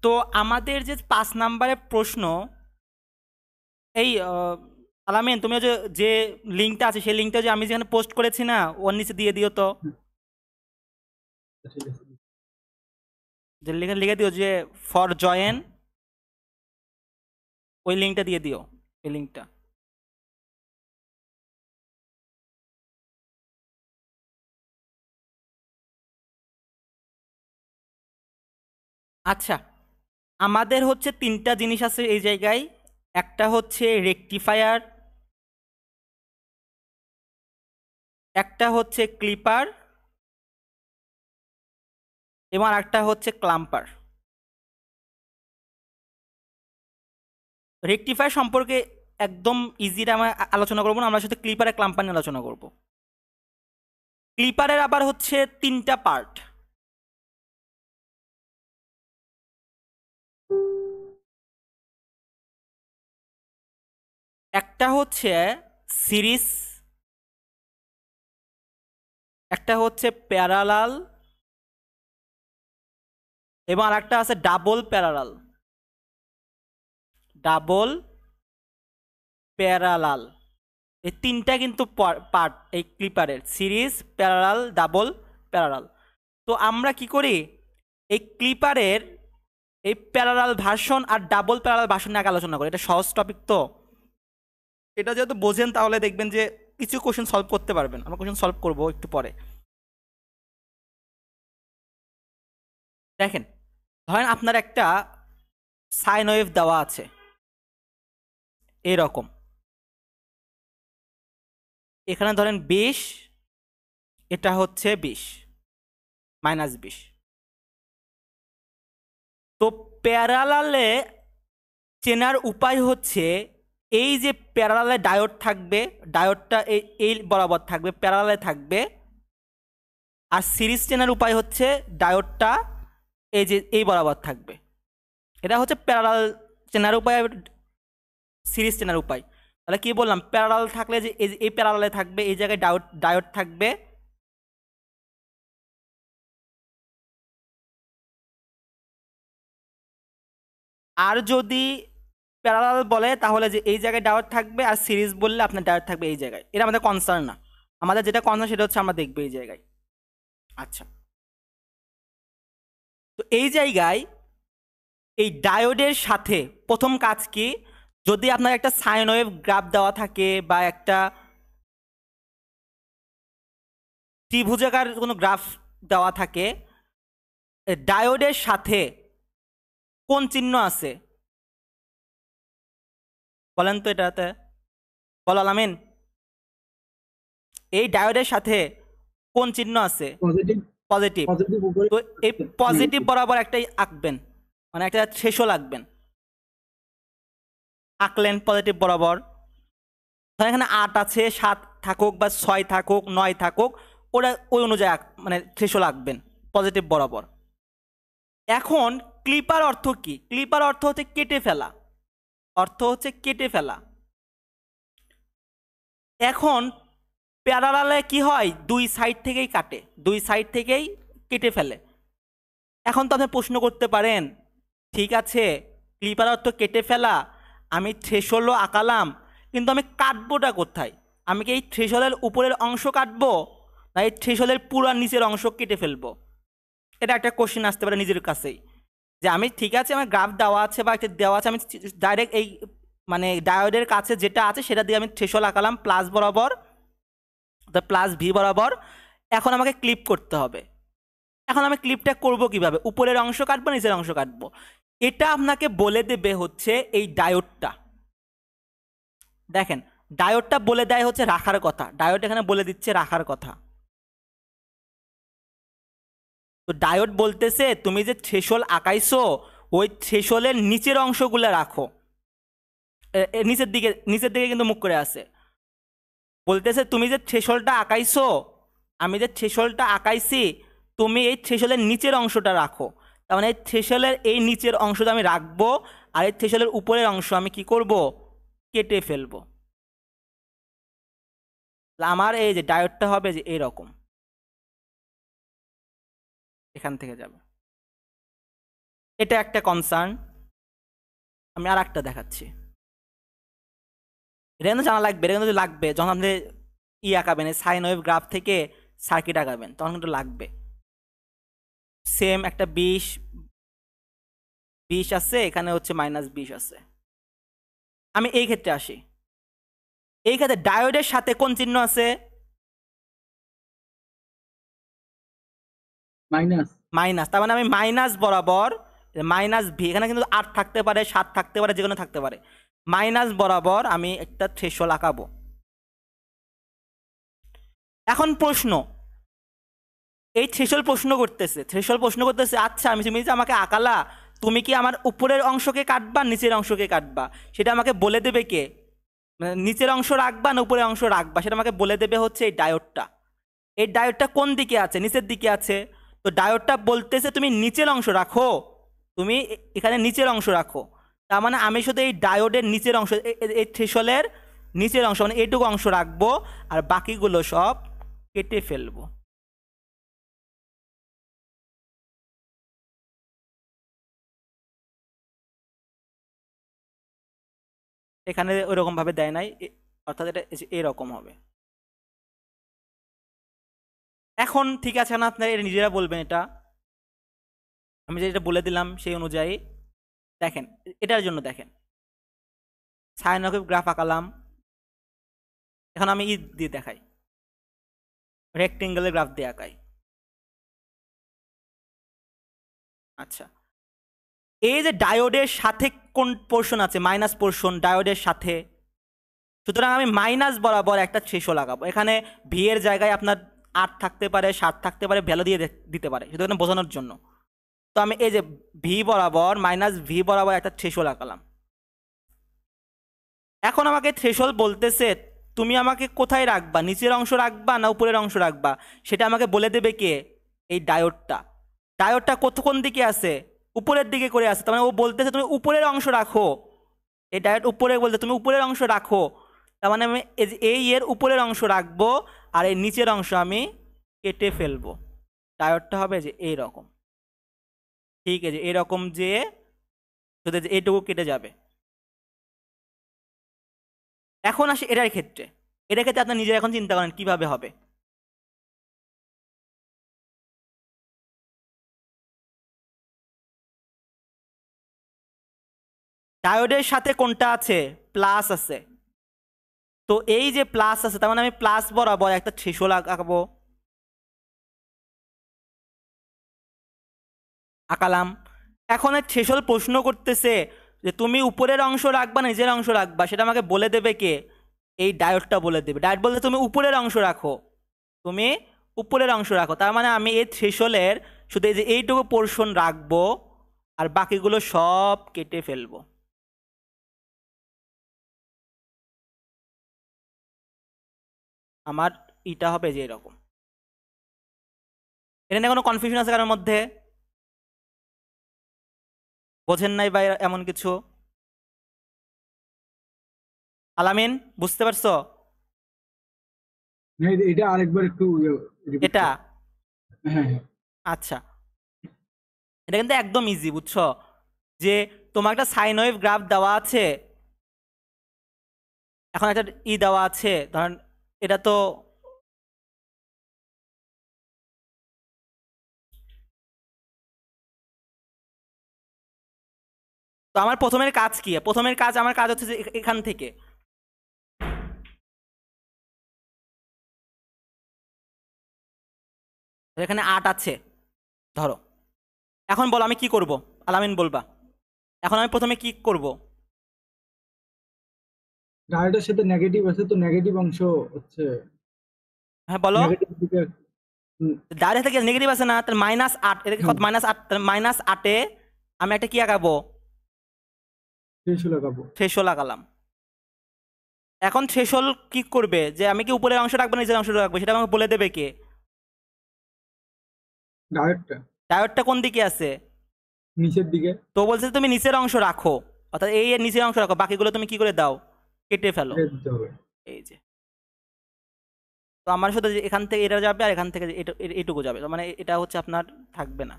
তো আমাদের যে 5 নাম্বারের প্রশ্ন, এই আলামিন তুমি যে যে লিঙ্কটা আছে সেই লিঙ্কটা যে আমি যেখানে পোস্ট করেছি না ওর নিচে দিয়ে দিও তো, যে লিখে লিখে দিও যে ফর জয়েন, ওই লিঙ্কটা দিয়ে দিও, এই লিঙ্কটা। আচ্ছা, আমাদের হচ্ছে 3টা জিনিস আছে এই জায়গায়। একটা হচ্ছে রেকটিফায়ার, একটা হচ্ছে ক্লিপার, এবং আরেকটা হচ্ছে ক্লাম্পার। রেকটিফায়ার সম্পর্কে একদম ইজিটা আমরা আলোচনা করবো না, আমরা সাথে ক্লিপার আর ক্লাম্পার নিয়ে আলোচনা করব। ক্লিপারের আবার হচ্ছে 3টা পার্ট। একটা হচ্ছে সিরিজ, একটা হচ্ছে প্যারালাল, এবং আরেকটা আছে ডাবল প্যারালাল। ডাবল প্যারালাল, এই 3টা কিন্তু পার্ট এই ক্লিপারের, সিরিজ, প্যারালাল, ডাবল প্যারালাল। তো আমরা কি করি, এই ক্লিপারের এই প্যারালাল ভার্সন আর ডাবল প্যারালাল ভার্সন নিয়ে আগে আলোচনা করি। এটা সহজ টপিক, তো এটা যেহেতু বোঝেন তাহলে দেখবেন যে কিছু কোশ্চেন সলভ করতে পারবেন। আমরা কোশ্চেন সলভ করবো একটু পরে। দেখেন, ধরেন আপনার একটা সাইন ওয়েভ দেওয়া আছে এরকম, এখানে ধরেন 20, এটা হচ্ছে 20, -20। তো প্যারালালে চেনার উপায় হচ্ছে, এই যে প্যারালালে ডায়োড থাকবে, ডায়োডটা এই এই বরাবর থাকবে, প্যারালালে থাকবে। আর সিরিজ চেনার উপায় হচ্ছে ডায়োডটা এই যে এই বরাবর থাকবে। এটা হচ্ছে প্যারালাল চেনার উপায়, সিরিজ চেনার উপায়। তাহলে কি বললাম, প্যারালাল থাকলে যে এই প্যারালালে থাকবে, এই জায়গায় ডায়োড ডায়োড থাকবে। আর যদি প্যারালাল বলে তাহলে যে এই জায়গায় ডায়োড থাকবে, আর সিরিজ বললে আপনার ডায়োড থাকবে এই জায়গায়। এটা আমাদের কনসার্ন না, আমাদের যেটা কনসার্ন সেটা হচ্ছে আমরা দেখবো এই জায়গায়। আচ্ছা, তো এই জায়গায় এই ডায়োডের সাথে প্রথম কাজ কি, যদি আপনার একটা সাইন ওয়েভ গ্রাফ দেওয়া থাকে বা একটা ত্রিভুজাকার কোনো গ্রাফ দেওয়া থাকে, ডায়োডের সাথে কোন চিহ্ন আছে বলেন তো এটাতে, বলো আলামিন। এই ডায়োডের সাথে কোন চিহ্ন আছে? পজিটিভ। পজিটিভ। পজিটিভ উপরে। তো এই পজিটিভ নেগেটিভ। বরাবর একটাই আঁকবেন, মানে একটা শেষও লাগবেন। আঁকলেন পজিটিভ বরাবর, ধরেন এখানে 8 আছে, 7 থাকুক বা 6 থাকুক, 9 থাকুক, ওরা ওই অনুযায়ী মানে শেষও লাগবেন পজিটিভ বরাবর। এখন ক্লিপার অর্থ কি? ক্লিপার অর্থ হচ্ছে কেটে ফেলা, অর্থ হচ্ছে কেটে ফেলা। এখন প্যারালালে কি হয়, দুই সাইড থেকেই কাটে, দুই সাইড থেকেই কেটে ফেলে। এখন তো আপনি প্রশ্ন করতে পারেন, ঠিক আছে ক্লিপার অর্থ কেটে ফেলা, আমি থ্রেশহোল্ডও আঁকালাম, কিন্তু আমি কাটবোটা কোথায়? আমি কি এই থ্রেশহোল্ডের উপরের অংশ কাটবো, না এই থ্রেশহোল্ডের পুরো নিচের অংশ কেটে ফেলবো? এটা একটা কোশ্চেন আসতে পারে নিজের কাছেই, যে আমি ঠিক আছে আমার গ্রাফ দেওয়া আছে বা একটা দেওয়া আছে, আমি ডাইরেক্ট এই মানে ডায়োডের কাছে যেটা আছে সেটা দিয়ে আমি থ্রেশহোল্ড আঁকালাম প্লাস বরাবর, প্লাস ভি বরাবর। এখন আমাকে ক্লিপ করতে হবে। এখন আমি ক্লিপটা করব কিভাবে, উপরের অংশ কাটবো নিচের অংশ কাটবো? এটা আপনাকে বলে দেবে হচ্ছে এই ডায়োডটা। দেখেন, ডায়োডটা বলে দেয় হচ্ছে রাখার কথা, ডায়োড এখানে বলে দিচ্ছে রাখার কথা। তো ডায়োড বলতেছে তুমি যে থ্রেশহোল্ড আঁকাইছো ওই থ্রেশহোল্ডের নিচের অংশগুলো রাখো। নিচের দিকে, নিচের দিকে কিন্তু মুখ করে আছে। বলতেছে তুমি যে থ্রেশহোল্ডটা আঁকাইছো, আমি যে থ্রেশহোল্ডটা আঁকাইছি, তুমি এই থ্রেশহোল্ডের নিচের অংশটা রাখো। তার মানে এই থ্রেশহোল্ডের এই নিচের অংশটা আমি রাখবো, আর এই থ্রেশহোল্ডের উপরের অংশ আমি কি করব, কেটে ফেলবো। আমার এই যে ডায়োডটা হবে যে এরকম, এখান থেকে যাবে। এটা একটা কনসার্ন। আমি আর একটা দেখাচ্ছি, এটা কিন্তু জানা লাগবে, এটা কিন্তু লাগবে যখন আপনি আঁকাবেন, সাইন ওয়েভ গ্রাফ থেকে সার্কিট আঁকাবেন, তখন কিন্তু লাগবে। সেম একটা 20 আছে, এখানে হচ্ছে -20 আছে। আমি এই ক্ষেত্রে আসি, এই ক্ষেত্রে ডায়োডের সাথে কোন চিহ্ন আছে? মাইনাস। তার মানে আমি মাইনাস বরাবর, -V, এখানে কিন্তু 8 থাকতে পারে, 7 থাকতে পারে, যে কোনো থাকতে পারে, মাইনাস বরাবর আমি একটা থ্রেশহোল্ড আঁকাবো। এখন প্রশ্ন, এই থ্রেশহোল্ড প্রশ্ন করতেছে, আচ্ছা আমি, তুমি যে আমাকে আঁকালা, তুমি কি আমার উপরের অংশকে কাটবা, নিচের অংশকে কাটবা, সেটা আমাকে বলে দেবে কে? মানে নিচের অংশ রাখবা না উপরের অংশ রাখবা, সেটা আমাকে বলে দেবে হচ্ছে এই ডায়োডটা। এই ডায়োডটা কোন দিকে আছে? নিচের দিকে আছে। তো ডায়োডটা বলতেছে তুমি নিচের অংশ রাখো, তুমি এখানে নিচের অংশ রাখো। তার মানে আমি শুধু এই ডায়োডের নিচের অংশ, এই থ্রেশহোল্ডের নিচের অংশ, মানে এইটুকু অংশ রাখবো, আর বাকিগুলো সব কেটে ফেলবো। এখানে ওইরকম ভাবে দেয় নাই, অর্থাৎ এটা এরকম হবে। এখন ঠিক আছে না, আপনারা এটা নিজেরা বলবেন, এটা আমি যেটা বলে দিলাম সেই অনুযায়ী দেখেন। এটার জন্য দেখেন, সাইন ওয়েভ গ্রাফ আঁকালাম, এখন আমি দিয়ে দেখাই, রেক্টেঙ্গেলের গ্রাফ দিয়ে আঁকাই। আচ্ছা, এই যে ডায়োডের সাথে কোন পোর্শন আছে? মাইনাস পোর্শন ডায়োডের সাথে। সুতরাং আমি মাইনাস বরাবর একটা থ্রেশহোল্ড লাগাবো। এখানে ভি এর জায়গায় আপনার 8 থাকতে পারে, 7 থাকতে পারে, ভ্যালু দিয়ে দিতে পারে, শুধু এখানে বোঝানোর জন্য। তো আমি এই যে ভি বরাবর, -V বরাবর একটা থ্রেশহোল্ড আঁকালাম। এখন আমাকে থ্রেশহোল্ড বলতেছে তুমি আমাকে কোথায় রাখবা, নিচের অংশ রাখবা না উপরের অংশ রাখবা, সেটা আমাকে বলে দেবে কে? এই ডায়োডটা। ডায়োডটা কোন দিকে আছে? উপরের দিকে করে আছে, তার মানে ও বলতেছে তুমি উপরের অংশ রাখো। এই ডায়োড উপরে বলতে তুমি উপরের অংশ রাখো, তার মানে আমি এই এর উপরের অংশ রাখবো, আর এই নিচের অংশ আমি কেটে ফেলবো। ডায়োডটা হবে যে এইরকম, ঠিক আছে, এরকম যে শুধু যে এইটুকু কেটে যাবে। এখন আসি এটার ক্ষেত্রে, আপনার নিজের এখন চিন্তা করেন কিভাবে হবে। ডায়োডের সাথে কোনটা আছে? প্লাস আছে। তো এই যে প্লাস আছে, তার মানে আমি প্লাস বরাবর একটা থ্রেশহোল্ড আঁকাবো, আঁকালাম। এখন এই থ্রেশহোল্ড প্রশ্ন করতেছে যে তুমি উপরের অংশ রাখবা না নিচের অংশ রাখবা, সেটা আমাকে বলে দেবে কে? এই ডায়োডটা বলে দেবে। ডায়োড বলতে তুমি উপরের অংশ রাখো, তুমি উপরের অংশ রাখো। তার মানে আমি এই থ্রেশহোল্ডের শুধু এই যে এইটুকু পোর্শন রাখবো, আর বাকিগুলো সব কেটে ফেলবো। আমার ইটা হবে যে এরকম। এটা নিয়ে কোনো কনফিউশন আছে কারোর মধ্যে? বোঝেন নাই বা এমন কিছু? আলামিন, বুঝতে পারছো? এটা আরেকবার একটু repeat এটা, করো। হ্যাঁ হ্যাঁ। আচ্ছা, এটা কিন্তু একদম ইজি, বুঝছো? যে তোমার একটা সাইন ওয়েভ গ্রাফ দেওয়া আছে, এখন একটা দেওয়া আছে, ধরেন এটা তো, তো আমার প্রথমের কাজ কি? আমার কাজ হচ্ছে যে এখান থেকে, এখানে 8 আছে ধরো। এখন বলো আমি কি করব? আলামিন বলবা। এখন আমি প্রথমে কি করব? ডায়োডের সাথে নেগেটিভ আছে, তো নেগেটিভ অংশ হচ্ছে হ্যাঁ বলো। নেগেটিভ দিকে। ডাইরেক্ট থেকে নেগেটিভ আছে না, তাহলে -8, এটা কত? -8, তাহলে -8-এ আমি একটা কি আঁকাবো? থ্রেশহোল্ড লাগাবো। থ্রেশহোল্ড আঁকালাম। এখন থ্রেশহোল্ড কি করবে, যে আমি কি উপরের অংশ রাখবো না নিচের অংশ রাখবো, সেটা আমাকে বলে দেবে কে? ডায়োডটা ডায়োডটা কোন দিকে আছে? নিচের দিকে তো বলছে তুমি নিচের অংশ রাখো, অর্থাৎ এই এর নিচের অংশ রাখো, বাকিগুলো তুমি কি করে দাও? কেটে ফেলো। রেখে দিতে হবে। এই যে, তো আমার সাথে যে এখান থেকে এটা যাবে, আর এখান থেকে এটুকু যাবে, তো মানে এটা হচ্ছে আপনার থাকবে না।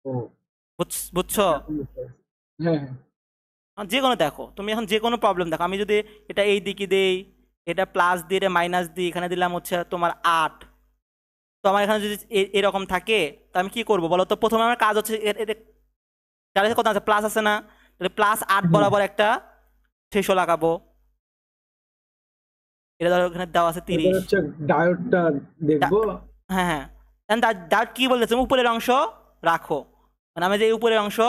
ও বুঝছো? হ্যাঁ হ্যাঁ যে কোনো দেখো, তুমি এখন যে কোনো প্রবলেম দেখো, আমি যদি এটা এই দিকে দেই, এটা প্লাস দিয়ে এটা মাইনাস দিই, এখানে দিলাম হচ্ছে তোমার 8, তো আমার এখানে যদি এরকম থাকে, তো আমি কি করবো বলো তো? প্রথমে আমার কাজ হচ্ছে যার কত আছে, প্লাস আছে না, তাহলে +8 হ্যাঁ, বরাবর একটা শেষও লাগাবো। এটা ধরো এখানে দেওয়া আছে এবার 30। হচ্ছে ডায়োডটা দেখবো। হ্যাঁ হ্যাঁ, তার কি বলতেছে, উপরের অংশ রাখো, মানে আমি যে এই উপরের অংশ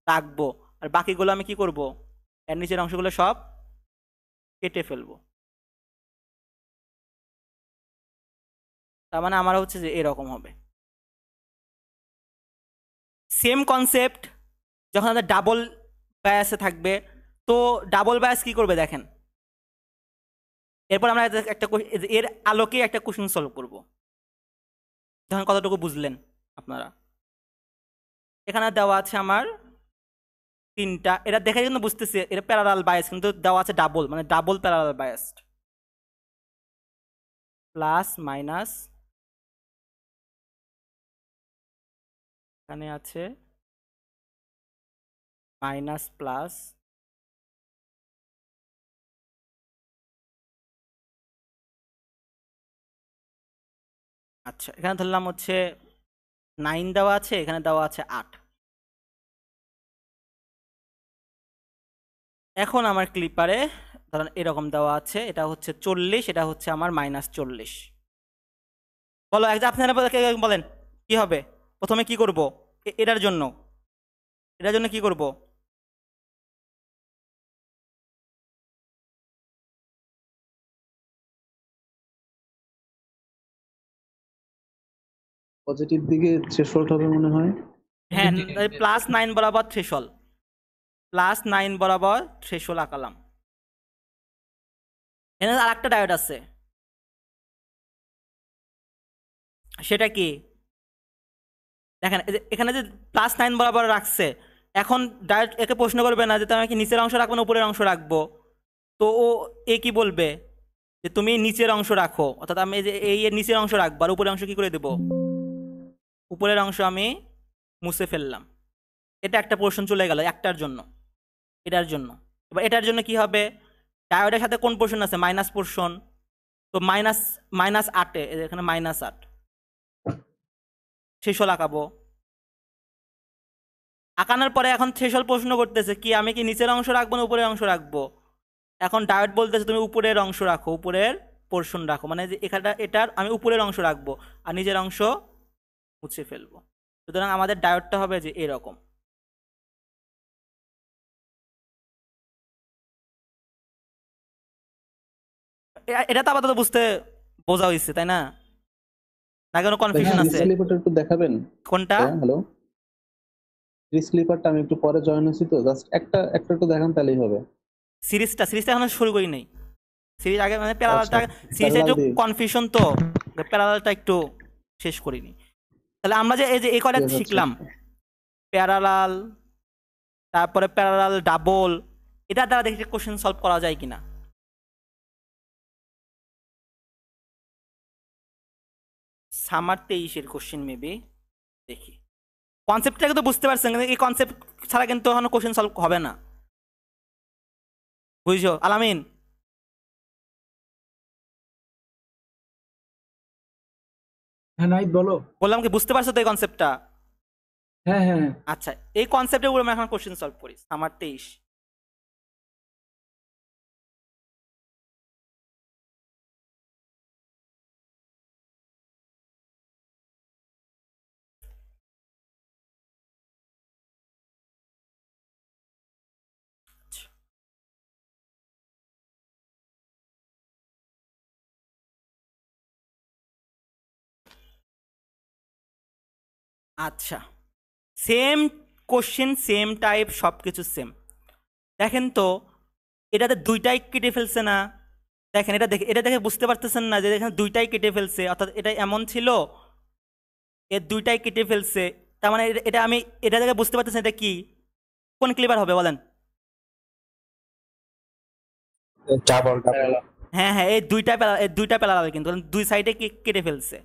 রাখবো, আর বাকিগুলো আমি কি করব, এর নিচের অংশগুলো সব কেটে ফেলবো। তার মানে আমার হচ্ছে যে এরকম হবে। সেম কনসেপ্ট যখন আমাদের ডাবল বায়াসে থাকবে, তো ডাবল বায়াস কি করবে দেখেন, এরপর আমরা একটা এর আলোকে একটা কোশ্চেন সলভ করব। দেখেন কতটুকু বুঝলেন আপনারা। এখানে দেওয়া আছে আমার 3টা, এটা দেখে কিন্তু বুঝতেছি এটা প্যারালাল বায়াস, কিন্তু দেওয়া আছে ডাবল, মানে double parallel biased. Plus minus, এখানে আছে মাইনাস প্লাস, আচ্ছা এখানে ধরলাম হচ্ছে 9 দেওয়া আছে, এখানে দেওয়া আছে 8। এখন আমার ক্লিপারে ধরেন এরকম দেওয়া আছে, এটা হচ্ছে 40, এটা হচ্ছে আমার -40। বলো এক যে আপনারা বলেন কি হবে, প্রথমে কি করব, এটার জন্য, এটার জন্য কি করব? পজিটিভ দিকে থ্রেশহোল্ড হবে মনে হয়। হ্যাঁ, +9 বরাবর থ্রেশহোল্ড, +9 বরাবর থ্রেশহোল্ড আঁকালাম। এখানে আর একটা ডায়োড আছে, সেটা কি দেখেন, এখানে যে +9 বরাবর রাখছে, এখন ডায়োড একে প্রশ্ন করবে না যে তুমি কি নিচের অংশ রাখবো না উপরের অংশ রাখবো, তো এ কি বলবে যে তুমি নিচের অংশ রাখো, অর্থাৎ আমি এই যে এই এর নিচের অংশ রাখবো, আর উপরের অংশ কি করে দেবো, উপরের অংশ আমি মুছে ফেললাম। এটা একটা পোর্শন চলে গেল একটার জন্য, এটার জন্য। এবার এটার জন্য কি হবে, ডায়োডের সাথে কোন পোর্শন আছে, মাইনাস পোর্শন, তো -8, এখানে -8 শেষও লাগাবো। আঁকানোর পরে এখন থ্রেশহোল্ড প্রশ্ন করতেছে কি আমি কি নিচের অংশ রাখবো না উপরের অংশ রাখবো, এখন ডায়োড বলতেছে তুমি উপরের অংশ রাখো, উপরের পোর্শন রাখো, মানে যে এখানটা এটার আমি উপরের অংশ রাখবো আর নিচের অংশ মুছে ফেলবো। সুতরাং আমাদের ডায়োডটা হবে যে এরকম। এটা তো আপাতত বোঝা হয়েছে তাই না, না কোনো ভাই কনফিউশন সিরিজ আছে? স্লিপারটা একটু দেখাবেন? কোনটা? হ্যাঁ হ্যালো, সিরিজ স্লিপারটা আমি একটু পরে জয়েন হয়েছি তো, জাস্ট একটা একটা একটু দেখান তাহলেই হবে। সিরিজটা এখনো শুরু করি নাই, সিরিজ আগে মানে আচ্ছা, প্যারালালটা, সিরিজটা প্যারালাল একটু দিয়ে কনফিউশন তো, প্যারালালটা একটু শেষ করিনি। তাহলে আমরা যে এই যে এই কয়টা ঠিক আছে। শিখলাম, প্যারালাল, তারপরে প্যারালাল ডাবল, এটা দ্বারা দেখি কোশ্চেন সলভ করা যায় কিনা। সামার 23-এর কোশ্চেন মেবি, দেখি। কনসেপ্টটা কিন্তু বুঝতে পারছেন, কিন্তু এই কনসেপ্ট ছাড়া কিন্তু এখনো কোশ্চেন সলভ হবে না, বুঝছো আলামিন? হ্যাঁ নাইট বলো। বললাম কি বুঝতে পারছো তো এই কনসেপ্টটা? হ্যাঁ হ্যাঁ হ্যাঁ। আচ্ছা, এই কনসেপ্টের উপরে আমি এখন কোশ্চেন সলভ করি, সামার 23। আচ্ছা, সেম কোশ্চেন, সেম টাইপ, সব কিছু সেম। দেখেন তো, এটাতে দুইটাই কেটে ফেলছে না, দেখেন এটা দেখে বুঝতে পারতেছেন না যে এখানে দুইটাই কেটে ফেলছে, অর্থাৎ এটা এমন ছিল এর দুইটাই কেটে ফেলছে, তার মানে এটা আমি এটা দেখে বুঝতে পারতেছেন এটা কি, কোন ক্লিপার হবে বলেন? Double double. হ্যাঁ হ্যাঁ, এই দুইটা প্যারালাল, কিন্তু দুই সাইডে কেটে ফেলছে।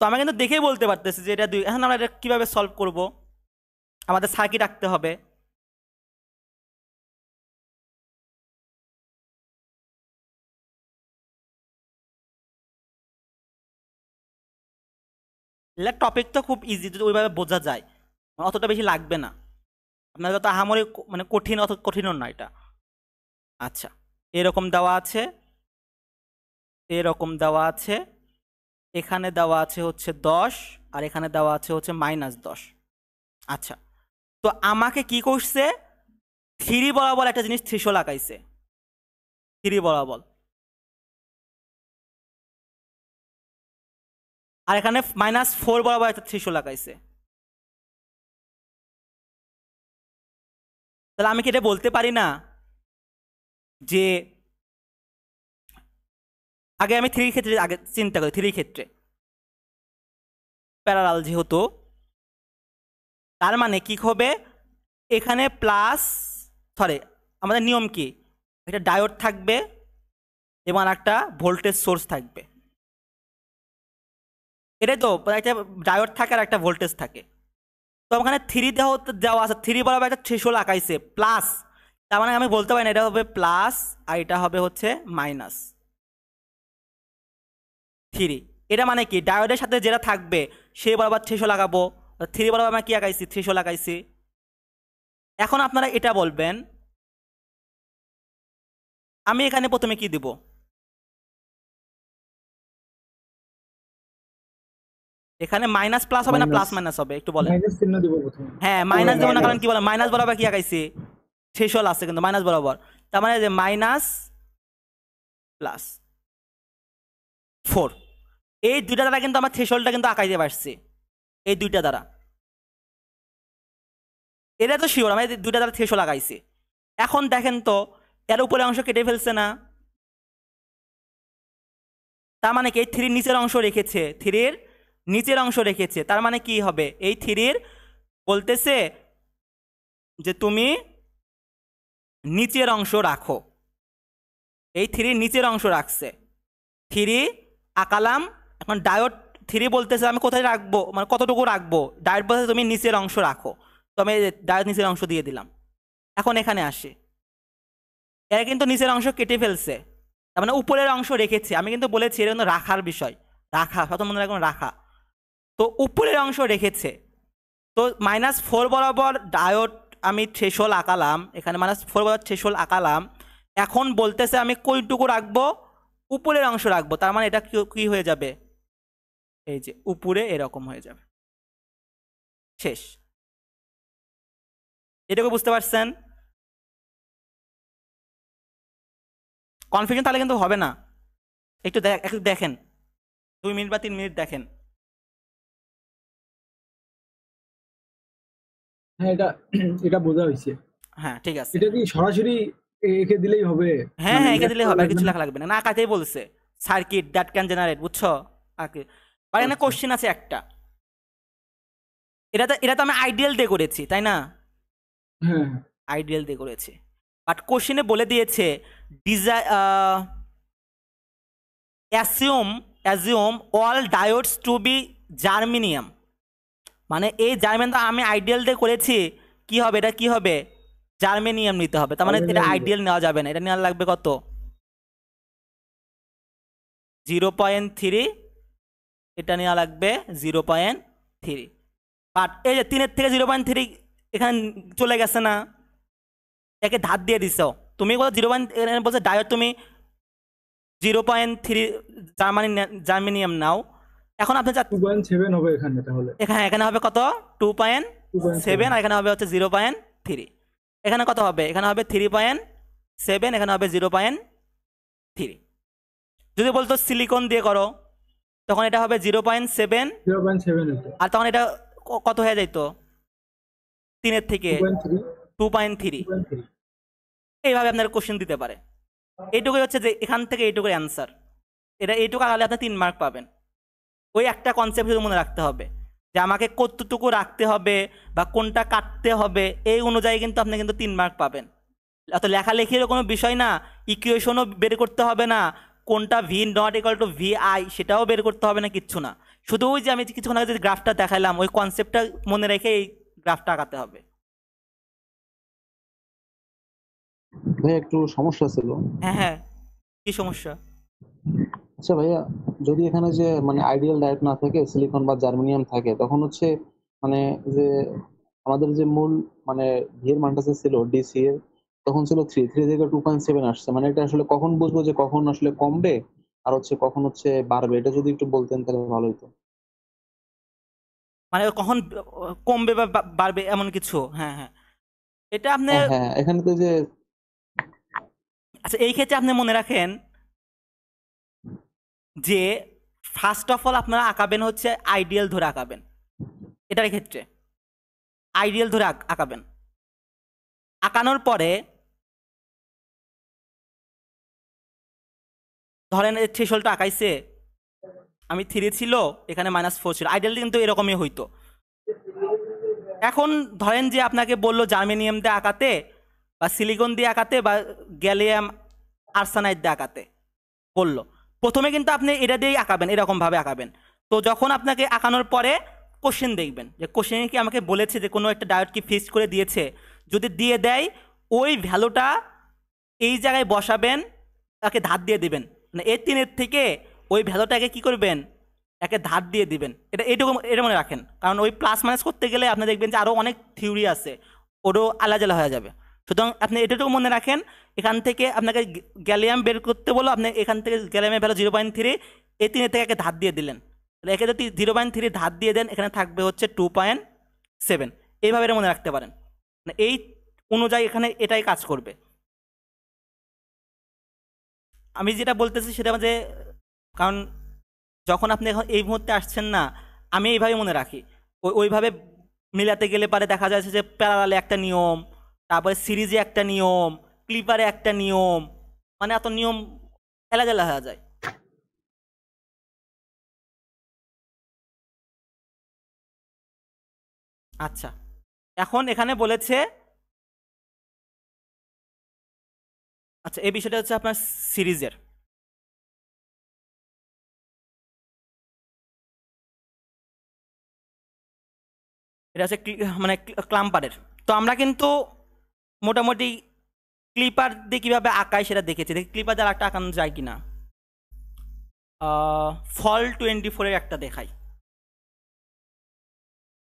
তো আমরা কিন্তু দেখেই বলতে পারতেছি যে এটা দুই। এখন আমরা এটা কিভাবে সলভ করব, আমাদের সার্কিট আঁকতে হবে। টপিক তো খুব ইজি, যদি ওইভাবে বোঝা যায় অতটা বেশি লাগবে না আপনার, যত আহামরি মানে কঠিন অত কঠিনও না এটা। আচ্ছা, এরকম দেওয়া আছে, এরকম দেওয়া আছে, এখানে দেওয়া আছে হচ্ছে 10 আর এখানে দেওয়া আছে হচ্ছে -10। আচ্ছা, তো আমাকে কি করছে, 3 বরাবর একটা জিনিস থ্রিশোল আঁকাইছে, 3 বরাবর, আর এখানে -4 বরাবর একটা থ্রিশোল আঁকাইছে। তাহলে আমি কি এটা বলতে পারি না যে, আগে আমি 3 ক্ষেত্রে আগে চিন্তা করি, 3 ক্ষেত্রে প্যারালাল যেহেতু, তার মানে কি হবে, এখানে প্লাস, সরি আমাদের নিয়ম কি, একটা ডায়োড থাকবে এবং একটা ভোল্টেজ সোর্স থাকবে, এটাই তো, একটা ডায়োড থাকে আর একটা ভোল্টেজ থাকে। তো ওখানে 3 দেওয়া আছে, 3 বরাবর একটা থ্রেশহোল্ড আঁকাইছে প্লাস, তার মানে আমি বলতে পারি না এটা হবে প্লাস আর এটা হবে হচ্ছে -3। এটা মানে কি, ডায়োডের সাথে যেটা থাকবে সে বরাবর থ্রেশহোল্ড লাগাবো, 3 বরাবর আমি কি আঁকাইছি, থ্রেশহোল্ড লাগাইছি। এখন আপনারা এটা বলবেন, আমি এখানে প্রথমে কি দিব, এখানে মাইনাস প্লাস হবে না প্লাস মাইনাস হবে, একটু বলেন। মাইনাস চিহ্ন দিব প্রথমে। হ্যাঁ মাইনাস দেবো না, কারণ কি বলে মাইনাস বরাবর কি আঁকাইছি, থ্রেশহোল্ড আছে কিন্তু মাইনাস বরাবর, তার মানে যে -+4, এই দুইটা দ্বারা কিন্তু আমার থ্রেশহোল্ডটা কিন্তু আঁকাইতে পারছি, এই দুইটা দ্বারা, এটা তো শিওর আমি দুইটা দ্বারা থ্রেশহোল্ড লাগাইছি। এখন দেখেন তো এর উপরে অংশ কেটে ফেলছে না, তার মানে কি এই 3 নিচের অংশ রেখেছে, 3 নিচের অংশ রেখেছে, তার মানে কি হবে, এই 3 বলতেছে যে তুমি নিচের অংশ রাখো, এই 3 নিচের অংশ রাখছে, 3 আঁকালাম। এখন ডায়োড 3 বলতেছে আমি কোথায় রাখবো, মানে কতটুকু রাখবো, ডায়োড বলতেছে তুমি নিচের অংশ রাখো, তো আমি ডায়োড নিচের অংশ দিয়ে দিলাম। এখন এখানে আসে, এরা কিন্তু নিচের অংশ কেটে ফেলছে, তার মানে উপরের অংশ রেখেছে, আমি কিন্তু বলেছি এটা কিন্তু রাখার বিষয়, রাখা প্রথম মনে রাখুন, রাখা, তো উপরের অংশ রেখেছে। তো -4 বরাবর ডায়োড আমি থ্রেশহোল্ড আঁকালাম, এখানে -4 বরাবর থ্রেশহোল্ড আঁকালাম। এখন বলতেছে আমি কইটুকু রাখবো, উপরের অংশ রাখবো, তার মানে এটা কি হয়ে যাবে, এই যে উপরে এরকম হয়ে যাবে, শেষ। এটাকে বুঝতে পারছেন, কনফিউশন তাহলে কিন্তু হবে না, একটু দেখেন 2 মিনিট বা 3 মিনিট দেখেন। হ্যাঁ, এটা এটা বোঝা হয়েছে। হ্যাঁ ঠিক আছে, এটা কি সরাসরি এঁকে দিলেই হবে? হ্যাঁ মানে হ্যাঁ এঁকে লেখা দিলে হবে, আর কিছু লাগবে না? লেখা লাগবে না, না আঁকাতেই বলছে, সার্কিট দ্যাট ক্যান জেনারেট, বুঝছো, আঁকে। আর এখানে আচ্ছা। কোশ্চেন আছে একটা, এটা তো আমি আইডিয়াল দিয়ে করেছি তাই না, হ্যাঁ, আইডিয়াল দিয়ে করেছি, বাট কোশ্চেনে বলে দিয়েছে assume all diodes to be germanium, মানে এই জার্মেন তো আমি আইডিয়াল দিয়ে করেছি, কি হবে এটা, কি হবে, জার্মেনিয়াম নিতে হবে, তার মানে এটা জার্মেনিয়াম নিতে। আইডিয়াল নেওয়া যাবে না, এটা নেওয়া লাগবে কত, 0.3, এটা নেওয়া লাগবে 0.3। বাট এই যে 3 থেকে 0.3 এখানে চলে গেছে না, একে ধার দিয়ে দিছ, তুমি বলো 0. বলছে ডায়োড তুমি 0.3 জার্মেনিয়াম নাও। এখন আপনি 2.7 হবে এখানে তাহলে। এখানে এখানে হবে কত, 2.7, আর এখানে হবে হচ্ছে 0.3, এখানে কত হবে, এখানে হবে 3.7, এখানে হবে 0.3। যদি বলতো সিলিকন দিয়ে করো তখন এটা হবে 0.7, 0.7 হতো। আর তখন এটা কত হয়ে যাইতো, 3 থেকে 2.3, 2.3। 2.3। এইভাবে আপনার কোশ্চেন দিতে পারে, এইটুকুই হচ্ছে যে এখান থেকে এইটুকুর অ্যান্সার, এটা এইটুকু আগালে আপনি 3 মার্ক পাবেন। ওই একটা কনসেপ্ট শুধু মনে রাখতে হবে যে আমাকে কতটুকু রাখতে হবে বা কোনটা কাটতে হবে, এই অনুযায়ী কিন্তু আপনি কিন্তু 3 মার্ক পাবেন। অত লেখালেখিরও কোনো বিষয় না, ইকুয়েশনও বের করতে হবে না, কোনটা V≫VI সেটাও বের করতে হবে না, কিচ্ছু না, শুধু ওই যে আমি কিছুক্ষণ আগে যে গ্রাফটা দেখালাম ওই কনসেপ্টটা মনে রেখে এই গ্রাফটা আঁকাতে হবে। ভাই একটু সমস্যা ছিল। হ্যাঁ হ্যাঁ, কি সমস্যা? আচ্ছা ভাইয়া, যদি এখানে যে মানে আইডিয়াল ডায়োড না থাকে, সিলিকন বা জার্মেনিয়াম থাকে, তখন হচ্ছে মানে যে আমাদের যে মূল মানে ভি এর মানটা যে ছিল ডিসি এর, তখন ছিল 3 থেকে 2.7 আসছে। মানে এটা আসলে কখন বুঝবো যে কখন আসলে কমবে আর হচ্ছে কখন হচ্ছে বাড়বে, এটা যদি একটু বলতেন তাহলে ভালো হতো। মানে কখন কমবে বা বাড়বে এমন কিছু? হ্যাঁ হ্যাঁ, এটা আপনি, হ্যাঁ হ্যাঁ, এখানে তো যে আচ্ছা এই ক্ষেত্রে আপনি মনে রাখেন যে ফার্স্ট অফ অল আপনারা আঁকাবেন হচ্ছে আইডিয়াল ধরে আঁকাবেন। এটার ক্ষেত্রে আইডিয়াল ধরে আঁকাবেন। আঁকানোর পরে ধরেন এই থ্রেশহোল্ডটা আঁকাইছে, আমি 3 ছিল, এখানে -4 ছিল, আইডিয়ালি কিন্তু এরকমই হইতো। এখন ধরেন যে আপনাকে বললো জার্মেনিয়াম দিয়ে আঁকাতে বা সিলিকন দিয়ে আঁকাতে বা গ্যালিয়াম আর্সানাইড দিয়ে আঁকাতে বললো, প্রথমে কিন্তু আপনি এটা দিয়েই আঁকাবেন, এরকমভাবে আঁকাবেন। তো যখন আপনাকে আঁকানোর পরে কোশ্চেন দেখবেন যে কোশ্চেনে কি আমাকে বলেছে যে কোনো একটা ডায়োড কি ফিক্সড করে দিয়েছে, যদি দিয়ে দেয় ওই ভ্যালুটা এই জায়গায় বসাবেন, তাকে ধার দিয়ে দিবেন। মানে এর 3-এর থেকে ওই ভ্যালুটাকে কি করবেন, একে ধার দিয়ে দিবেন। এইটুকু এটা মনে রাখেন, কারণ ওই প্লাস মাইনাস করতে গেলে আপনি দেখবেন যে আরও অনেক থিওরি আছে, ওরও আলাদা হয়ে যাবে। সুতরাং আপনি এটুকু মনে রাখেন, এখান থেকে আপনাকে গ্যালিয়াম বের করতে বলো, আপনি এখান থেকে গ্যালিয়ামের ভ্যালু 0.3, এই 3-এর থেকে একে ধার দিয়ে দিলেন। তাহলে একে যদি 0.3 ধার দিয়ে দেন, এখানে থাকবে হচ্ছে 2.7। এইভাবে এটা মনে রাখতে পারেন, মানে এই অনুযায়ী এখানে এটাই কাজ করবে। আমি যেটা বলতেছি সেটা যে, কারণ যখন আপনি এখন এই মুহূর্তে আসছেন না, আমি এইভাবে মনে রাখি। ওইভাবে মিলাতে গেলে পারে দেখা যাচ্ছে যে প্যারালালে একটা নিয়ম, তারপরে সিরিজে একটা নিয়ম, ক্লিপারে একটা নিয়ম, মানে এত নিয়ম এলাজেলা হয়ে যায়। আচ্ছা, এখন এখানে বলেছে, আচ্ছা এই বিষয়টা হচ্ছে আপনার সিরিজের, এটা হচ্ছে মানে ক্লাম্পারের। তো আমরা কিন্তু মোটামুটি ক্লিপার দিয়ে কীভাবে আঁকায় সেটা দেখেছি, দেখি ক্লিপার দিয়ে একটা আঁকানো যায় কিনা। ফল 24-এর একটা দেখাই,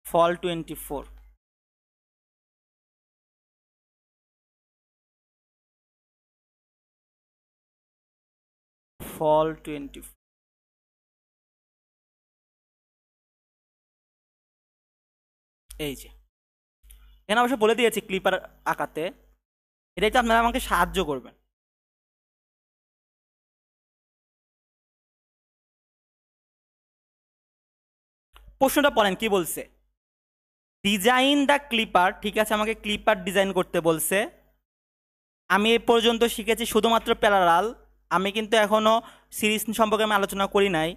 ফল 24। ফল 24, এই যে এখানে অবশ্য বলে দিয়েছি ক্লিপার আঁকাতে, এটাই তো আপনারা আমাকে সাহায্য করবেন। প্রশ্নটা পড়েন কি বলছে, ডিজাইন দ্য ক্লিপার। ঠিক আছে, আমাকে ক্লিপার ডিজাইন করতে বলছে। আমি এ পর্যন্ত শিখেছি শুধুমাত্র প্যারালাল, আমি কিন্তু এখনো সিরিজ সম্পর্কে আমি আলোচনা করি নাই।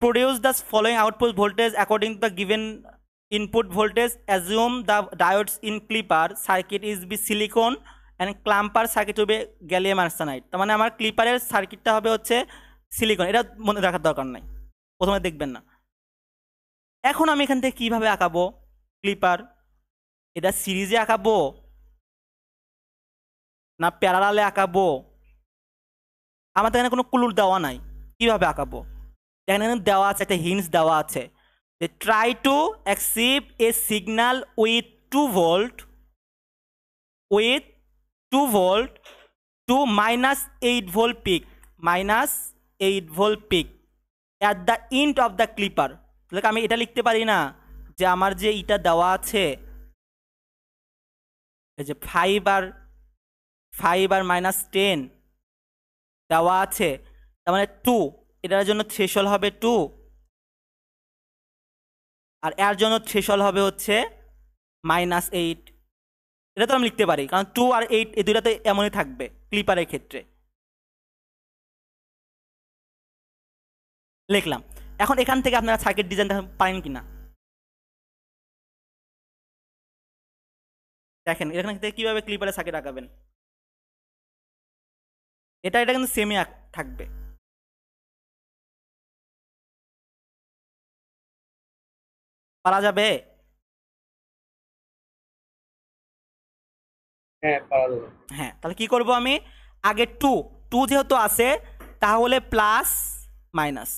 Produce the following output voltage according to the given input voltage, assume the diodes in clipper circuit is be silicon and clamper circuit হবে গ্যালিয়াম আর্সেনাইড। তার মানে আমার ক্লিপারের সার্কিটটা হবে হচ্ছে সিলিকন, এটা মনে রাখার দরকার নাই, প্রথমে দেখবেন না। এখন আমি এখান থেকে কীভাবে আঁকাবো ক্লিপার, এটা সিরিজে আঁকাবো না প্যারালালে আঁকাবো, আমাদের এখানে কোনো ক্লু দেওয়া নাই, কীভাবে আঁকাবো। এখানে দেওয়া আছে, একটা হিন্টস দেওয়া আছে যে try to achieve a signal with 2 volt with 2 volt to -8 volt peak, -8 volt peak at the end of the clipper. তাহলে আমি এটা লিখতে পারি না যে আমার যে ইটা দেওয়া আছে, এই যে 5 আর -10 দেওয়া আছে, তার মানে 2, এটার জন্য থ্রেশহোল্ড হবে 2, আর এর জন্য থ্রেশহোল্ড হবে হচ্ছে -8। এটা তো আমি লিখতে পারি, কারণ 2 আর 8 এই দুইটাতে এমনই থাকবে ক্লিপারের ক্ষেত্রে। লিখলাম। এখন এখান থেকে আপনারা সার্কিট ডিজাইন পারেন কিনা দেখেন, এখান থেকে কীভাবে ক্লিপারের সার্কিট আঁকাবেন। এটা কিন্তু সেমি থাকবে, পারা যাবে। হ্যাঁ পারা যাবে। হ্যাঁ, তাহলে কি করব আমি, আগে টু, টু যেহেতু আছে তাহলে প্লাস মাইনাস,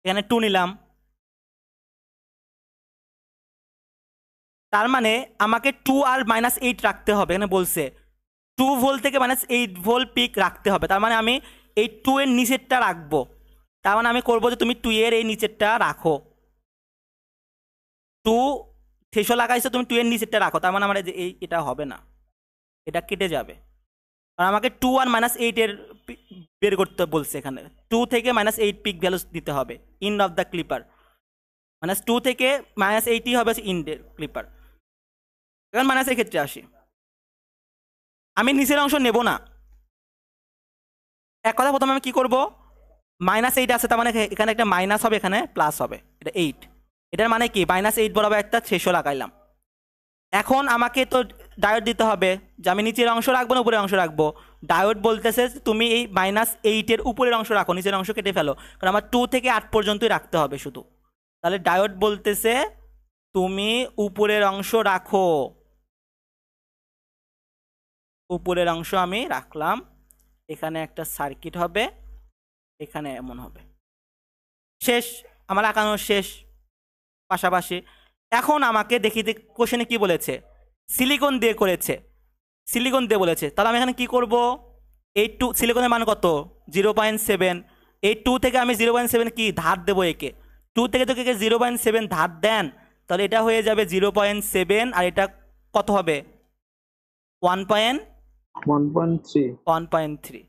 এখানে টু নিলাম। তার মানে আমাকে টু আর -8 রাখতে হবে, এখানে বলছে 2 ভোল্ট থেকে -8 ভোল্ট পিক রাখতে হবে। তার মানে আমি এই 2 এর নিচেরটা রাখবো। তার মানে আমি করবো যে তুমি 2 এর এই নিচেরটা রাখো, 2 600 লাগাইছো, তুমি 2 এর নিচেরটা রাখো। তার মানে আমার এটা হবে না, এটা কেটে যাবে। আর আমাকে 2 আর -8 এর বের করতে বলছে, এখানে 2 থেকে -8 পিক ভ্যালু দিতে হবে ইন্ড অফ দ্য ক্লিপার। -2 থেকে -8ই হবে ইন্ডের ক্লিপার। এখন মাইনাসের ক্ষেত্রে আসি, আমি নিচের অংশ নেব না। এক কথা, প্রথমে আমি কি করব, -8 আছে, তার মানে এখানে একটা মাইনাস হবে, এখানে প্লাস হবে, এটা 8। এটার মানে কি, -8 বরাবর একটা 600 লাগাইলাম। এখন আমাকে তো ডায়োড দিতে হবে যে আমি নিচের অংশ রাখবো না উপরের অংশ রাখবো। ডায়োড বলতেছে তুমি এই -8 এর উপরের অংশ রাখো, নিচের অংশ কেটে ফেলো, কারণ আমার 2 থেকে 8 পর্যন্তই রাখতে হবে শুধু। তাহলে ডায়োড বলতেছে তুমি উপরের অংশ রাখো, উপরের অংশ আমি রাখলাম। এখানে একটা সার্কিট হবে, এখানে এমন হবে, শেষ, আমার আঁকানো শেষ পাশাপাশি। এখন আমাকে দেখি যে কোশ্চেনে কি বলেছে, সিলিকন দিয়ে করেছে, সিলিকন দিয়ে বলেছে। তাহলে আমি এখানে কি করব, এই টু সিলিকনের মান কত, 0.7। এই 2 থেকে আমি 0.7 কি ধার দেবো একে, 2 থেকে তো একে 0.7 ধার দেন, তাহলে এটা হয়ে যাবে 0.7, আর এটা কত হবে, 1.3। 1.3।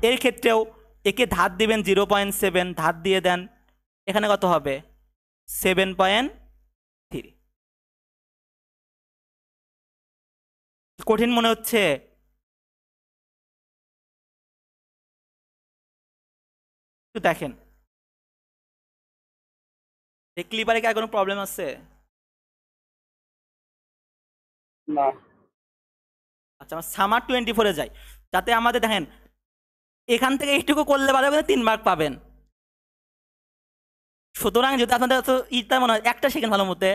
এর ক্ষেত্রেও একে ধার দিবেন 0.7, ধার দিয়ে দেন, এখানে কত হবে, 7.3। কঠিন মনে হচ্ছে? একটু দেখেন, এই ক্লিপারে কি আর কোনো প্রবলেম আছে? না। আচ্ছা, আমরা সামার 24-এ যাই, যাতে আমাদের দেখেন এখান থেকে এইটুকু করলে পারে 3 মার্ক পাবেন। সুতরাং যদি আপনাদের ইটা মনে হয় একটা শিখেন ভালো মতে,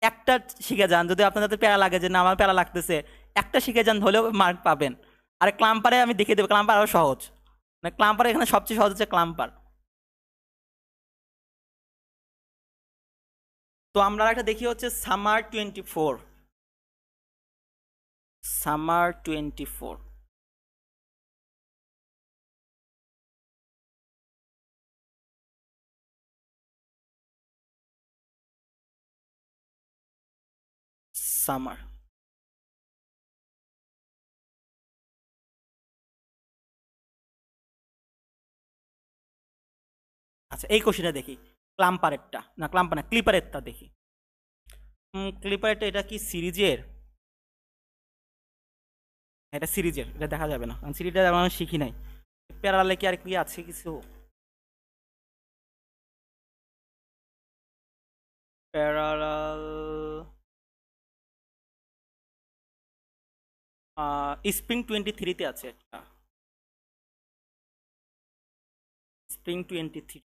একটা শিখে যান, যদি আপনাদের প্যারা লাগে যে না আমার প্যারা লাগতেছে, একটা শিখে যান, হলেও মার্ক পাবেন। আর ক্লাম্পারে আমি দেখিয়ে দেবো, ক্লাম্পার আরও সহজ, মানে ক্লাম্পারে এখানে সবচেয়ে সহজ হচ্ছে ক্লাম্পার। তো আমরা একটা দেখি হচ্ছে সামার 24, সামার 24। সামার, আচ্ছা এই কোশ্চেনটা দেখি, ক্লাম্পারেরটা না, ক্লাম্পার না, ক্লিপারেরটা দেখি। ক্লিপারেরটা এটা কি সিরিজের, এটা সিরিজের, এটা দেখা যাবে না কারণ সিরিজটা আমরা শিখি নাই। প্যারালালে কি আর কি আছে কিছু, প্যারালাল স্প্রিং 23-তে আছে একটা, স্প্রিং 23।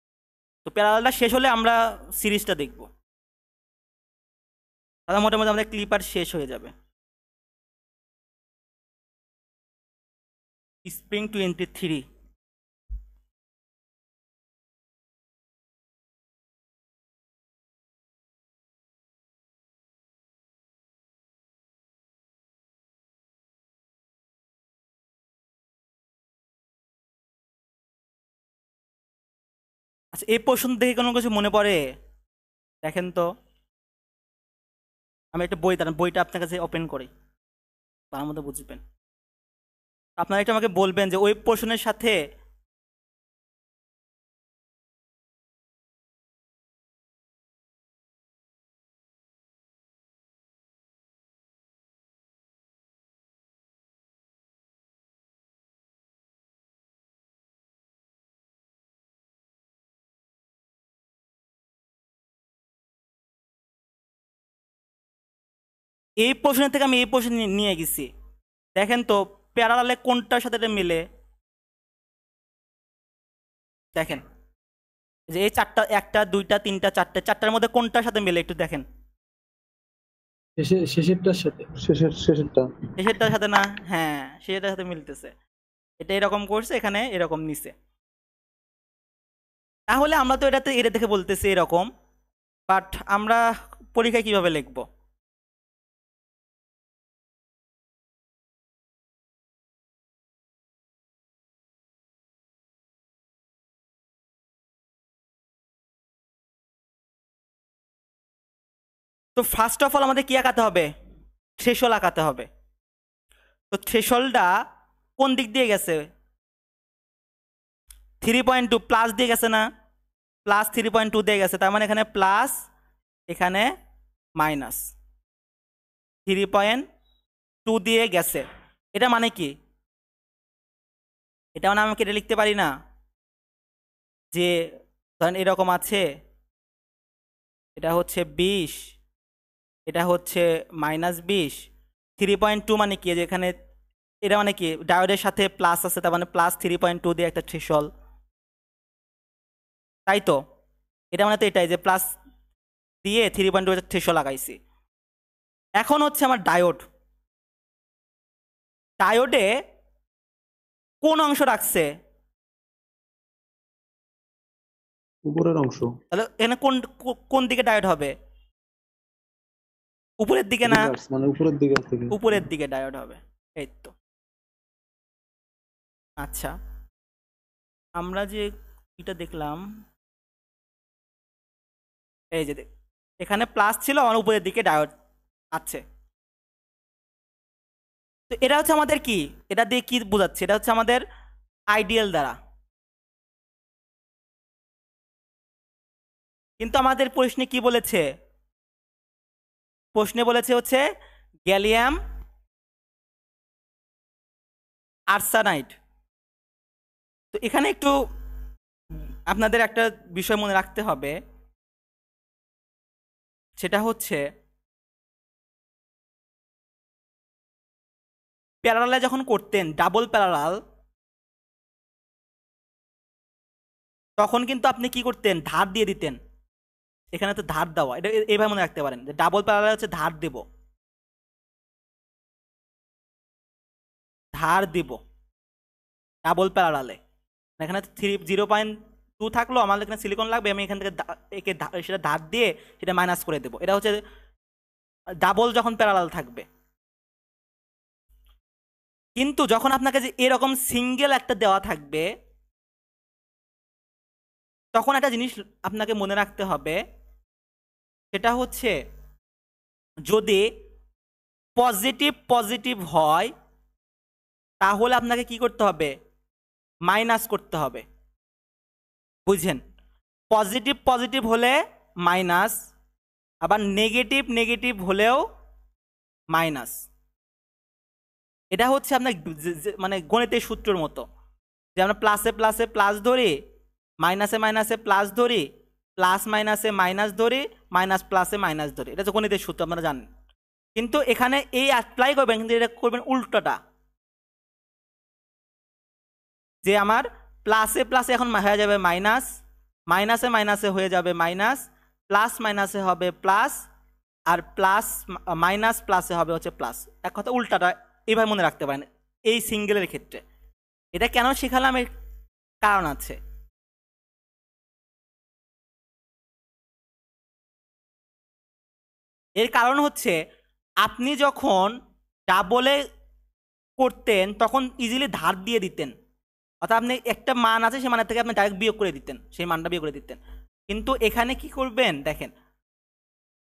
তো প্যারালালটা শেষ হলে আমরা সিরিজটা দেখব, তাহলে মোটামুটি আমাদের ক্লিপার শেষ হয়ে যাবে। স্প্রিং 23, আচ্ছা এই প্রশ্ন দেখে কোনো কিছু মনে পড়ে, দেখেন তো। আমি একটা বই, দাঁড়ান বইটা আপনার কাছে ওপেন করি, তার মধ্যে বুঝবেন। আপনারা একটু আমাকে বলবেন যে ওই পোর্শনের সাথে এই পোর্শনের থেকে আমি এই পোর্শন নিয়ে গেছি, দেখেন তো প্যারালালে কোনটার সাথে এটা মিলে, দেখেন যে এই চারটা, একটা দুইটা তিনটা চারটে, চারটার মধ্যে কোনটার সাথে মিলে একটু দেখেন। শেষেরটার সাথে। শেষেরটা। শেষেরটার সাথে না, হ্যাঁ শেষেরটার সাথে মিলতেছে। এটা এরকম করছে, এখানে এরকম নিছে। তাহলে আমরা তো এটা দেখে বলতেছি এরকম, বাট আমরা পরীক্ষায় কিভাবে লিখব? তো ফার্স্ট অফ অল আমাদের কি আঁকাতে হবে? থ্রেশহোল্ড আঁকাতে হবে। তো থ্রেশহোল্ডটা কোন দিক দিয়ে গেছে? 3.2 প্লাস দিয়ে গেছে না? প্লাস 3.2 দিয়ে গেছে, তার মানে এখানে প্লাস, এখানে মাইনাস 3.2 দিয়ে গেছে। এটা মানে কি? এটা মানে আমাকে এটা লিখতে পারি না যে ধরেন এরকম আছে, এটা হচ্ছে 20, এটা হচ্ছে -20। 3.2 মানে কি? যেখানে এটা মানে কি, ডায়োডের সাথে প্লাস আছে, তার মানে প্লাস 3.2 দিয়ে একটা থ্রেশহোল্ড, তাই তো? এটা মানে তো এটাই যে প্লাস দিয়ে 3.2 থ্রেশহোল্ড লাগাইছি। এখন হচ্ছে আমার ডায়োড, ডায়োডে কোন অংশ রাখছে? উপরের অংশ। তাহলে এখানে কোন কোন দিকে ডায়োড হবে? উপরের দিকে না? রিভার্স মানে উপরের দিকে থেকে। উপরের দিকে ডায়োড হবে। এই তো। আচ্ছা, আমরা যে এটা দেখলাম, এই যে এখানে প্লাস ছিল, আমার উপরের দিকে ডায়োড আছে। তো এটা হচ্ছে আমাদের কি, এটা দিয়ে কি বোঝাচ্ছে? এটা হচ্ছে আমাদের আইডিয়াল দ্বারা। কিন্তু আমাদের প্রশ্নে কি বলেছে? প্রশ্নে বলেছে হচ্ছে গ্যালিয়াম আর্সেনাইড। তো এখানে একটু আপনাদের একটা বিষয় মনে রাখতে হবে, সেটা হচ্ছে প্যারালালে যখন করতেন, ডাবল প্যারালাল, তখন কিন্তু আপনি কি করতেন? ধার দিয়ে দিতেন। এখানে তো ধার দেওয়া, এটা এইভাবে মনে রাখতে পারেন যে ডাবল প্যারালাল হচ্ছে ধার দেব, ধার দিব ডাবল প্যারালালে। এখানে 0.2 থাকলো, আমার এখানে সিলিকন লাগবে, আমি এখান থেকে একে সেটা ধার দিয়ে সেটা মাইনাস করে দেবো। এটা হচ্ছে ডাবল যখন প্যারালাল থাকবে। কিন্তু যখন আপনাকে যে এরকম সিঙ্গেল একটা দেওয়া থাকবে, তখন একটা জিনিস আপনাকে মনে রাখতে হবে, সেটা হচ্ছে যদি পজিটিভ পজিটিভ হয়, তাহলে আপনাকে কি করতে হবে? মাইনাস করতে হবে। বুঝছেন? পজিটিভ পজিটিভ হলে মাইনাস, আবার নেগেটিভ নেগেটিভ হলেও মাইনাস। এটা হচ্ছে আপনার মানে গণিতের সূত্রের মতো, যে আমরা প্লাসে প্লাসে প্লাস ধরি, মাইনাসে মাইনাসে প্লাস ধরি, প্লাস মাইনাসে মাইনাস ধরি, মাইনাস প্লাসে মাইনাস ধরি। এটা তো গণিতের সূত্র, আপনারা জানেন। কিন্তু এখানে এই অ্যাপ্লাই করবেন, কিন্তু এটা করবেন উল্টোটা, যে আমার প্লাসে প্লাসে এখন হয়ে যাবে মাইনাস, মাইনাসে মাইনাসে হয়ে যাবে মাইনাস, প্লাস মাইনাসে হবে প্লাস, আর প্লাস মাইনাস প্লাসে হবে হচ্ছে প্লাস। এক কথা উল্টাটা এইভাবে মনে রাখতে পারেন এই সিঙ্গেলের ক্ষেত্রে। এটা কেন শেখালাম? এর কারণ আছে। এর কারণ হচ্ছে আপনি যখন ডাবলে করতেন তখন ইজিলি ধার দিয়ে দিতেন, অর্থাৎ আপনি একটা মান আছে, সেই মানের থেকে আপনি ডাইরেক্ট বিয়োগ করে দিতেন, সেই মানটা বিয়োগ করে দিতেন। কিন্তু এখানে কি করবেন দেখেন,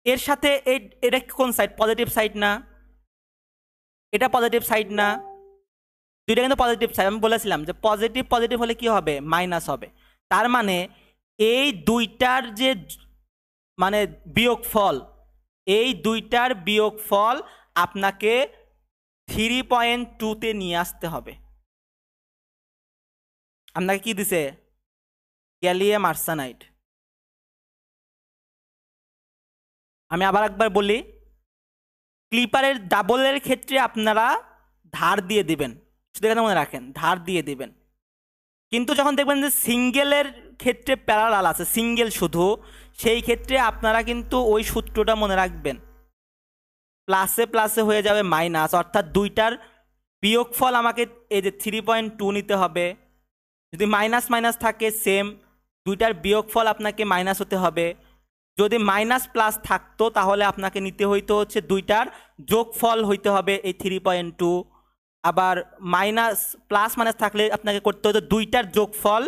এর সাথে এটা কোন সাইড? পজিটিভ সাইড না? এটা পজিটিভ সাইড না? দুইটা কিন্তু পজিটিভ সাইড। আমি বলেছিলাম যে পজিটিভ পজিটিভ হলে কি হবে? মাইনাস হবে। তার মানে এই দুইটার যে মানে বিয়োগফল, এই দুইটার বিয়োগফল আপনাকে 3.2-তে নিয়ে আসতে হবে। আপনাকে কি দিছে? Gallium arsenide. আমি আবার একবার বলি, ক্লিপারের ডাবলের ক্ষেত্রে আপনারা ধার দিয়ে দিবেন, শুধু এখানে মনে রাখেন ধার দিয়ে দিবেন। কিন্তু যখন দেখবেন যে সিঙ্গেলের ক্ষেত্রে প্যারালাল আছে, সিঙ্গেল শুধু, সেই ক্ষেত্রে আপনারা কিন্তু ওই সূত্রটা মনে রাখবেন প্লাসে প্লাসে হয়ে যাবে মাইনাস, অর্থাৎ দুইটার বিয়োগফল আমাকে এই যে 3.2 নিতে হবে। যদি মাইনাস মাইনাস থাকে সেম, দুইটার বিয়োগফল আপনাকে মাইনাস হতে হবে। যদি মাইনাস প্লাস থাকতো তাহলে আপনাকে নিতে হইতো হচ্ছে দুইটার যোগফল হইতে হবে এই 3.2। আবার মাইনাস প্লাস মাইনাস থাকলে আপনাকে করতে হতো দুইটার যোগফল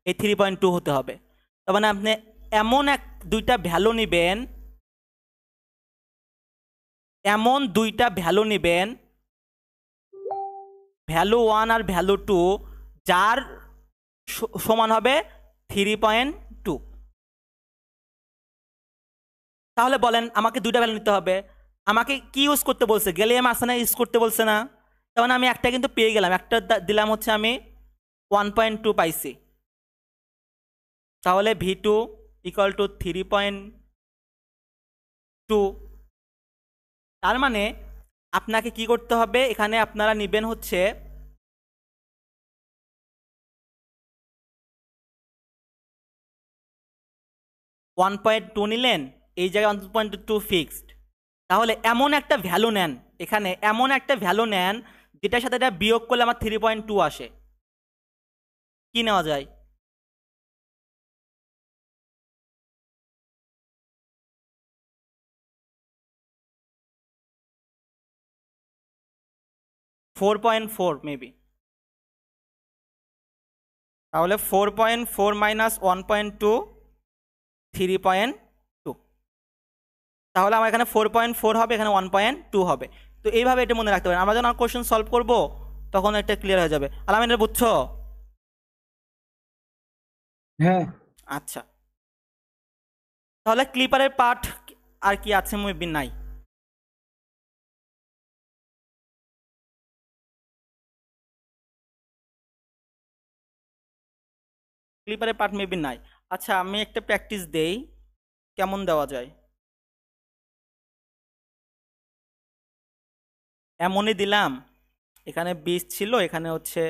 এই 3.2 হতে হবে। তার মানে আপনি এমন দুইটা ভ্যালু নেবেন, এমন দুইটা ভ্যালু নেবেন, ভ্যালু 1 আর ভ্যালু 2, যার সমান হবে 3.2। তাহলে বলেন আমাকে দুইটা ভ্যালু নিতে হবে, আমাকে কি ইউজ করতে বলছে? গ্যালিয়াম আর্সেনাইড ইউজ করতে বলছে না? তার মানে আমি একটা কিন্তু পেয়ে গেলাম, একটা দিলাম হচ্ছে আমি 1.2 পাইছি। তাহলে V2 ইকুয়াল টু 3.2। তার মানে আপনাকে কি করতে হবে, এখানে আপনারা নেবেন হচ্ছে 1.2 নিলেন, এই জায়গায় 1.2 ফিক্সড। তাহলে এমন একটা ভ্যালু নেন, এখানে এমন একটা ভ্যালু নেন যেটার সাথে এটা বিয়োগ করলে আমার 3.2 আসে। কি নেওয়া যায়? $4.4 মেবি। তাহলে 4.4 মাইনাস 1.2, 3.2। তাহলে আমার এখানে 4.4 হবে, এখানে 1.2 হবে। তো এইভাবে এটা মনে রাখতে পারেন, আমরা যখন কোশ্চেন সলভ করব তখন এটা ক্লিয়ার হয়ে যাবে। আলামিন, এটা বুঝছো? হ্যাঁ। আচ্ছা, তাহলে ক্লিপারের পার্ট আর কি আছে মেবি নাই। ক্লিপারের পার্ট মেবি নাই। আচ্ছা, আমি একটা প্র্যাকটিস দেই, কেমন দেওয়া যায়। এমনই দিলাম, এখানে 20 ছিল, এখানে হচ্ছে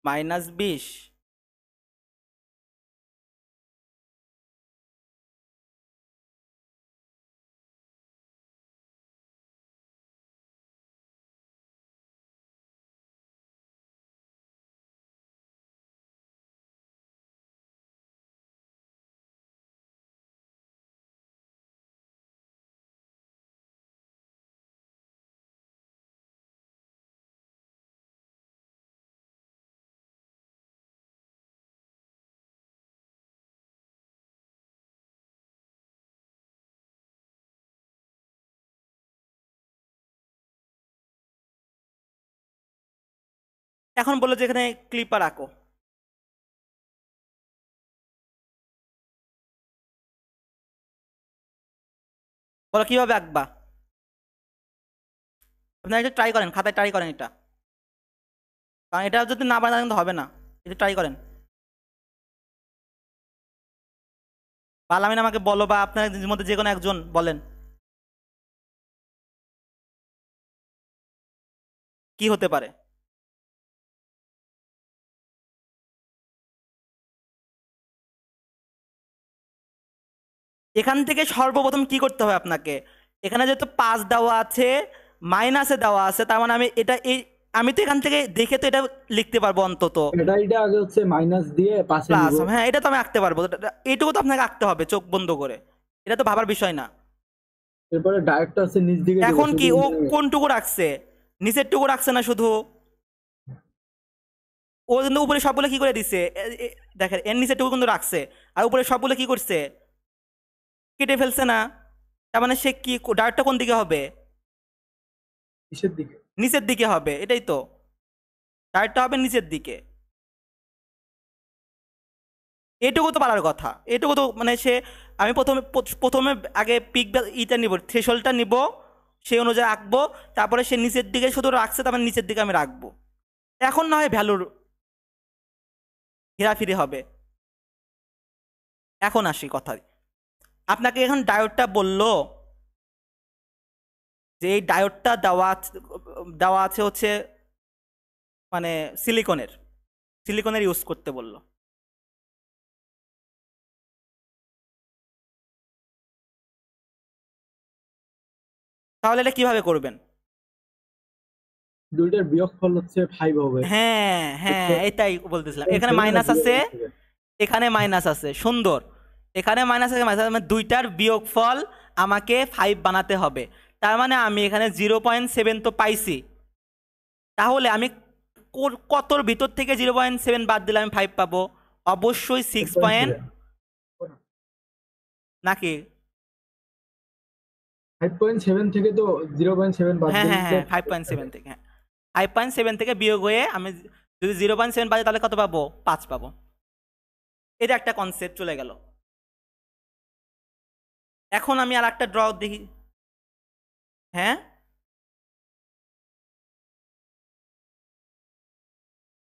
-20। এখন বলো যে এখানে ক্লিপার আঁকো। বলো কিভাবে আঁকবা। আপনারা এটা ট্রাই করেন, খাতায় ট্রাই করেন এটা, কারণ এটা যদি না পারেন তাহলে কিন্তু হবে না। এটা ট্রাই করেন। বা আলামিন আমাকে বলো, বা আপনার মধ্যে যে কোনো একজন বলেন কি হতে পারে। এখান থেকে সর্বপ্রথম কি করতে হবে আপনাকে, এখানে যেহেতু 5 দেওয়া আছে, মাইনাসে দেওয়া আছে, তার মানে আমি এটা এই, আমি তো এখান থেকে দেখে তো এটা লিখতে পারবো অন্তত। এটা আগে হচ্ছে মাইনাস দিয়ে পাশে প্লাস, নিব। হ্যাঁ এটা তো আমি আঁকতে পারবো, এইটুকু তো আপনাকে আঁকতে হবে চোখ বন্ধ করে, এটা তো ভাবার বিষয় না। এরপরে ডাইরেক্ট হচ্ছে নিচ দিকে দিব এখন কি শুধু ও কোনটুকু রাখছে? নিচের টুকু রাখছে না শুধু, ও কিন্তু উপরে সবগুলো কি করে দিছে, দেখেন এর নিচের টুকু কিন্তু রাখছে, আর উপরে সবগুলো কি করছে, কেটে ফেলছে না। তার মানে সে কি, ডায়েটটা কোন দিকে হবে? নিচের দিকে। নিচের দিকে হবে, এটাই তো, ডায়েটটা হবে নিচের দিকে। এটুকু তো পারার কথা, এটুকু তো মানে সে, আমি প্রথমে প্রথমে আগে পিক ইটা নিব, থ্রেশহোল্ডটা নিব, সেই অনুযায়ী আঁকবো, তারপরে সে নিচের দিকে শুধু রাখছে, তারপরে নিচের দিকে আমি রাখবো। এখন না হয় ভ্যালুর হেরাফেরি হবে। এখন আসি কথায়, আপনাকে এখন ডায়োডটা বললো যে এই ডায়োডটা দেওয়া আছে হচ্ছে মানে সিলিকনের, সিলিকনের ইউজ করতে বললো। তাহলে এটা কিভাবে করবেন? দুইটার বিয়োগফল হচ্ছে 5 হবে। হ্যাঁ হ্যাঁ, এটাই বলতেছিলাম, এখানে 7 আর মাইনাস আছে, 0.7। এখানে মাইনাস আছে, সুন্দর। এখানে মাইনাস আছে, মাইনাস মানে দুইটার বিয়োগফল আমাকে 5 বানাতে হবে। তার মানে আমি এখানে 0.7 তো পাইছি, তাহলে আমি কতর ভিতর থেকে 0.7 বাদ দিলে আমি 5 পাবো? অবশ্যই 6 পয়েন্ট 5.7 নাকি? 5.7 থেকে তো 0.7 বাদ হ্যাঁ দিলে হ্যাঁ হ্যাঁ, 5.7 থেকে, হ্যাঁ 5.7 থেকে বিয়োগ হয়ে আমি যদি 0.7 বাদে তাহলে কত পাবো? 5 পাবো। এটা একটা কনসেপ্ট চলে গেল। এখন আমি আর একটা ড্র দেখি। হ্যাঁ,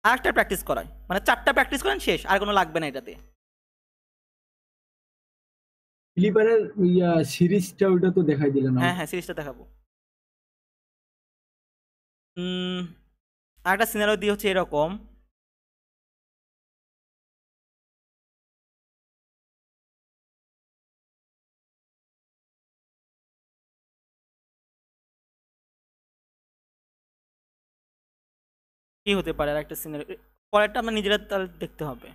আর একটা প্র্যাকটিস করাই, মানে 4টা প্র্যাকটিস করেন, শেষ, আর কোনো লাগবে না এটাতে। ফিলিপারের সিরিজটা ওটা তো দেখাই দিলেন না। হ্যাঁ হ্যাঁ, সিরিজটা দেখাবো। আর একটা সিনারিও দিয়ে হচ্ছে এরকম। কি হতে পারে আর একটা সিনারি? পরেরটা আমরা নিজেরা তাহলে দেখতে হবে।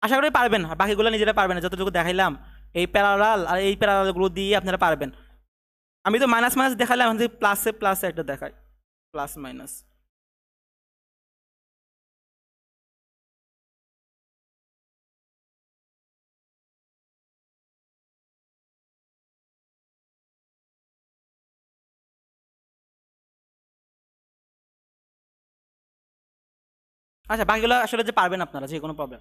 আশা করি পারবেন, আর বাকিগুলো নিজেরা পারবেন না, যতটুকু দেখাইলাম এই প্যারালাল আর এই প্যারালালগুলো দিয়ে আপনারা পারবেন। আমি তো মাইনাস মাইনাস দেখালাম, এখন যদি প্লাসে প্লাসে একটা দেখাই, প্লাস মাইনাস। আচ্ছা, বাকিগুলো আসলে যে পারবেন আপনারা, যে কোনো প্রবলেম।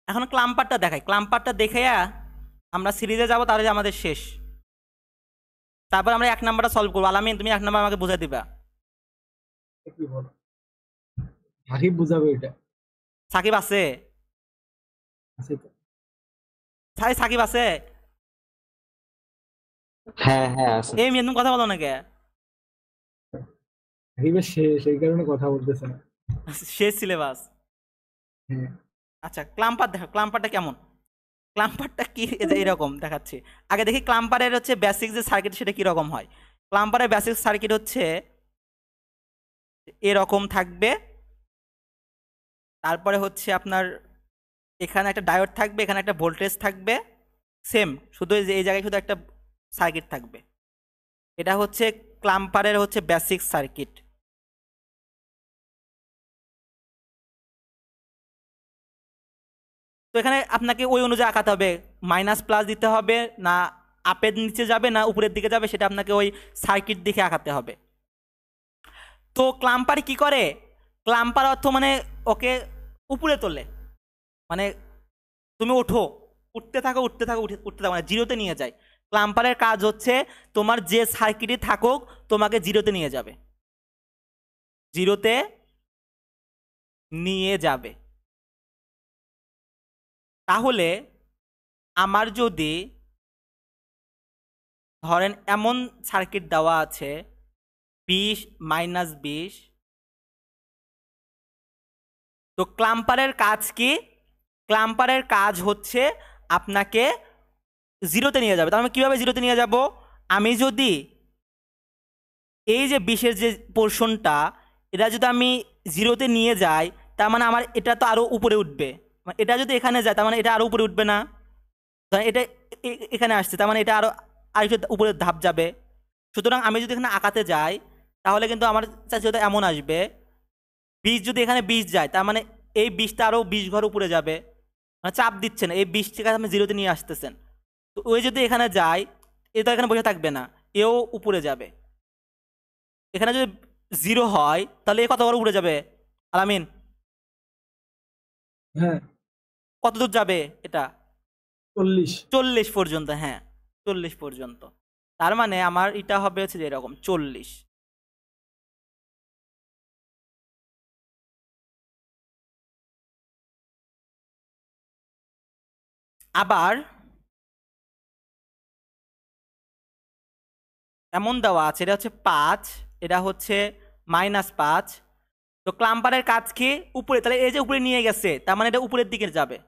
এখন ক্লাম্পারটা দেখাই, ক্লাম্পারটা দেখাইয়া আমরা সিরিজে যাবো, তাহলে আমাদের শেষ। তারপর আমরা 1 নাম্বারটা সলভ করবো। আলামিন, তুমি 1 নাম্বার আমাকে বুঝাই দিবা। কি বলো, সাকিব বুঝাবে এটা। সাকিব আছে? আছে তো। সাকিব আছে? হ্যাঁ হ্যাঁ আছে। এই মেয়ে, তুমি কথা বলো না কে? সাকিবের শেষ, এই কারণে কথা বলতেছে না। শেষ সিলেবাস। হ্যাঁ, আচ্ছা, ক্লাম্পার দেখো, ক্লাম্পারটা কেমন? ক্লাম্পারটা কি, এই যে এরকম দেখাচ্ছি। আগে দেখি ক্লাম্পারের হচ্ছে বেসিক যে সার্কিট, সেটা কিরকম হয়। ক্লাম্পারের বেসিক সার্কিট হচ্ছে এরকম থাকবে। তারপরে হচ্ছে আপনার এখানে একটা ডায়োড থাকবে, এখানে একটা ভোল্টেজ থাকবে, সেম, শুধু এই যে এই জায়গায় শুধু একটা সার্কিট থাকবে। এটা হচ্ছে ক্লাম্পারের হচ্ছে বেসিক সার্কিট। তো এখানে আপনাকে ওই অনুযায়ী আঁকাতে হবে, মাইনাস প্লাস দিতে হবে না, আপের নিচে যাবে না উপরের দিকে যাবে, সেটা আপনাকে ওই সার্কিট দেখে আঁকাতে হবে। তো ক্লাম্পার কি করে? ক্লাম্পার অর্থ মানে ওকে উপরে তোলে, মানে তুমি ওঠো, উঠতে থাকো উঠতে থাকো উঠতে থাকো, মানে জিরোতে নিয়ে যায়। ক্লাম্পারের কাজ হচ্ছে তোমার যে সার্কিটে থাকুক তোমাকে জিরোতে নিয়ে যাবে, জিরোতে নিয়ে যাবে। তাহলে আমার যদি ধরেন এমন সার্কিট দেওয়া আছে 20 মাইনাস 20, তো ক্লাম্পারের কাজ কি? ক্লাম্পারের কাজ হচ্ছে আপনাকে জিরোতে নিয়ে যাবে। তার মানে কীভাবে জিরোতে নিয়ে যাব? আমি যদি এই যে 20-এর যে পোর্শনটা, এটা যদি আমি জিরোতে নিয়ে যাই, তার মানে আমার এটা তো আরও উপরে উঠবে। মানে এটা যদি এখানে যায়, তার মানে এটা আরও উপরে উঠবে না? ধরেন এটা এখানে আসছে, তার মানে এটা আরও আরেকটু উপরে ধাপ যাবে। সুতরাং আমি যদি এখানে আঁকাতে যাই, তাহলে কিন্তু আমার চাচিটা এমন আসবে, 20 যদি এখানে 20 যায়, তার মানে এই 20টা আরও 20 ঘর উপরে যাবে, মানে চাপ দিচ্ছেন, এই 20 থেকে আপনি জিরোতে নিয়ে আসতেছেন। তো ওই যদি এখানে যায়, এ তো এখানে বসে থাকবে না, এও উপরে যাবে। এখানে যদি 0 হয়, তাহলে এ কত ঘর উপরে যাবে আলামিন? হ্যাঁ, কত দূর যাবে এটা? 40। 40 পর্যন্ত, হ্যাঁ 40 পর্যন্ত। তার মানে আমার এটা হবে হচ্ছে যে এরকম 40। আবার এমন দেওয়া আছে, এটা হচ্ছে 5, এটা হচ্ছে -5। তো ক্লাম্পারের কাজ কি? উপরে, তাহলে এই যে উপরে নিয়ে গেছে, তার মানে এটা উপরের দিকে যাবে।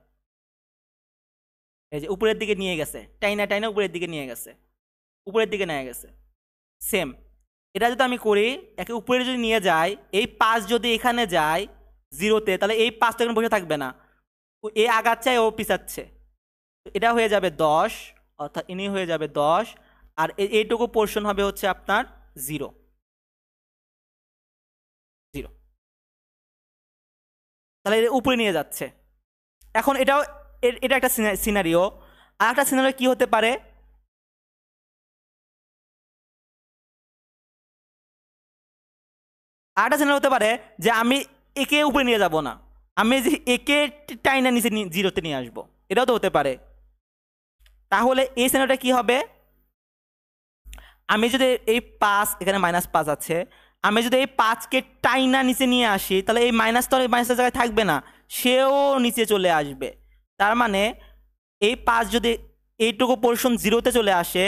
এই যে উপরের দিকে নিয়ে গেছে, টাইনা টাইনা উপরের দিকে নিয়ে গেছে, উপরের দিকে নিয়ে গেছে। সেম এটা যদি আমি করি, একে উপরে যদি নিয়ে যাই, এই 5 যদি এখানে যায় 0-তে, তাহলে এই 5 তো এখানে বসে থাকবে না, এ আগাচ্ছে ও পিছাচ্ছে। এটা হয়ে যাবে 10, অর্থাৎ ইনি হয়ে যাবে 10, আর এইটুকু পোর্শন হবে হচ্ছে আপনার 0 0। তাহলে এটা উপরে নিয়ে যাচ্ছে। এখন এটাও এটা একটা সিনারিও। আর একটা সিনারিও কি হতে পারে, আরেকটা সিনারিও হতে পারে যে আমি একে উপরে নিয়ে যাব না, আমি যে একে টাইনা নিচে 0-তে নিয়ে আসবো, এটাও তো হতে পারে। তাহলে এই সিনারিওটা কি হবে, আমি যদি এই 5, এখানে -5 আছে, আমি যদি এই 5কে টাইনা নিচে নিয়ে আসি, তাহলে এই মাইনাস তো মাইনাসের জায়গায় থাকবে না, সেও নিচে চলে আসবে। তার মানে এই 5 যদি এইটুকু পোর্শন 0-তে চলে আসে,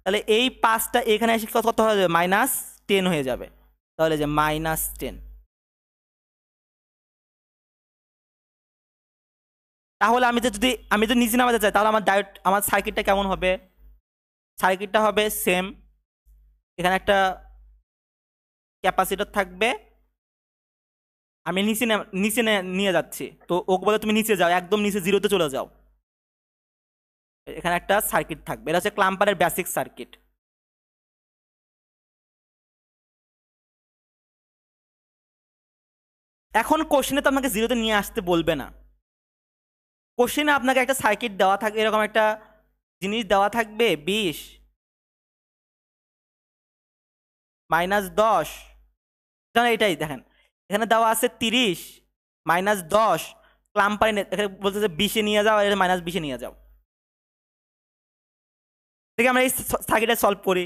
তাহলে এই 5টা এখানে এসে কত হয়ে যাবে, -10 হয়ে যাবে। তাহলে যে -10। তাহলে আমি যদি নিচে নামাতে চাই, তাহলে আমার সার্কিটটা কেমন হবে, সার্কিটটা হবে সেম। এখানে একটা ক্যাপাসিটর থাকবে, আমি নিচে নিয়ে যাচ্ছি, তো ওকে বলে তুমি নিচে যাও, একদম নিচে 0-তে চলে যাও। এখানে একটা সার্কিট থাকবে, এটা হচ্ছে ক্লাম্পারের বেসিক সার্কিট। এখন কোশ্চেনে তো আপনাকে 0-তে নিয়ে আসতে বলবে না, কোশ্চেনে আপনাকে একটা সার্কিট দেওয়া থাকবে, এরকম একটা জিনিস দেওয়া থাকবে 20 -10, এটাই দেখেন, এখানে দেওয়া আছে 30 -10, ক্লাম্পারে এখানে বলতেছে 20-এ নিয়ে যাও, এটা -20-এ নিয়ে যাও। দেখে আমরা এই সার্কিটটা সলভ করি।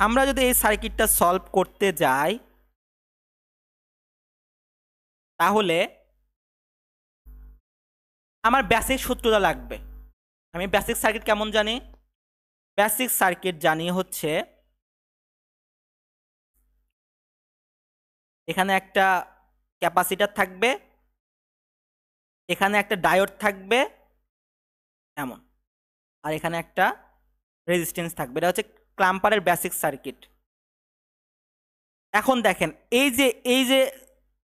আমরা যদি এই সার্কিটটা সলভ করতে যাই, তাহলে আমার বেসিক সূত্রটা লাগবে। আমি বেসিক সার্কিট কেমন জানি, বেসিক সার্কিট জানি হচ্ছে এখানে একটা ক্যাপাসিটর থাকবে, এখানে একটা ডায়োড থাকবে এমন, আর এখানে একটা রেজিস্ট্যান্স থাকবে। এটা হচ্ছে ক্লাম্পারের বেসিক সার্কিট। এখন দেখেন এই যে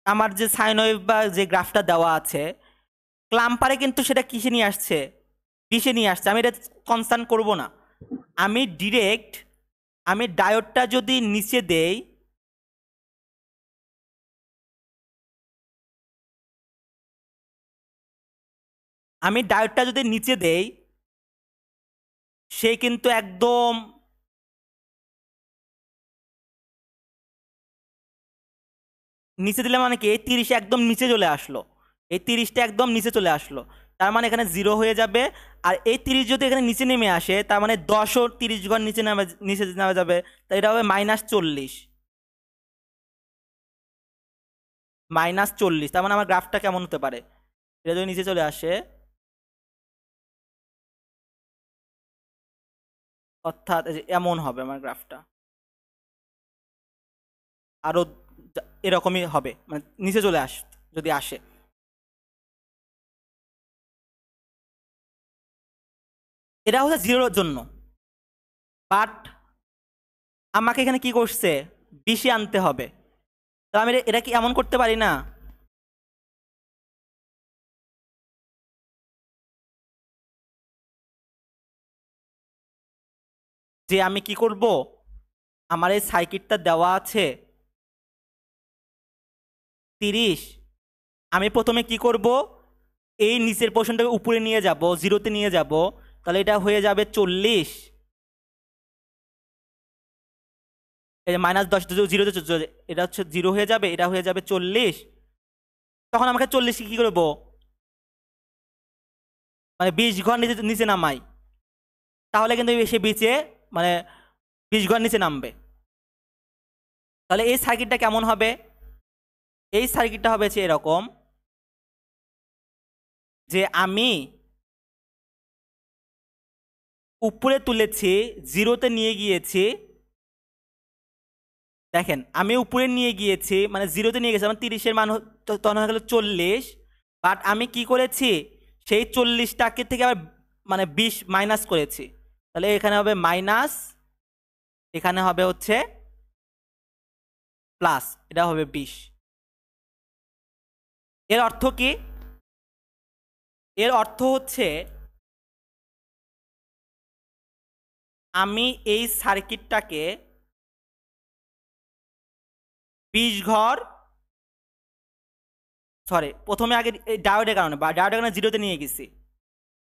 আমার যে সাইন ওয়েভ বা যে গ্রাফটা দেওয়া আছে, ক্লাম্পারে কিন্তু সেটা কিসে নিয়ে আসছে, 20-এ নিয়ে আসছে। আমি এটা কনসার্ন করব না, আমি ডিরেক্ট আমি ডায়োডটা যদি নিচে দেই, আমি ডায়োডটা যদি নিচে দেই, সে কিন্তু একদম নিচে দিলে মানে কি, এই 30 একদম নিচে চলে আসলো, এই 30টা একদম নিচে চলে আসলো, তার মানে এখানে 0 হয়ে যাবে। আর এই 30 যদি এখানে নিচে নেমে আসে, তার মানে 10ও 30 ঘর নিচে নেমে যাবে, তাই এটা হবে -40 -40। তার মানে আমার গ্রাফটা কেমন হতে পারে, এটা যদি নিচে চলে আসে, অর্থাৎ এই যে এমন হবে আমার গ্রাফটা, আরো এরকমই হবে, মানে নিচে চলে যদি আসে। এটা হচ্ছে 0-এর জন্য, বাট আমাকে এখানে কি করছে, 20-এ আনতে হবে। তো আমি এটা কি এমন করতে পারি না, যে আমি কি করব, আমার এই সার্কিটটা দেওয়া আছে 30, আমি প্রথমে কি করব, এই নিচের পোর্শনটাকে উপরে নিয়ে যাব, 0-তে নিয়ে যাব, তাহলে এটা হয়ে যাবে 40, এই যে -10 0-তে এটা হচ্ছে 0 হয়ে যাবে, এটা হয়ে যাবে 40। তখন আমাকে 40 কি করব, মানে 20 ঘর নিচে নিচে নামাই, তাহলে কিন্তু সে বিচে মানে 20 ঘর নিচে নামবে। তাহলে এই সার্কিটটা কেমন হবে, এই সার্কিটটা হবে এরকম, যে আমি উপরে তুলেছি, 0-তে নিয়ে গিয়েছি, দেখেন আমি উপরে নিয়ে গিয়েছি, মানে জিরোতে নিয়ে গেছি, আমার 30-এর মান তখন হয়ে গেল 40, বাট আমি কি করেছি সেই 40টাকে থেকে আবার মানে 20 মাইনাস করেছি, তাহলে এখানে হবে মাইনাস, এখানে হবে হচ্ছে প্লাস, এটা হবে 20। এর অর্থ কি? এর অর্থ হচ্ছে আমি এই সার্কিটটাকে 20 ঘর, সরি প্রথমে আগে ডায়োডের কারণে বা ডায়োডের কারণে জিরোতে নিয়ে গেছি,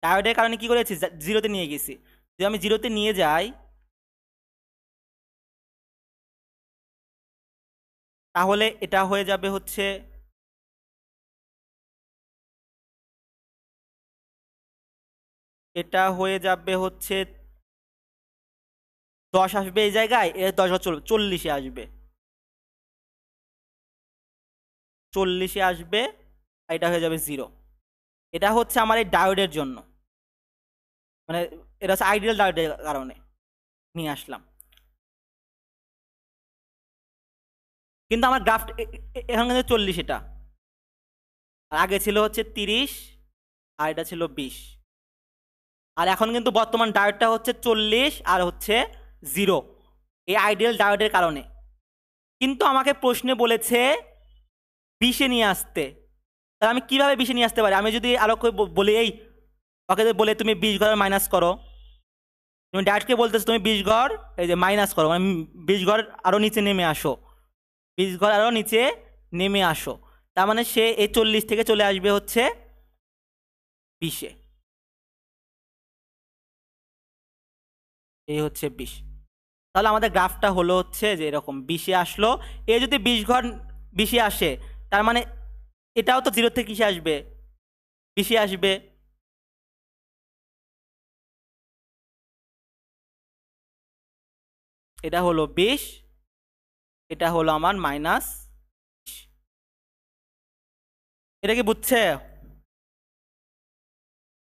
ডায়োডের কারণে কি করেছি জিরোতে নিয়ে গেছি, যদি আমি জিরোতে নিয়ে যাই তাহলে এটা হয়ে যাবে হচ্ছে এটা হয়ে যাবে হচ্ছে 10 আসবে এই জায়গায়, এর 10 40-এ আসবে, 40-এ আসবে, আর এটা হয়ে যাবে 0। এটা হচ্ছে আমার এই ডায়োডের জন্য, মানে এটা হচ্ছে আইডিয়াল ডায়োডের কারণে নিয়ে আসলাম। কিন্তু আমার গ্রাফ এখন কিন্তু 40, এটা আর আগে ছিল হচ্ছে 30, আর এটা ছিল 20, আর এখন কিন্তু বর্তমান ডায়োডটা হচ্ছে 40 আর হচ্ছে 0, এই আইডিয়াল ডায়োডের কারণে। কিন্তু আমাকে প্রশ্নে বলেছে 20-এ নিয়ে আসতে, তাহলে আমি কিভাবে 20-এ নিয়ে আসতে পারি? আমি যদি আরো বলি, এই ওকে বলে তুমি 20 ঘর মাইনাস করো, তুমি ডায়োডকে বলতেছো তুমি 20 ঘর এই যে মাইনাস করো, মানে 20 ঘর আরো নিচে নেমে আসো, 20 ঘর আরো নিচে নেমে আসো, তার মানে সে এই 40 থেকে চলে আসবে হচ্ছে 20-এ, এই হচ্ছে 20। তাহলে আমাদের গ্রাফটা হলো হচ্ছে যে এরকম 20-এ আসলো, এ যদি 20 ঘর 20-এ আসে, তার মানে এটাও তো 0 থেকে কিসে আসবে, 20-এ আসবে। এটা হলো 20, এটা হলো আমার মাইনাস, এটা কি বুঝছে?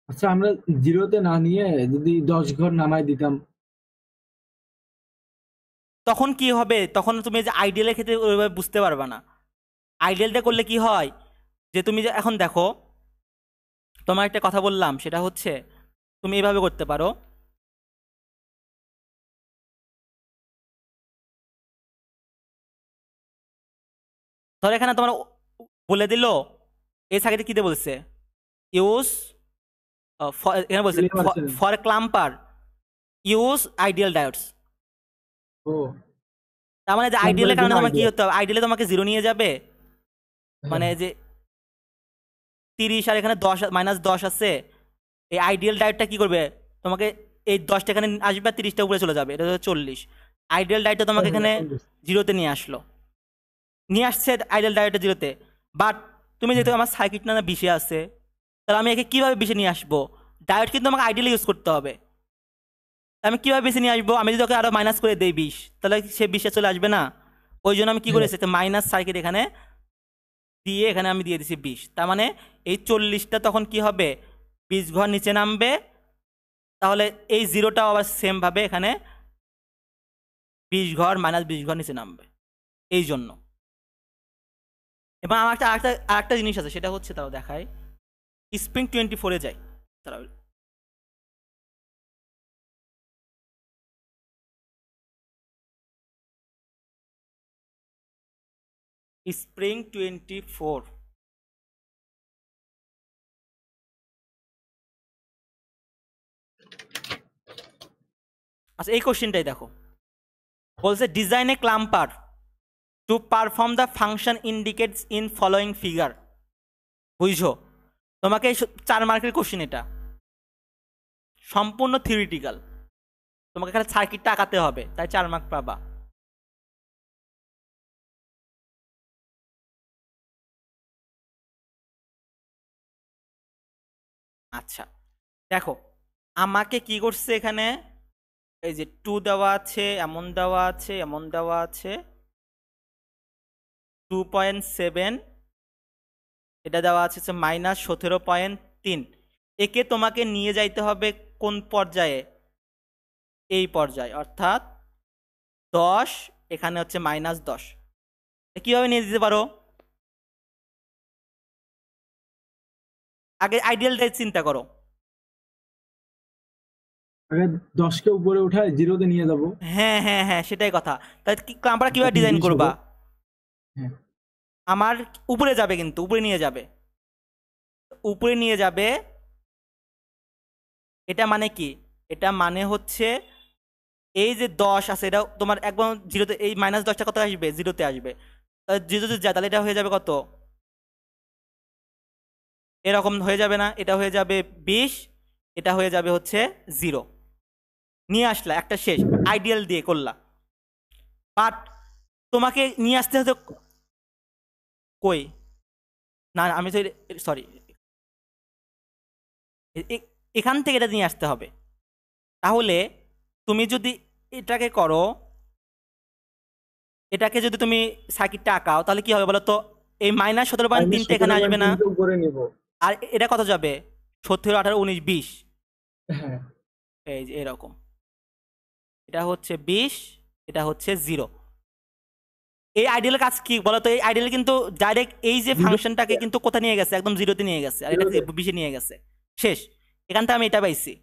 আচ্ছা, আমরা জিরোতে না নিয়ে যদি 10 ঘর নামাই দিতাম? তখন কি হবে? তখন তুমি যে আইডিয়ালের ক্ষেত্রে ওইভাবে বুঝতে পারবে না। আইডিয়ালটা করলে কি হয়, যে তুমি যে এখন দেখো তোমার একটা কথা বললাম, সেটা হচ্ছে তুমি এইভাবে করতে পারো, ধরো এখানে তোমার বলে দিল এই সাইডে কি দিয়ে বলছে, ইউজ এখানে বলছে Clear আছে? For clamper use ideal diodes. ও, তার মানে যে আইডিয়ালের ক্লাম্পারের জন্য কারণে তোমার কি আইডিয়া। হতে হবে, আইডিয়ালে তোমাকে 0 নিয়ে যাবে, হ্যাঁ, মানে যে 30 আর এখানে 10 -10 আছে, এই আইডিয়াল ডায়োডটা কি করবে, তোমাকে এই 10টা এখানে আসবে আর 30টা উপরে চলে যাবে, এটা হচ্ছে 40। আইডিয়াল ডায়োডটা তোমাকে হ্যাঁ, এখানে এখন বুঝছি। 0-তে নিয়ে আসলো, নিয়ে আসছে আইডিয়াল ডায়োডটা 0-তে, বাট তুমি যেহেতু হ্যাঁ, আমার সার্কিট না 20-এ আছে, তাহলে আমি একে কিভাবে 20-এ নিয়ে আসবো? ডায়োড কিন্তু আমাকে আইডিয়ালি ইউজ করতে হবে, আমি কিভাবে 20-এ নিয়ে আসবো? আমি যদি ওকে আরো মাইনাস করে দেই 20, তাহলে সে 20-এ চলে আসবে না? ওই জন্য আমি কি হ্যাঁ। করেছি, মাইনাস সার্কিট এখানে দিয়ে এখানে আমি দিয়ে দিছি 20, তার মানে এই 40টা তখন কি হবে, 20 ঘর নিচে নামবে, তাহলে এই 0টাও আবার সেম ভাবে এখানে 20 ঘর -20 ঘর নিচে নামবে, এই জন্য। এবং আমার একটা আরেকটা জিনিস আছে, সেটা হচ্ছে তাও দেখায়, স্প্রিং 24-এ যাই, তারাও স্প্রিং 24, আচ্ছা এই কোশ্চেনটাই দেখো, বলছে design a clamper to perform the function indicates in following figure. বুঝছো? তোমাকে 4 মার্কের কোশ্চেন, এটা সম্পূর্ণ থিওরিটিক্যাল, তোমাকে খালি সার্কিটটা আঁকাতে হবে, তাই 4 মার্ক পাবা। আচ্ছা দেখো, আমাকে কি করছে এখানে, এই যে 2 দেওয়া আছে, এমন দেওয়া আছে, এমন দেওয়া আছে, 2.7, এটা দেওয়া আছে হচ্ছে -17.3। একে তোমাকে নিয়ে যাইতে হবে কোন পর্যায়ে, এই পর্যায়ে, অর্থাৎ 10 এখানে হচ্ছে -10। কিভাবে নিয়ে দিতে পারো? আগে আইডিয়াল ডাইট চিন্তা করো। আগে 10 কে উপরে উঠায় 0-তে নিয়ে যাব। হ্যাঁ হ্যাঁ হ্যাঁ, সেটাই কথা। তাহলে আমরা কিভাবে তখন ডিজাইন 20 করবা? হবে। হ্যাঁ, আমার উপরে যাবে, কিন্তু উপরে নিয়ে যাবে, উপরে নিয়ে যাবে। এটা মানে কি? এটা মানে হচ্ছে এই যে 10 আছে, এটা তোমার একদম 0-তে, এই -10টা কত আসবে? 0-তে আসবে। তাহলে 0 যদি যায়, তাহলে এটা হয়ে যাবে কত? এরকম হয়ে যাবে না? এটা হয়ে যাবে 20, এটা হয়ে যাবে হচ্ছে 0। নিয়ে আসলা, একটা শেষ আইডিয়াল দিয়ে করলা। বাট তোমাকে নিয়ে আসতে হতো কই? না না, আমি তো সরি, এখান থেকে এটা নিয়ে আসতে হবে। তাহলে তুমি যদি এটাকে করো, এটাকে যদি তুমি সার্কিটটা আঁকাও, তাহলে কি হবে বলো তো? এই -17.3টা এখানে আসবে না? 17.3 উপরে নিব। আর এটা কত যাবে? 17, 18, 19, 20। হ্যাঁ, এই যে এরকম, এটা হচ্ছে 20, এটা হচ্ছে 0। এই আইডিয়াল কাজ কি বলতো? এই আইডিয়াল কিন্তু ডাইরেক্ট এই যে 0 ফাংশনটাকে কিন্তু কোথায় নিয়ে গেছে? একদম 0-তে নিয়ে গেছে, আর এটা 20-এ নিয়ে গেছে। শেষ। এখান থেকে আমি এটা পাইছি।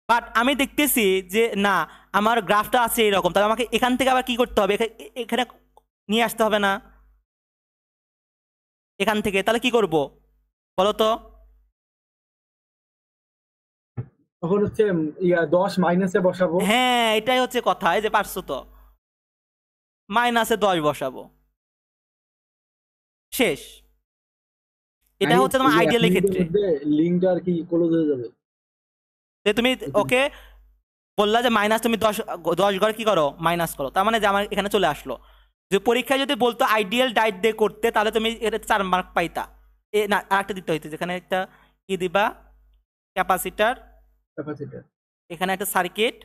বাট আমি দেখতেছি যে না, আমার গ্রাফটা আছে এরকম, তাহলে আমাকে এখান থেকে আবার কি করতে হবে? এখানে নিয়ে আসতে হবে না? এখান থেকে তাহলে কি করব বলো তো? তখন হচ্ছে 10 মাইনাসে বসাবো। হ্যাঁ, এটাই হচ্ছে কথা। এই যে পারছো তো, -10 বসাবো। শেষ। এটা হচ্ছে তোমার এক আইডিয়ালের মিনিটের ক্ষেত্রে। মধ্যে লিঙ্কটা আর কি ক্লোজ হয়ে যাবে। যে তুমি ওকে বললা যে মাইনাস, তুমি 10 ঘর কি করো? মাইনাস করো। তার মানে যে আমার এখানে চলে আসলো। যে পরীক্ষায় যদি বলতো আইডিয়াল ডাইট দিয়ে করতে, তাহলে তুমি এটা 4 মার্ক পাইতা। না, আরেকটা দিতে হইতো, যেখানে একটা কি দিবা, ক্যাপাসিটার, ক্যাপাসিটর। এখানে একটা সার্কিট,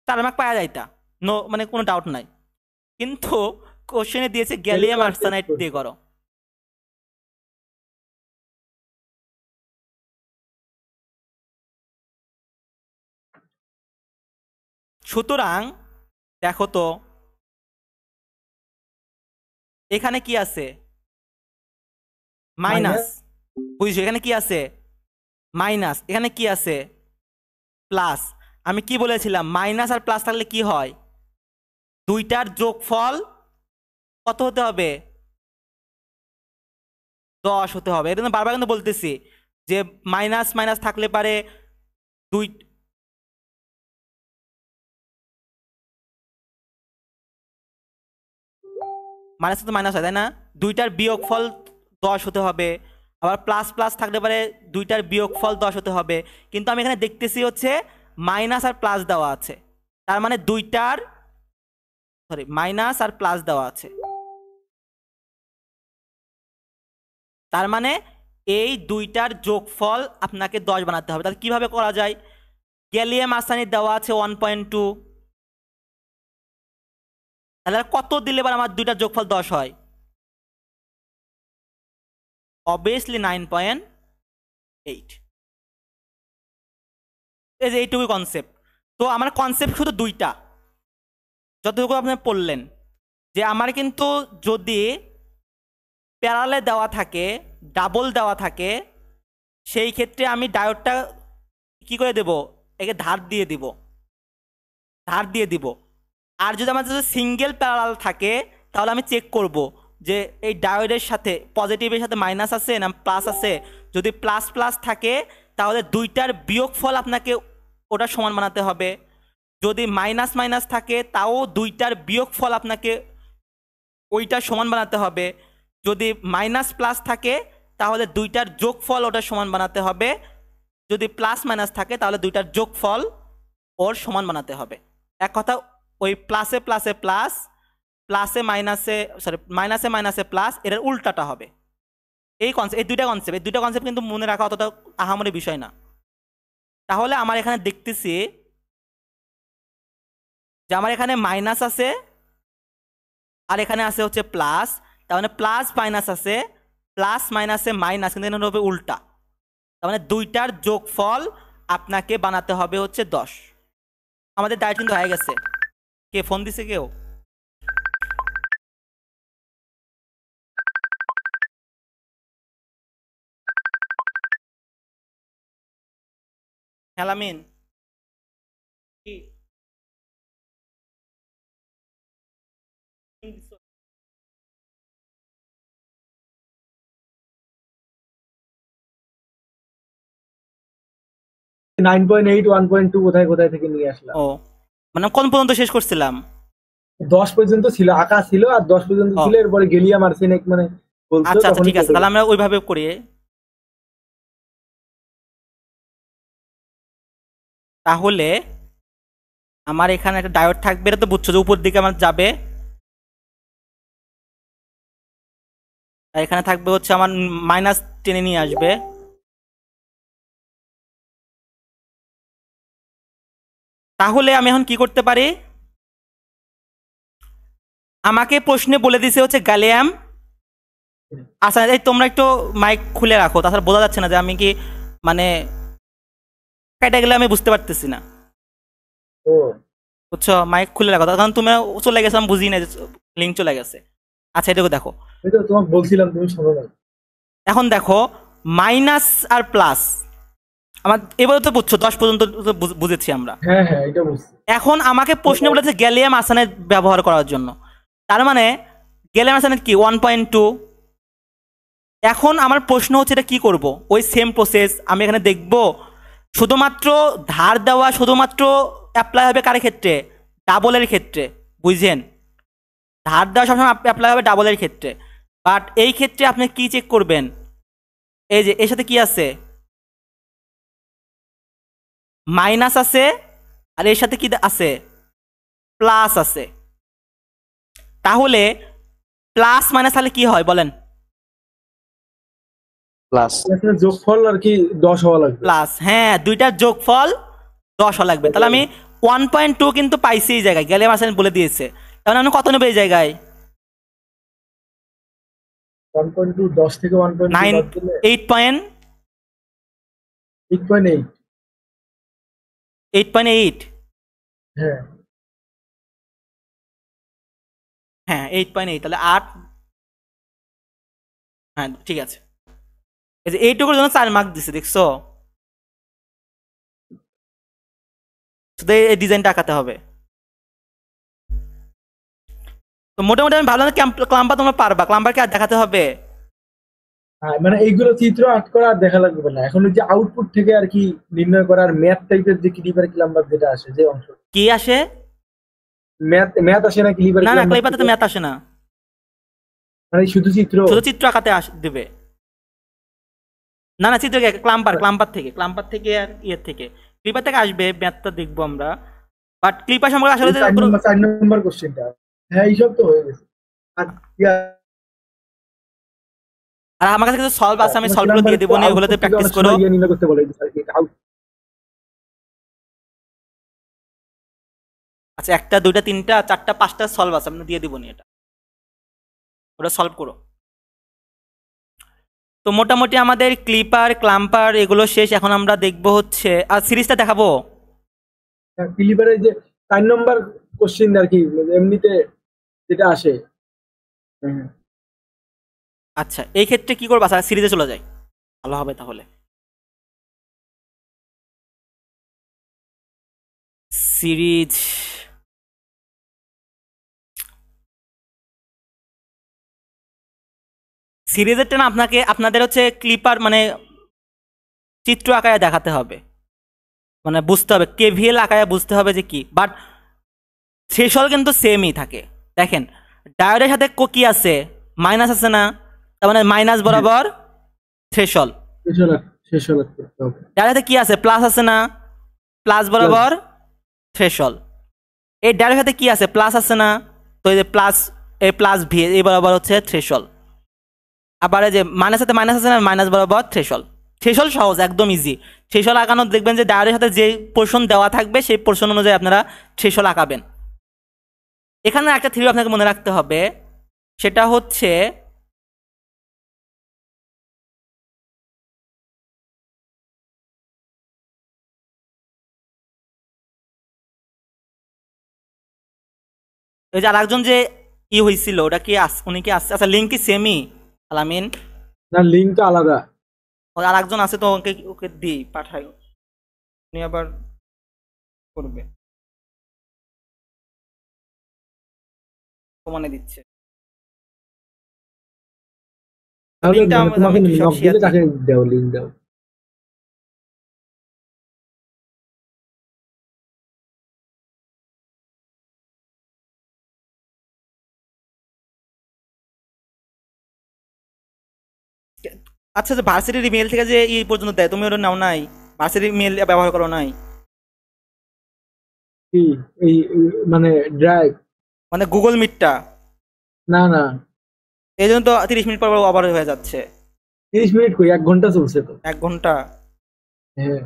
4 মার্ক পাওয়া যাইতা। নো, মানে কোনো ডাউট নাই। কিন্তু কোশ্চেনে দিয়েছে গ্যালিয়াম আর্সেনাইড দিয়ে করো। সুতরাং দেখো তো, এখানে কি আছে? মাইনাস। মাইনাস। বুঝছো? এখানে কি আছে? মাইনাস। এখানে কি আছে? প্লাস। আমি কি বলেছিলাম? মাইনাস আর প্লাস থাকলে কি হয়? দুইটার যোগফল কত হতে হবে? 10 হতে হবে। এটা কিন্তু বারবার কিন্তু বলতেছি যে মাইনাস মাইনাস থাকলে পারে দুই, মাইনাস তো মাইনাস হয়, তাই না? দুইটার বিয়োগফল 10 হতে হবে। আবার প্লাস প্লাস থাকলে পারে দুইটার বিয়োগফল 10 হতে হবে। কিন্তু আমি এখানে দেখতেছি হচ্ছে মাইনাস আর প্লাস দেওয়া আছে। তার মানে দুইটার, সরি, মাইনাস আর প্লাস দেওয়া আছে। তার মানে এই দুইটার যোগফল আপনাকে 10 বানাতে হবে। তাহলে কিভাবে করা যায়? গ্যালিয়াম আর্সেনাইড দেওয়া আছে 1.2, তাহলে আর কত দিলে এবার আমার দুইটার যোগফল 10 হয়? অবভিয়াসলি 9.8। এই যে এইটুকু কনসেপ্ট। তো আমার কনসেপ্ট শুধু দুইটা, যতটুকু আপনি পড়লেন, যে আমার কিন্তু যদি প্যারালে দেওয়া থাকে, ডাবল দেওয়া থাকে, সেই ক্ষেত্রে আমি ডায়োডটা কি করে দেব? একে ধার দিয়ে দিব, ধার দিয়ে দিব। আর যদি আমার যদি সিঙ্গেল প্যারালাল থাকে, তাহলে আমি চেক করব যে এই ডায়োডের সাথে পজিটিভের সাথে মাইনাস আছে না প্লাস আছে। যদি প্লাস প্লাস থাকে, তাহলে দুইটার বিয়োগফল আপনাকে ওটা সমান বানাতে হবে। যদি মাইনাস মাইনাস থাকে, তাও দুইটার বিয়োগফল আপনাকে ওইটা সমান বানাতে হবে। যদি মাইনাস প্লাস থাকে, তাহলে দুইটার যোগফল ওটা সমান বানাতে হবে। যদি প্লাস মাইনাস থাকে, তাহলে দুইটার যোগফল ওর সমান বানাতে হবে। এক কথা, ওই প্লাসে প্লাসে প্লাস, প্লাসে মাইনাসে, সরি, মাইনাসে মাইনাসে প্লাস, এর উল্টাটা হবে। এই কনসেপ্ট, এই দুইটা কনসেপ্ট কিন্তু মনে রাখা অতটা আহামরি বিষয় না। তাহলে আমার এখানে দেখতেছি যে আমার এখানে মাইনাস আছে, আর এখানে আছে হচ্ছে প্লাস। তার মানে প্লাস মাইনাস আছে, প্লাস মাইনাসে মাইনাস, কিন্তু এখানে হবে উল্টা। তার মানে দুইটার যোগফল আপনাকে বানাতে হবে হচ্ছে 10। আমাদের ডায়েট কিন্তু হয়ে গেছে। কে ফোন দিছে কেউ? হেলামিন কি ফোন দিছো? 9.8 1.2 কোথায় কোথায় থেকে নিয়ে আসলাম। ও মানে কোন পর্যন্ত শেষ করছিলাম? 10 পর্যন্ত ছিল, আঁকা ছিল, আর 10 পর্যন্ত ও ছিল, এরপরে গেলিয়াম আর্সেনিক মানে বলছো, আচ্ছা আচ্ছা তখনই ঠিক আছে, কেটে তাহলে গেছে। আমরা ওইভাবে করি। তাহলে আমার এখানে একটা ডায়োড থাকবে, এটা তো বুঝছো যে উপর দিকে আমার যাবে, আর এখানে থাকবে হচ্ছে আমার মাইনাস টেনে নিয়ে আসবে। তাহলে আমি এখন কি করতে পারি? আমাকে প্রশ্নে বলে দিছে হচ্ছে গ্যালিয়াম। আচ্ছা এই তোমরা একটু মাইক খুলে রাখো, তাছাড়া বোঝা যাচ্ছে না যে আমি কি মানে কেটে গেলে আমি বুঝতে পারতেছি না। ও বুঝছো, মাইক খুলে রাখো, কারণ তুমি চলে গেছে, আমি বুঝি না যে লিঙ্ক চলে গেছে। আচ্ছা এটুকু দেখো। এই তো তোমাকে বলছিলাম, তুমি শোনো না। এখন দেখো মাইনাস আর প্লাস আমার এবারে তো বুঝছো, 10 পর্যন্ত তো বুঝেছি আমরা। হ্যাঁ হ্যাঁ, এটা বুঝছি। এখন আমাকে প্রশ্ন বলেছে গ্যালিয়াম আর্সেনাইড ব্যবহার করার জন্য, তার মানে গ্যালিয়াম আর্সেনাইড কি 1.2। এখন আমার প্রশ্ন হচ্ছে এটা কি করব? ওই সেম প্রসেস আমি এখানে দেখব, শুধুমাত্র ধার দেওয়া শুধুমাত্র অ্যাপ্লাই হবে কার ক্ষেত্রে? ডাবলের ক্ষেত্রে, বুঝছেন? ধার দেওয়া সবসময় অ্যাপ্লাই হবে ডাবলের ক্ষেত্রে। বাট এই ক্ষেত্রে আপনি কি চেক করবেন? এই যে এর সাথে কি আছে, মাইনাস আছে, আর এর সাথে কি আছে, প্লাস আছে। তাহলে প্লাস মাইনাস তাহলে কি হয় বলেন? প্লাস। এখানে যোগফল আর কি 10 হওয়া লাগবে। প্লাস, হ্যাঁ, দুইটার যোগফল 10 হওয়া লাগবে। তাহলে আমি 1.2 কিন্তু পাইছি এই জায়গায়, গ্যালিয়াম আর্সেনাইড বলে দিয়েছে। তাহলে আমি কত নেবো এই জায়গায়? 1.2, 10 থেকে 1.2 নাইন, বাদ দিলে 8.8। 8.8। 8.8, হ্যাঁ হ্যাঁ 8.8, তাহলে 8, হ্যাঁ ঠিক আছে। এই যে এইটুকুর জন্য 4 মার্ক দিছে, দেখছো? শুধু এই ডিজাইনটা আঁকাতে হবে। তো মোটামুটি আমি ভাবলাম ক্লাম্বার তোমরা পারবা, ক্লাম্বারকে আর দেখাতে হবে? হ্যাঁ, মানে এইগুলো চিত্র আর্ট করা আর দেখা লাগবে না, এখন ওই যে আউটপুট থেকে আর কি নির্ণয় করার ম্যাথ টাইপের যে ক্লিপার ক্লাম্বার যেটা আসে, যে অংশ কি আসে? ম্যাথ ম্যাথ আসে না ক্লিপার না না, ক্লাম্বার ক্লাইপাতে থেকে, তো ম্যাথ আসে না, মানে শুধু চিত্র। শুধু চিত্র আঁকাতে দেবে। না না, চিত্র ক্লাম্পার, ক্লাম্পার থেকে আর ইয়ের থেকে, ক্লিপার থেকে আসবে, ম্যাথটা দেখবো আমরা। বাট ক্লিপার সম্পর্কে আসলে যে কোনো, 4 নম্বর কোশ্চেনটা, হ্যাঁ এইসব তো হয়ে গেছে। আর ইয়া, আর আমার কাছে কিছু সলভ আছে, আমি তোমার সলভগুলো ক্লাম্বার দিয়ে দেবো, নিয়ে ওগুলোতে আউটপুট থেকে প্র্যাকটিস অনেক করো। সময় ইয়ে নির্ণয় করতে বলে যে আর কি আচ্ছা, একটা দুইটা তিনটা চারটা পাঁচটা সলভ আছে, আমি দিয়ে দিব নি, এটা ওটা সলভ করো। তো মোটামুটি আমাদের ক্লিপার ক্লাম্পার এগুলো শেষ। এখন আমরা দেখবো হচ্ছে, আর সিরিজটা দেখাবো। ক্লিপারের যে 4 নম্বর কোশ্চেন আর কি, মানে এমনিতে যেটা আসে। হ্যাঁ, আচ্ছা এই ক্ষেত্রে কি করবো? আচ্ছা সিরিজে চলে যাই, ভালো হবে তাহলে। সিরিজ, সিরিজেরটা না আপনাকে আপনাদের হচ্ছে ক্লিপার মানে চিত্র আকারে দেখাতে হবে, মানে বুঝতে হবে, কেভিএল আকারে বুঝতে হবে যে কি। বাট থ্রেশহোল্ড কিন্তু সেমই থাকে। দেখেন ডায়োডের সাথে কি আছে, মাইনাস আছে না, তার মানে মাইনাস বরাবর থ্রেশহোল্ড। শেষ হলো করতে হবে। ডায়োডের সাথে কি আছে, প্লাস আছে না, প্লাস প্লাস। বরাবর থ্রেশহোল্ড। এই ডায়োডের সাথে কি আছে, প্লাস আছে না, তো এই যে প্লাস, এই প্লাস ভি এই বরাবর হচ্ছে থ্রেশহোল্ড। আবার এই যে মাইনাস সাথে মাইনাস আছে না, মাইনাস বরাবর থ্রেশহোল্ড। থ্রেশহোল্ড সহজ, একদম ইজি। থ্রেশহোল্ড আঁকানো দেখবেন যে ডায়োডের সাথে যে পোর্শন দেওয়া থাকবে সেই পোর্শন অনুযায়ী আপনারা থ্রেশহোল্ড আঁকাবেন। এখানে একটা থিওরি আপনাকে মনে রাখতে হবে, সেটা হচ্ছে ওই যে আরেকজন যে হয়েছিল ওটা কি উনি কি আসছে? আচ্ছা লিঙ্ক কি সেমই আলামিন? না, লিঙ্ক তো আলাদা। ওই আরেকজন আছে তো, ওকে ওকে দিই, পাঠাই, উনি আবার করবে, প্রমাণে দিচ্ছে। তাহলে লিঙ্কটা মানে তোমাকে আমি সব নক শেয়ার দিলে দিই। তাকে দাও, লিঙ্ক দাও। আচ্ছা, যে ভার্সিটির ইমেল থেকে যে পর্যন্ত দেয়, তুমি ওটা নাও নাই? ভার্সিটির ইমেল ব্যবহার করো নাই? কি মানে ড্রাইভ? মানে গুগল মিটটা। না না, এই জন্য তো 30 মিনিট পর পর আবার হয়ে যাচ্ছে। 30 মিনিট কই, 1 ঘন্টা চলছে তো। 1 ঘন্টা? হ্যাঁ।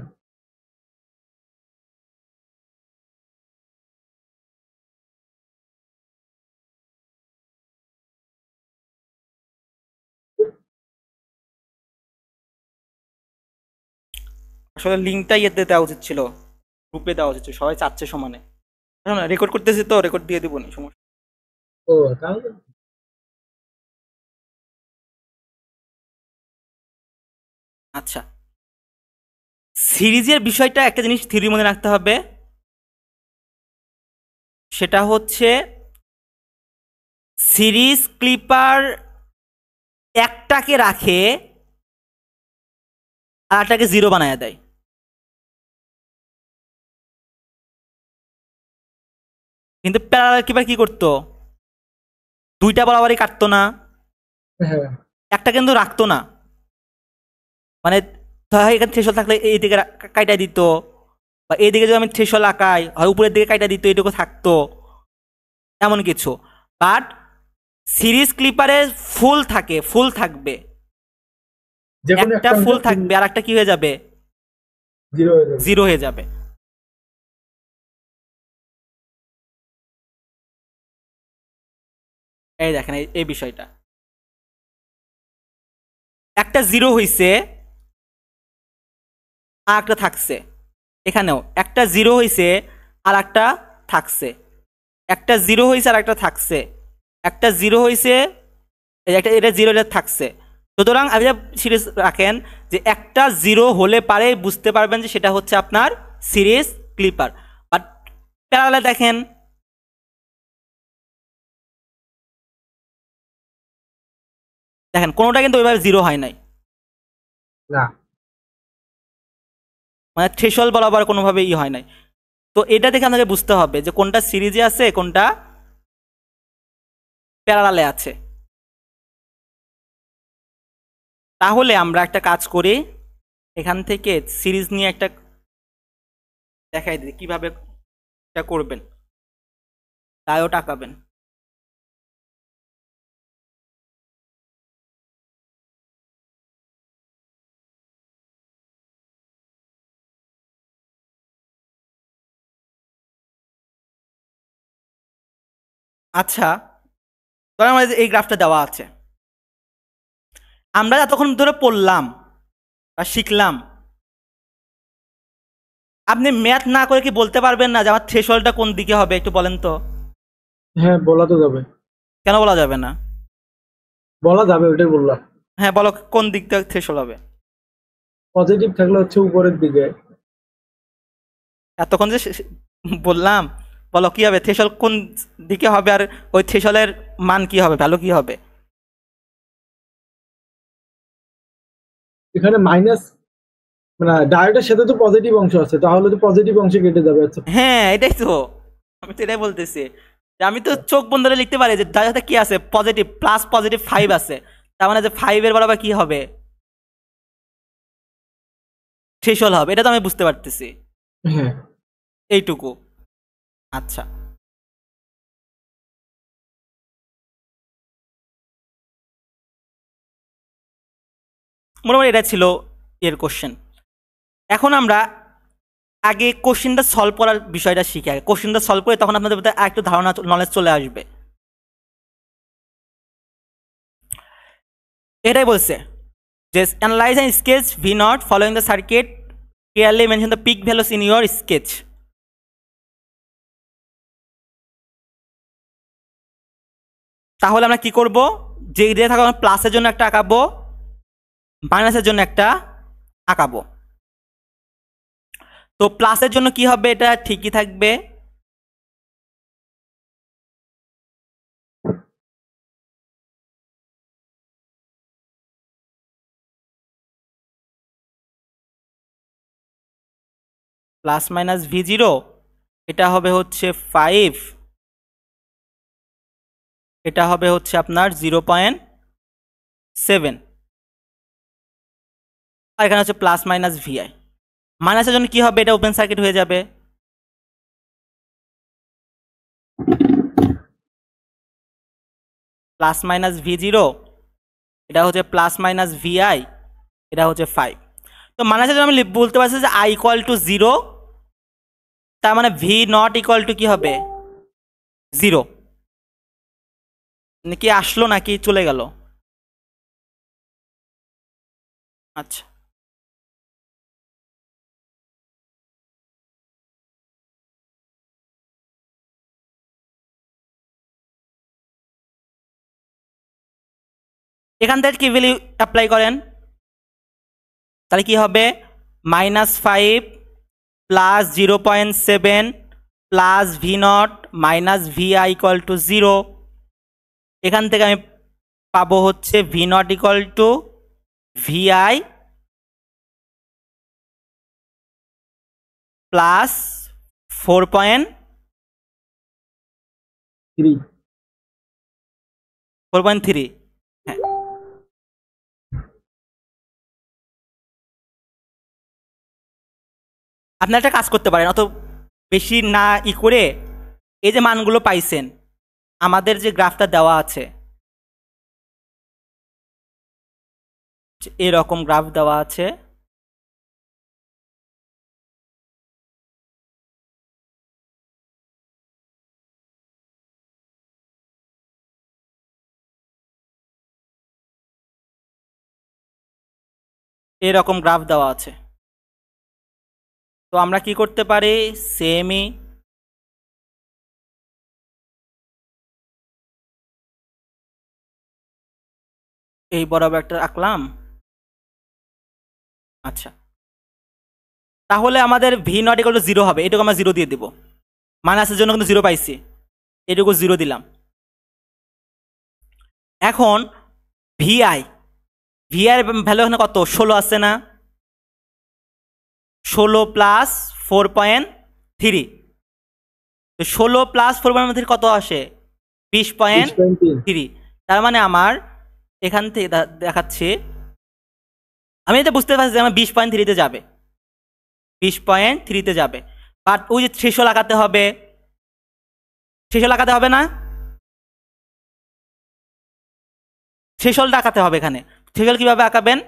আসলে লিঙ্কটা ইয়েতে দেওয়া উচিত ছিল, গ্রুপে দেওয়া উচিত ছিল, সবাই চাচ্ছে সমানে। রেকর্ড করতেছি তো, রেকর্ড দিয়ে দিব নি, সমস্যা। ও তাহলে আচ্ছা, সিরিজের বিষয়টা একটা জিনিস থিওরি মনে রাখতে হবে, সেটা হচ্ছে সিরিজ ক্লিপার একটাকে রাখে আর একটাকে জিরো বানায় দেয়। কিন্তু প্যারালাল ক্লিপার কি করতো? দুইটা বরাবরই কাটতো না, হ্যাঁ একটা কিন্তু রাখতো না। মানে ধর এখানে থ্রেশল থাকলে এইদিকে কাইটা দিত, বা এইদিকে যদি আমি থ্রেশল আঁকাই হয় উপরের দিকে কাইটা দিত, এইটুকু থাকতো, এমন কিছু। বাট সিরিজ ক্লিপারে ফুল থাকে, ফুল থাকবে, যে কোনো একটা একটা ফুল থাকবে আর একটা কি হয়ে যাবে? জিরো হয়ে যাবে। জিরো হয়ে যাবে। এই দেখেন এই বিষয়টা, একটা জিরো হইছে আর একটা থাকছে, এখানেও একটা জিরো হইছে আর একটা থাকছে, একটা জিরো হইছে আর একটা থাকছে, একটা জিরো হইছে, একটা এটা জিরো, এটা থাকছে। সুতরাং আপনি সিরিজ রাখেন যে একটা জিরো হলে পারে বুঝতে পারবেন যে সেটা হচ্ছে আপনার সিরিজ ক্লিপার। বাট প্যারালালে দেখেন, দেখেন কোনোটা কিন্তু ওইভাবে জিরো হয় নাই, না, মানে থ্রেশল বরাবর কোনোভাবে হয় নাই। তো এটা দেখে আমাকে বুঝতে হবে যে কোনটা সিরিজে আছে, কোনটা প্যারালালে আছে। তাহলে আমরা একটা কাজ করি, এখান থেকে সিরিজ নিয়ে একটা দেখাই দিই কিভাবে এটা করবেন, তাইও টাকাবেন। আচ্ছা, ধরেন আমাদের এই গ্রাফটা দেওয়া আছে, আমরা যতক্ষণ ধরে পড়লাম বা শিখলাম, আপনি ম্যাথ না করে কি বলতে পারবেন না যে আমার থ্রেশহোল্ডটা কোন দিকে হবে? একটু বলেন তো। হ্যাঁ বলা তো যাবে। কেন বলা যাবে না? বলা যাবে, ওটাই বললাম। হ্যাঁ বলো, কোন দিক থেকে থ্রেশহোল্ড হবে? পজিটিভ থাকলে হচ্ছে উপরের দিকে। এতক্ষণ যে বললাম, বলো কি হবে, থ্রেশহোল্ড কোন দিকে হবে, আর ওই থ্রেশহোল্ডের মান কি হবে, ভ্যালু কি হবে? এখানে মাইনাস, মানে ডায়োডের সাথে তো পজিটিভ অংশ আছে, তাহলে তো পজিটিভ অংশে কেটে যাবে। আচ্ছা হ্যাঁ এটাই তো, আমি তো এটাই বলতেছি যে আমি তো চোখ বন্ধ করে লিখতে পারি যে তার সাথে কি আছে, পজিটিভ, প্লাস পজিটিভ 5 আছে, তার মানে যে 5-এর বরাবর কি হবে? থ্রেশহোল্ড হবে, এটা তো আমি বুঝতে পারতেছি, হ্যাঁ। এইটুকু। আচ্ছা, মোটামুটি এটা ছিল এর কোশ্চেন। এখন আমরা আগে কোশ্চেনটা সলভ করার বিষয়টা শিখি, আগে কোশ্চেনটা সলভ করে তখন আপনাদের মধ্যে একটু ধারণা, নলেজ চলে আসবে। এটাই বলছে যে analyse and sketch V naught following the circuit, clearly mention the peak values in your sketch. তাহলে আমরা কি করব, যে দিয়ে থাকবো আমরা প্লাসের জন্য একটা আঁকাবো, মাইনাসের জন্য একটা আঁকাবো। তো প্লাসের জন্য কি হবে, এটা ঠিকই থাকবে, প্লাস মাইনাস v0, এটা হবে হচ্ছে 5, এটা হবে হচ্ছে আপনার 0.7, আর এখানে হচ্ছে প্লাস মাইনাস ভিআই। মাইনাসের জন্য কি হবে, এটা ওপেন সার্কিট হয়ে যাবে, প্লাস মাইনাস v0, এটা হচ্ছে প্লাস মাইনাস ভিআই, এটা হচ্ছে 5। তো মাইনাসের জন্য আমি বলতে পারছি যে i ইকুয়াল টু 0, তার মানে ভি নট ইকুয়াল টু কি হবে 0। কি আসলো নাকি চলে গেল? আচ্ছা, এখান থেকে কি ভ্যালু অ্যাপ্লাই করেন, তাহলে কি হবে -5 plus 0.7 plus V naught minus VI equal to 0। এখান থেকে আমি পাবো হচ্ছে V naught equal to VI plus 4.3। হ্যাঁ, আপনারা একটা কাজ করতে পারেন, অত বেশি না করে এই যে মানগুলো পাইছেন, আমাদের যে গ্রাফটা দেওয়া আছে এরকম গ্রাফ দেওয়া আছে, এরকম গ্রাফ দেওয়া আছে। তো আমরা কি করতে পারি, সেমই এই বরাবর একটা আঁকলাম। আচ্ছা, তাহলে আমাদের ভি নট ইকুয়াল টু 0 হবে, এটুকু আমরা 0 দিয়ে দেব, মাইনাসের জন্য কিন্তু 0 পাইছি, এটুকু 0 দিলাম। এখন ভিআই, ভিআই ভ্যালু এখানে কত 16 আছে না, 16 প্লাস 4.3, তো 16 প্লাস 4.3 কত আসে 20.3। তার মানে আমার এখান থেকে দেখাচ্ছে, আমি এটা বুঝতে পারছি যে আমার 20.3-তে যাবে, 20.3-তে যাবে, বাট ওই যে 600 লাগাতে হবে, 600 লাগাতে হবে না, 600 আঁকাতে হবে এখানে। 600 কিভাবে আঁকাবেন,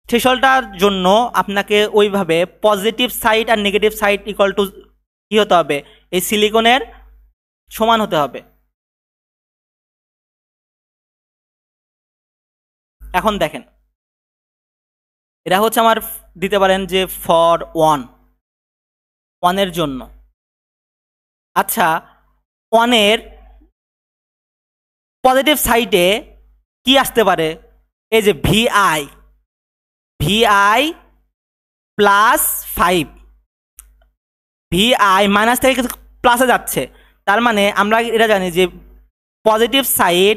600টার জন্য আপনাকে ওইভাবে পজিটিভ সাইড আর নেগেটিভ সাইড ইকুয়াল টু কি হতে হবে, এই সিলিকনের সমান হতে হবে। এখন দেখেন, এটা হচ্ছে আমার দিতে পারেন যে ফর 1 এর জন্য। আচ্ছা, 1-এর পজিটিভ সাইডে কি আসতে পারে, এই যে VI, VI plus 5, VI minus থেকে প্লাসে যাচ্ছে, তার মানে আমরা এটা জানি যে positive side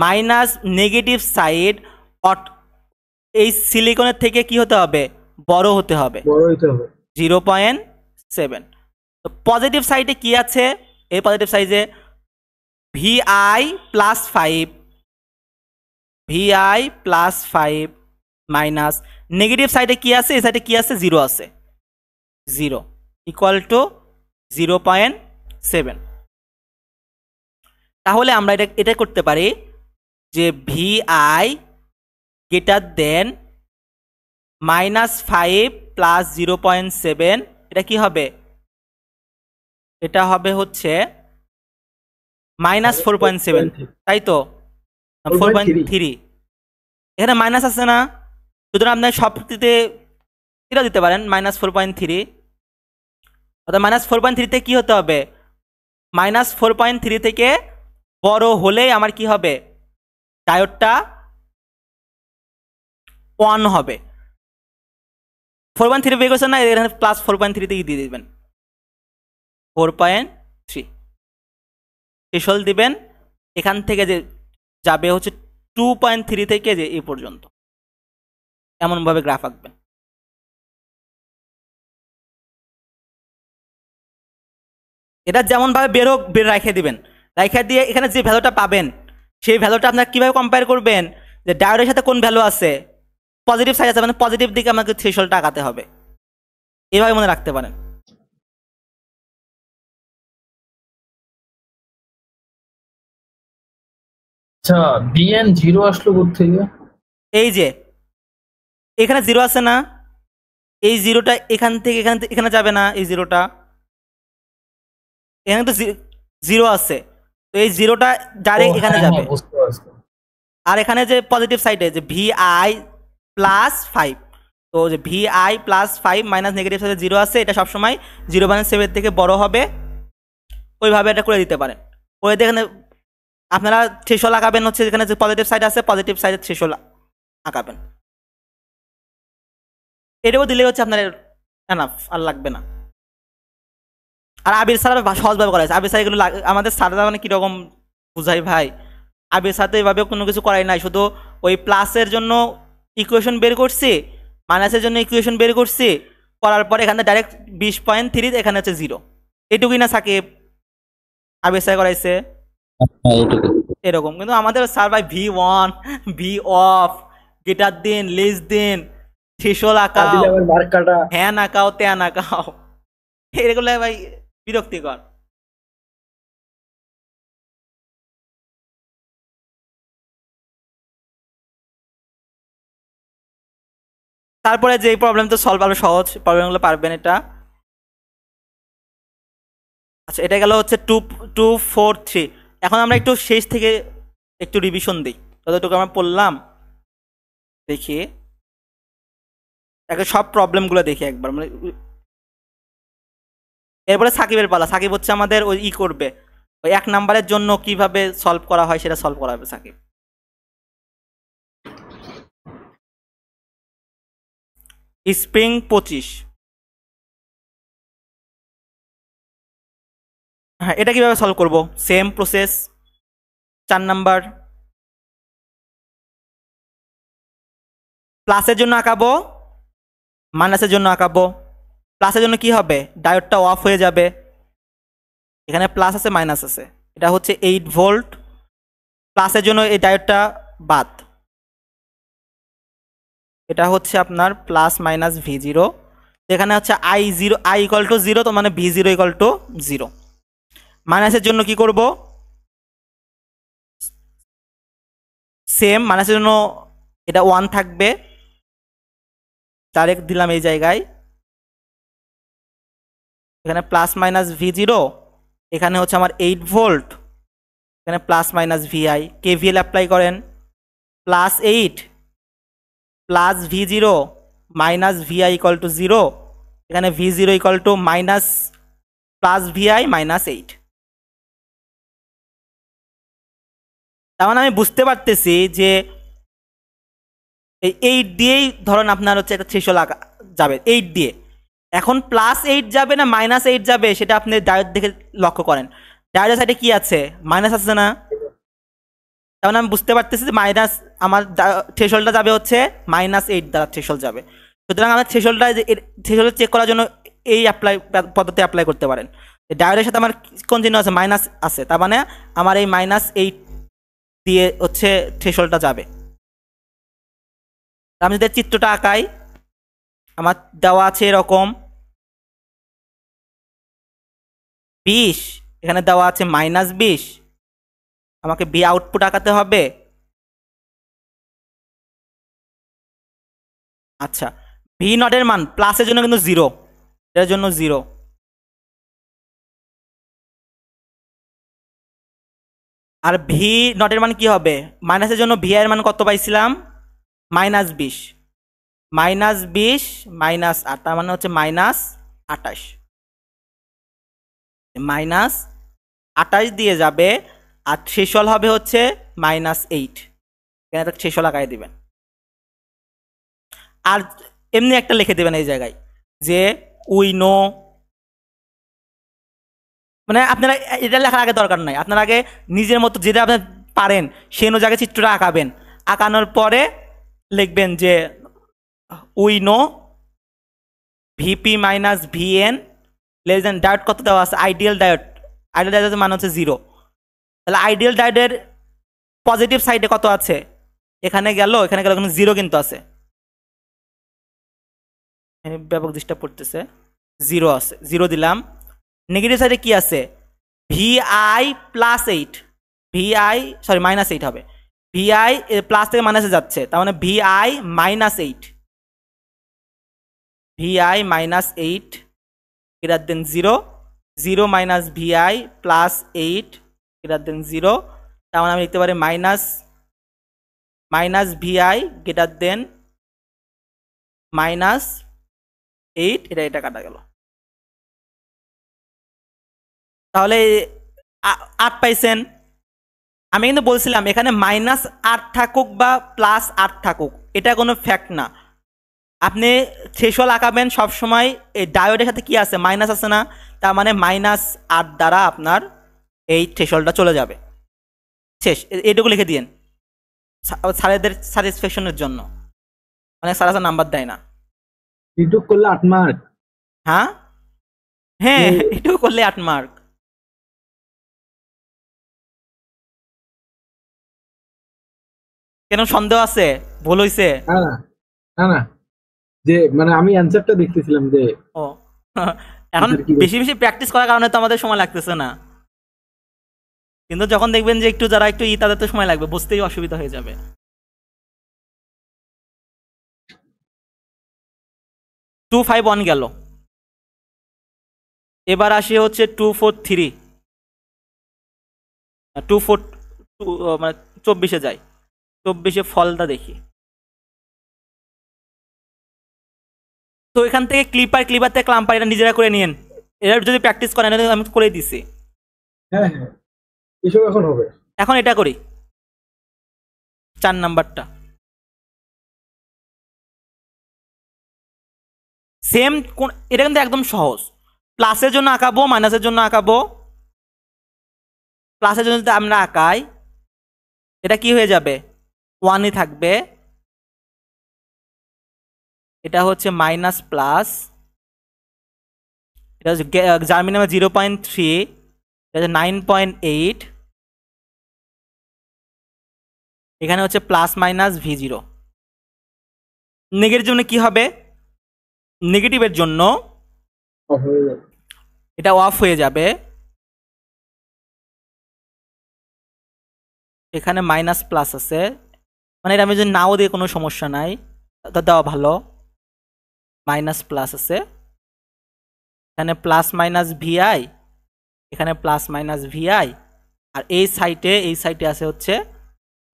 minus negative side এই সিলিকনের থেকে কি হতে হবে, বড় হতে হবে, 0.7। তো পজিটিভ সাইডে কি আছে, এই পজিটিভ সাইডে VI plus 5, VI plus 5 minus negative সাইডে কি আছে, এই সাইডে কি আছে 0 আছে, 0 ইকুয়াল টু 0.7। তাহলে আমরা এটা করতে পারি যে ভিআই গ্রেটার দেন -5 প্লাস 0.7, এটা কি হবে, এটা হবে হচ্ছে -4.7, তাই তো 4.3, এখানে মাইনাস আছে না, সুতরাং আপনার সবটিতে এটা দিতে পারেন -4.3, অর্থাৎ -4.3 থেকে কি হতে হবে, -4.3 থেকে বড় হলেই আমার কি হবে, ডায়োডটা 1 হবে। 4.3 বের করছেন না, এখানে প্লাস 4.3 তে দিয়ে দিবেন 4.3 থ্রেশহোল্ড দিবেন। এখান থেকে যে যাবে হচ্ছে 2.3 থেকে যে এই পর্যন্ত, এমনভাবে গ্রাফ আঁকবেন। এটা যেমনভাবে বের রেখে দিবেন, রেখে দিয়ে এখানে যে ভ্যালুটা পাবেন সেই ভ্যালুটা আপনার কীভাবে কম্পেয়ার করবেন, যে ডায়োডের সাথে কোন ভ্যালু আছে, পজিটিভ সাইড আছে মানে পজিটিভ দিকে আমাকে থ্রেশহোল্ডটা আঁকাতে হবে, এভাবে মনে রাখতে পারেন। আচ্ছা, বিএন জিরো আসলো কোত্থেকে? এই যে এখানে জিরো আছে না, এই জিরোটা এখান থেকে এখানে যাবে না, এই জিরোটা এখানে তো জিরো আছে, তো এই জিরোটা ডাইরেক্ট এখানে যাবে। বুঝতে পারছি। আর এখানে যে পজিটিভ সাইডে যে VI +5, তো যে VI +5 মাইনাস নেগেটিভ সাইডে জিরো আছে, এটা সবসময় 0.7 থেকে বড় হবে, ওইভাবে এটা করে দিতে পারেন। করে দিয়ে এখানে আপনারা থ্রেশহোল্ড আঁকাবেন হচ্ছে এখানে যে পজিটিভ সাইড আছে, পজিটিভ সাইডে থ্রেশহোল্ড আঁকাবেন। এটাও দিলে হচ্ছে আপনার এনাফ, আর লাগবে না। আর আবির স্যার সহজভাবে করাইছে, আবির স্যার এগুলো আমাদের স্যাররা মানে কীরকম বুঝাই ভাই, আবির সাথে এভাবে কোনো কিছু করাই নাই, শুধু ওই প্লাসের জন্য ইকুয়েশন বের করছি, মাইনাসের জন্য ইকুয়েশন বের করছি, করার পর এখানে ডাইরেক্ট 20.3 এখানে হচ্ছে 0, এটুকুই না সাকিব আবির স্যার করাইছে এরকম। কিন্তু আমাদের স্যার ভাই V1 ভি অফ, গেটার দিন, লেস দিন, থ্রেশহোল্ড আঁকাও, হ্যান আঁকাও, ত্যান আঁকাও, এগুলো ভাই বিরক্তিকর। তারপরে যে প্রবলেম তো সলভ আরো সহজ, প্রবলেমগুলো পারবেন এটা। আচ্ছা, এটা গেল হচ্ছে 2.4.3। এখন আমরা একটু শেষ থেকে একটু রিভিশন দিই, যতটুকু আমরা পড়লাম দেখি, একটা সব প্রবলেমগুলো দেখি একবার, মানে এরপরে সাকিবের পালা। সাকিব হচ্ছে আমাদের ওই করবে, ওই 1 নাম্বারের জন্য কিভাবে সলভ করা হয় সেটা সলভ করা হবে সাকিব। স্প্রিং 25, হ্যাঁ এটা কিভাবে সলভ করব, সেম প্রসেস। 4 নাম্বার প্লাসের জন্য আঁকাবো, মাইনাসের জন্য আঁকাবো। প্লাসের জন্য কি হবে, ডায়োডটা অফ হয়ে যাবে, এখানে প্লাস আছে মাইনাস আছে, এটা হচ্ছে 8 ভোল্ট, প্লাসের জন্য এই ডায়োডটা বাদ, এটা হচ্ছে আপনার প্লাস মাইনাস V0, এখানে হচ্ছে I ইকুয়াল টু 0, তো মানে V0 ইকুয়াল টু 0। মাইনাসের জন্য কি করব, সেম, মাইনাসের জন্য এটা 1 থাকবে, ডাইরেক্ট দিলাম এই জায়গায়, এখানে প্লাস মাইনাস V0, এখানে হচ্ছে আমার 8 ভোল্ট, এখানে plus minus VI, KVL apply করেন, +8 plus V0 minus VI equal to 0, এখানে V0 equal to minus plus VI -8। তার মানে আমি বুঝতে পারতেছি যে এই 8 দিয়েই ধরুন আপনার হচ্ছে একটা থ্রেশহোল্ড যাবে 8 দিয়ে, এখন +8 যাবে না -8 যাবে সেটা আপনি ডায়োড দেখে লক্ষ্য করেন, ডায়োডের সাইডে কি আছে, মাইনাস আছে না, তার মানে আমি বুঝতে পারতেছি যে মাইনাস, আমার থ্রেশহোল্ডটা যাবে হচ্ছে -8 দ্বারা থ্রেশহোল্ড যাবে। সুতরাং আমার থ্রেশহোল্ডটা থ্রেশহোল্ড চেক করার জন্য এই পদ্ধতি অ্যাপ্লাই করতে পারেন। ডায়োডের সাথে আমার কোন চিহ্ন আছে, মাইনাস আছে, তার মানে আমার এই -8 দিয়ে হচ্ছে থ্রেশহোল্ডটা যাবে। আমি যদি চিত্রটা আঁকাই, আমার দেওয়া আছে এরকম 20, এখানে দেওয়া আছে -20, আমাকে বি আউটপুট আঁকাতে হবে। আচ্ছা, ভি নটের মান প্লাসের জন্য কিন্তু 0, এর জন্য 0, আর ভি নটের মান কি হবে, মাইনাসের জন্য ভি এর মান কত পাইছিলাম, -20, -20 -8, তার মানে হচ্ছে -28, -28 দিয়ে যাবে আর থ্রেশহোল্ড হবে হচ্ছে -8। এখানে একটা থ্রেশহোল্ড লাগাই দিবেন। আর এমনি একটা লিখে দেবেন এই জায়গায় যে উই নো, মানে আপনারা এটা লেখার আগে দরকার নাই, আপনার আগে নিজের মতো যেটা আপনি পারেন সেই অনুযায়ী চিত্রটা আঁকাবেন। আঁকানোর পরে লিখবেন যে we know VP minus VN less then diode কত দেওয়া আছে, আইডিয়াল ডায়োড, আইডিয়াল ডায়োডের মান হচ্ছে 0। তাহলে আইডিয়াল ডায়োডের পজিটিভ সাইডে কত আছে, এখানে গেল 0 কিন্তু আছে, ব্যাপক ডিস্টার্ব করতেছে, 0 আছে, 0 দিলাম। নেগেটিভ সাইডে কি আছে, VI +8, VI সরি -8 হবে, VI প্লাস থেকে মাইনাসে যাচ্ছে, তার মানে VI -8, VI -8 greater than 0, 0 minus VI +8 greater than 0, তার মানে আমি লিখতে পারি মাইনাস VI greater than -8, এটা কাটা গেল। তাহলে 8 পাইছেন। আমি কিন্তু বলছিলাম এখানে -8 থাকুক বা +8 থাকুক এটা কোনো ফ্যাক্ট না। আপনি থ্রেশহোল্ড আঁকাবেন সবসময় এই ডায়োডের সাথে কি আছে, মাইনাস আছে না, তার মানে -8 দ্বারা আপনার এই থ্রেশহোল্ডটা চলে যাবে। শেষ, এইটুকু লিখে দিন স্যারেদের স্যাটিসফ্যাকশনের জন্য, মানে স্যার নাম্বার দেয় না। এইটুক করলে 8 মার্ক? হ্যাঁ, এটুকু করলে 8 মার্ক। কেন সন্দেহ আছে, ভুল হইছে? না, যে মানে আমি অ্যানসারটা দেখতেছিলাম যে ও এখন বেশি বেশি প্র্যাকটিস করার কারণে তো আমাদের সময় লাগতেছে না, কিন্তু যখন দেখবেন যে একটু যারা একটু তাদের তো সময় লাগবে, বুঝতেই অসুবিধা হয়ে যাবে। টু 5 1 গেল। এবার আসি হচ্ছে 2 4 3, 2 4 মানে 24-এ যাই, 24-এ ফলটা দেখি। তো এখান থেকে ক্লিপার থেকে ক্লাম্পার এটা নিজেরা করে নিয়েন, এরা যদি প্র্যাকটিস করেন, আমি করে দিছি। হ্যাঁ এসব এখন হবে। এখন এটা করি 4 নাম্বারটা, সেম। এটা কিন্তু একদম সহজ। প্লাসের জন্য আঁকাবো, মাইনাসের জন্য আঁকাবো। প্লাসের জন্য যদি আমরা আঁকাই এটা কি হয়ে যাবে, 1ই থাকবে। এটা হচ্ছে মাইনাস প্লাস, এটা হচ্ছে জার্মিনাম 0.3, এটা হচ্ছে 9.8, এখানে হচ্ছে প্লাস মাইনাস V0। নেগেটিভ জন্য কি হবে, নেগেটিভের জন্য এটা অফ হয়ে যাবে, এখানে মাইনাস প্লাস আছে, মানে এটা আমি যদি নাও দিয়ে কোনো সমস্যা নাই, তা দেওয়া ভালো। মাইনাস প্লাস আছে, এখানে প্লাস মাইনাস VI, এখানে প্লাস মাইনাস VI, আর এই সাইটে আছে হচ্ছে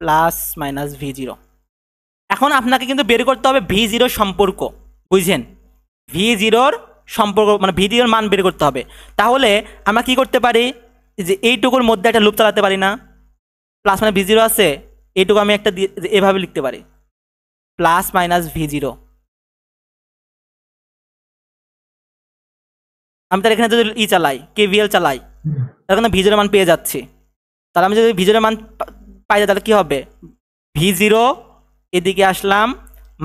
প্লাস মাইনাস V0। এখন আপনাকে কিন্তু বের করতে হবে V0 সম্পর্ক, বুঝছেন? V0 সম্পর্ক মানে V0 মান বের করতে হবে। তাহলে আমরা কি করতে পারি, যে এইটুকুর মধ্যে একটা লুপ চালাতে পারি না, প্লাস মানে V0 আছে, এইটুকু আমি একটা এভাবে লিখতে পারি, প্লাস মাইনাস V0। আমি তার এখানে যদি চালাই, KVL চালাই, তাহলে কিন্তু V0 মান পেয়ে যাচ্ছি। তাহলে আমি যদি V0 মান পাই যাই, তাহলে কি হবে, V0 এদিকে আসলাম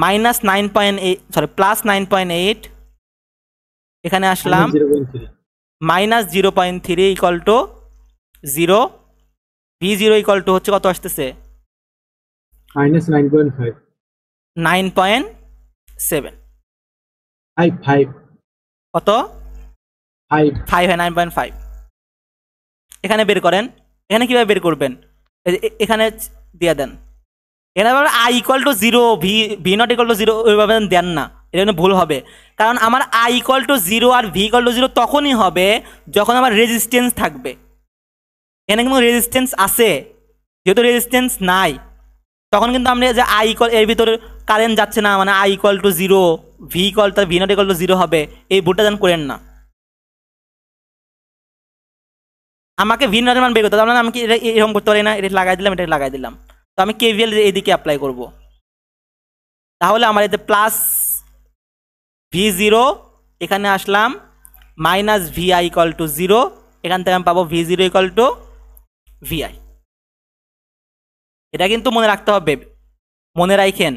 -9.8 সরি প্লাস 9.8, এখানে আসলাম -0.3 equal to 0। V0 equal to হচ্ছে কত আসতেছে, -9.5, 9.7, 5 কত 5 হয় 9.5। এখানে বের করেন, এখানে কিভাবে বের করবেন, এখানে দিয়ে দেন, এখানে I equal to 0, V not equal to 0 ওইভাবে দেন না, এটা ভুল হবে। কারণ আমার I ইকুয়াল টু 0 আর V ইকুয়াল টু 0 তখনই হবে যখন আমার রেজিস্ট্যান্স থাকবে। এখানে কিন্তু রেজিস্ট্যান্স আছে, যেহেতু রেজিস্ট্যান্স নাই তখন কিন্তু আমরা যে I ইকুয়াল এর ভিতরে কারেন্ট যাচ্ছে না, মানে I equal to 0, V equal two V not equal to 0 হবে, এই ভুলটা যেন করেন না। আমাকে ভি নটের মান বের করতে হবে, তার মানে আমি কি এরকম করতে পারি না, এটা লাগাই দিলাম, এটা লাগাই দিলাম। তো আমি কেভিএল এদিকে অ্যাপ্লাই করব, তাহলে আমার এতে প্লাস V0, এখানে আসলাম মাইনাস VI ইকুয়াল টু 0, এখান থেকে আমি পাবো V0 ইকুয়াল টু VI। এটা কিন্তু মনে রাখতে হবে, মনে রাখেন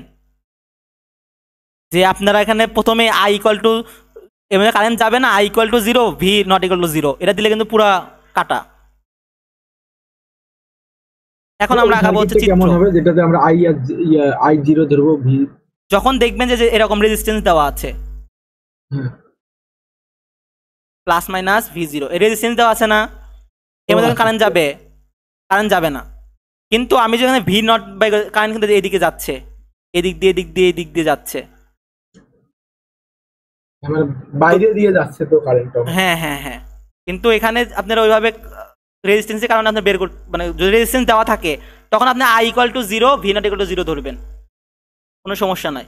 যে আপনারা এখানে প্রথমে I ইকুয়াল টু, এমনি কারেন্ট যাবে না, I equal to 0, V not equal to 0, এটা দিলে কিন্তু পুরা কাটা। এখন আমরা আগাবো হচ্ছে চিত্র। কেমন হবে যেটাতে আমরা I0 ধরবো, V যখন দেখবেন যে এরকম রেজিস্ট্যান্স দেওয়া আছে প্লাস মাইনাস V0, এই রেজিস্ট্যান্স দেওয়া আছে না, এর মধ্যে কারেন্ট যাবে, কারেন্ট যাবে না। কিন্তু আমি যেখানে ভি নট বাই কারেন্ট কিন্তু এদিকে যাচ্ছে, এদিক দিয়ে এদিক দিয়ে এদিক দিয়ে যাচ্ছে, মানে বাইরে দিয়ে যাচ্ছে তো কারেন্ট। হ্যাঁ হ্যাঁ হ্যাঁ। কিন্তু এখানে আপনারা ওইভাবে রেজিস্ট্যান্সের কারণে আপনার বের করতে, মানে যদি রেজিস্ট্যান্স দেওয়া থাকে তখন আপনি I equal to 0, V not equal to 0 ধরবেন, কোনো সমস্যা নাই।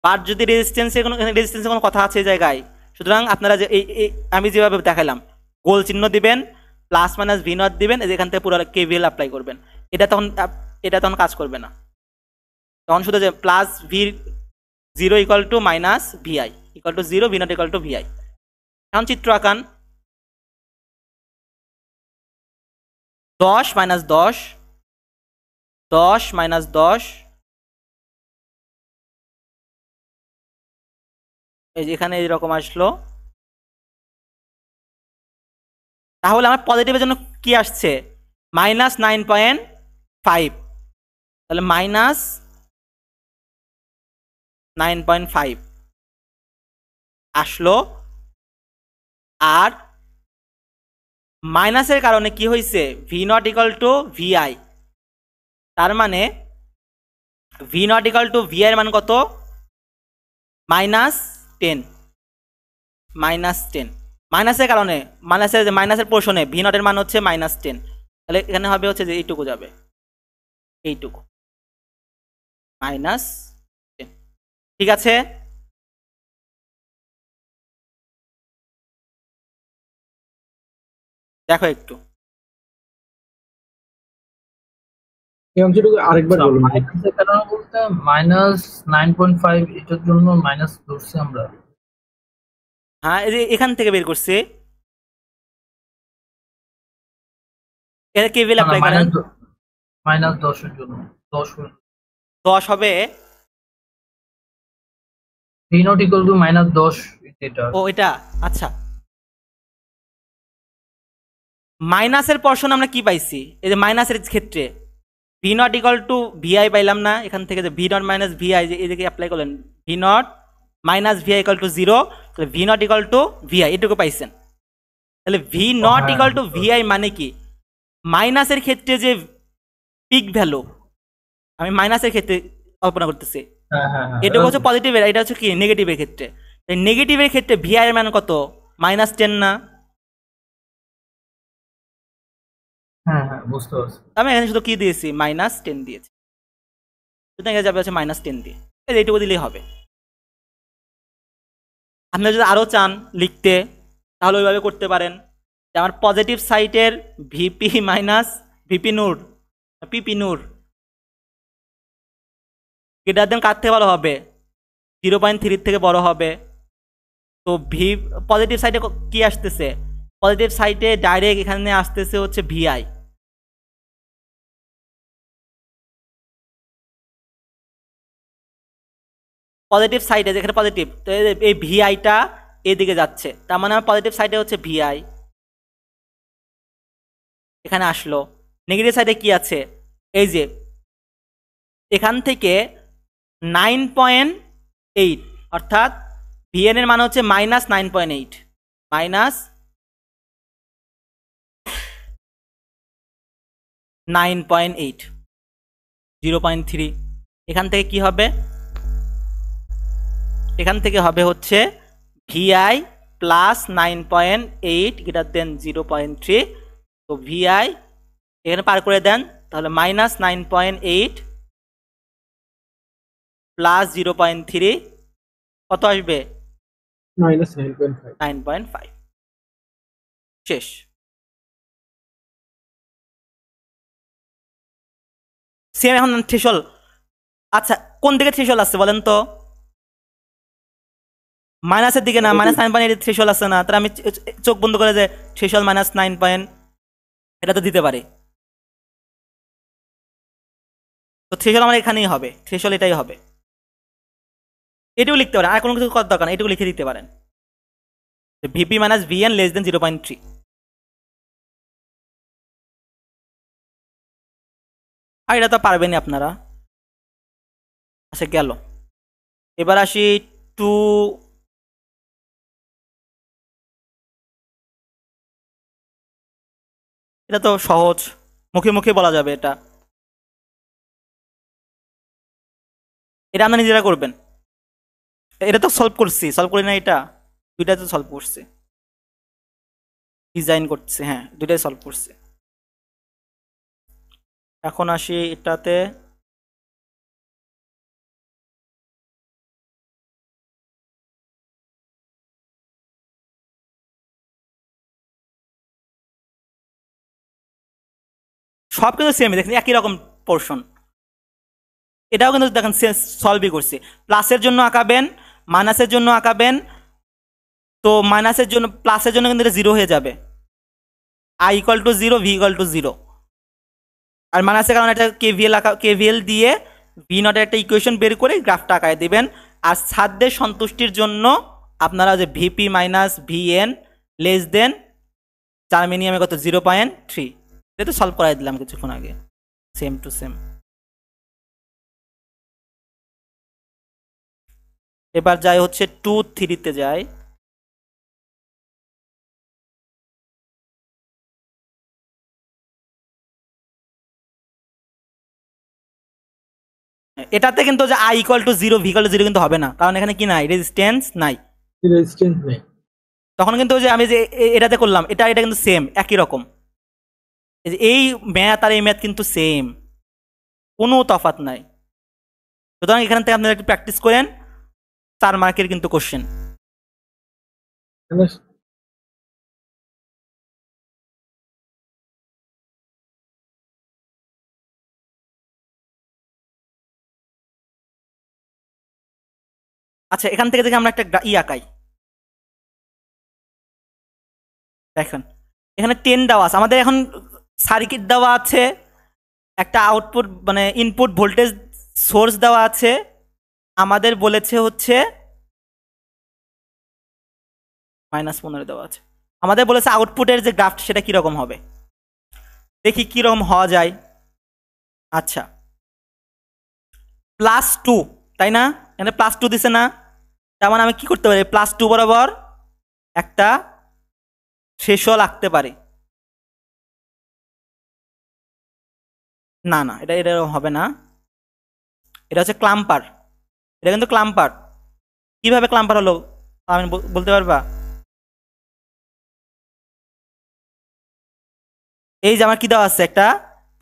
বাট যদি রেজিস্ট্যান্সের কোনো কথা আছে এই জায়গায়, সুতরাং আপনারা যে এই আমি যেভাবে দেখালাম গোল চিহ্ন দিবেন, প্লাস মাইনাস ভি নট দিবেন, এখান থেকে পুরো কেভিএল অ্যাপ্লাই করবেন। এটা তখন কাজ করবে না, তখন শুধু যে plus V0 equal to minus VI equal to 0, V not equal two VI। এখন চিত্র আঁকান, 10 মাইনাস 10, 10 মাইনাস 10, এই যে এখানে এরকম আসলো। তাহলে আমার পজিটিভের জন্য কি আসছে, মাইনাস 9.5, তাহলে মাইনাস 9.5 আসলো। আর মাইনাসের কারণে কি হয়েছে, V naught equal two VI, তার মানে V naught equal two VI এর মান কত, -10, -10। মাইনাসের কারণে মাইনাসের পোর্শনে ভি নটের মান হচ্ছে -10, তাহলে এখানে হবে হচ্ছে যে এইটুকু যাবে, এইটুকু -10। ঠিক আছে, দেখো একটু এই অংশটুকু আরেকবার বলুন। মাইনাসের কারণে বলতে -9.5, এটার জন্য মাইনাস ধরছি আমরা। হ্যাঁ, এই যে এখান থেকে বের করছে, এটা কেভিএল অ্যাপ্লাই করেন, -10 এর জন্য 10 হবে, V not equal to -10, এটা ও এটা আচ্ছা। মাইনাসের পোরশন আমরা কি পাইছি, এই যে মাইনাসের ক্ষেত্রে V naught equal two VI পাইলাম না, এখান থেকে যে ভি নট মাইনাস VI, যে এদিকে অ্যাপ্লাই করলেন, V naught minus VI equal to 0, তাহলে V naught equal two VI এটুকু পাইছেন। তাহলে V naught equal two VI মানে কি, মাইনাসের ক্ষেত্রে যে পিক ভ্যালু, আমি মাইনাসের ক্ষেত্রে কল্পনা করতেছি, এটুকু হচ্ছে পজিটিভের, এটা হচ্ছে কি নেগেটিভের ক্ষেত্রে। নেগেটিভের ক্ষেত্রে VI এর মান কত, -10 না, হ্যাঁ বুঝতে পারছি। আমি এখানে শুধু কি দিয়েছি, -10 দিয়েছি, সুতরাং এটা যাবে হচ্ছে -10 দিয়ে, এইটুকু দিলেই হবে। আপনারা যদি আরও চান লিখতে তাহলে ওইভাবে করতে পারেন, যে আমার পজিটিভ সাইটের ভিপি মাইনাস ভিপি নূর, পিপি নূর এটার দেন কার থেকে বড় হবে, 0.3 থেকে বড় হবে। তো পজিটিভ সাইডে কি আসতেছে, পজিটিভ সাইডে ডাইরেক্ট এখানে আসতেছে হচ্ছে VI, পজিটিভ সাইডে যেখানে পজিটিভ, তো এই VIটা এদিকে যাচ্ছে, তার মানে আমার পজিটিভ সাইডে হচ্ছে VI এখানে আসলো। নেগেটিভ সাইডে কি আছে, এই যে এখান থেকে 9.8, অর্থাৎ VN এর মান হচ্ছে -9.8, -9.8, 0.3। এখান থেকে কি হবে, এখান থেকে হবে হচ্ছে VI প্লাস 9.8 গ্রেটার দেন 0.3, তো VI এখানে পার করে দেন, তাহলে -9.8 প্লাস 0.3 কত আসবে, -9.5। -9.5। শেষ। সেম এখন থ্রেশল। আচ্ছা কোন দিকে থ্রেশল আসছে বলেন তো? মাইনাসের দিকে না, -9.8 থ্রেশল আসছে না, তাহলে আমি চোখ বন্ধ করে যে থ্রেশল -9 এটা তো দিতে পারি। তো থ্রেশল আমার এখানেই হবে, থ্রেশল এটাই হবে। এটাও লিখতে পারেন, আর কোনো কিছু করার দরকার নেই, এটুকু লিখে দিতে পারেন, ভিপি মাইনাস ভিএন লেস দেন 0.3। আর এটা তো পারবেনই আপনারা। আচ্ছা গেল, এবার আসি টু, এটা তো সহজ, মুখে মুখে বলা যাবে। এটা এটা আপনারা নিজেরা করবেন। এটা তো সলভ করছি, সলভ করি না এটা, দুইটা তো সলভ করছি, ডিজাইন করছে, হ্যাঁ দুইটাই সলভ করছে। এখন আসি এটাতে, সব কিন্তু সেম, দেখেন একই রকম পোর্শন। এটাও কিন্তু দেখেন সলভই করছে। প্লাসের জন্য আঁকাবেন, মাইনাসের জন্য আঁকাবেন, তো মাইনাসের জন্য প্লাসের জন্য কিন্তু এটা 0 হয়ে যাবে, i equal to 0, v equal to 0। আর মাইনাসের কারণে একটা কেভিএল দিয়ে ভি নটের একটা ইকুয়েশন বের করে গ্রাফটা আঁকায় দিবেন। আর ছাদদের সন্তুষ্টির জন্য আপনারা যে VP minus VN less than জার্মেনিয়ামে কত 0.3, এটা তো সলভ করাই দিলাম কিছুক্ষণ আগে, সেম টু সেম। এবার যাই হচ্ছে 2-3-তে যাই। এটাতে কিন্তু যে i equal to 0, v equal to 0 কিন্তু হবে না, কারণ এখানে কি নাই, রেজিস্ট্যান্স নাই। রেজিস্ট্যান্স নেই। তখন কিন্তু যে আমি যে এটাতে করলাম, এটা এটা কিন্তু সেম, একই রকম। এই ম্যাথ আর এই ম্যাথ কিন্তু সেম, কোনো তফাৎ নাই। সুতরাং এখান থেকে আপনারা একটু প্র্যাকটিস করেন, 4 মার্কের কিন্তু কোশ্চেন। আচ্ছা এখান থেকে দেখে আমরা একটা আঁকাই, দেখেন এখানে 10 দেওয়া আছে আমাদের, এখন সার্কিট দেওয়া আছে, একটা আউটপুট মানে ইনপুট ভোল্টেজ সোর্স দেওয়া আছে, আমাদের বলেছে হচ্ছে -15 দেওয়া আছে, আমাদের বলেছে আউটপুটের যে গ্রাফ সেটা কিরকম হবে, দেখি কিরকম হওয়া যায়। আচ্ছা +2, তাই না? এখানে +2 দিছে না, তার মানে আমি কি করতে পারি, +2 বরাবর একটা থ্রেশহোল্ড আঁকতে পারি। না না, এটা এরকম হবে না, এটা হচ্ছে ক্লাম্পার, এটা কিন্তু ক্লাম্পার। কিভাবে ক্লাম্পার হলো আমি বলতে পারবা? এই যে আমার কি দেওয়া আছে, একটা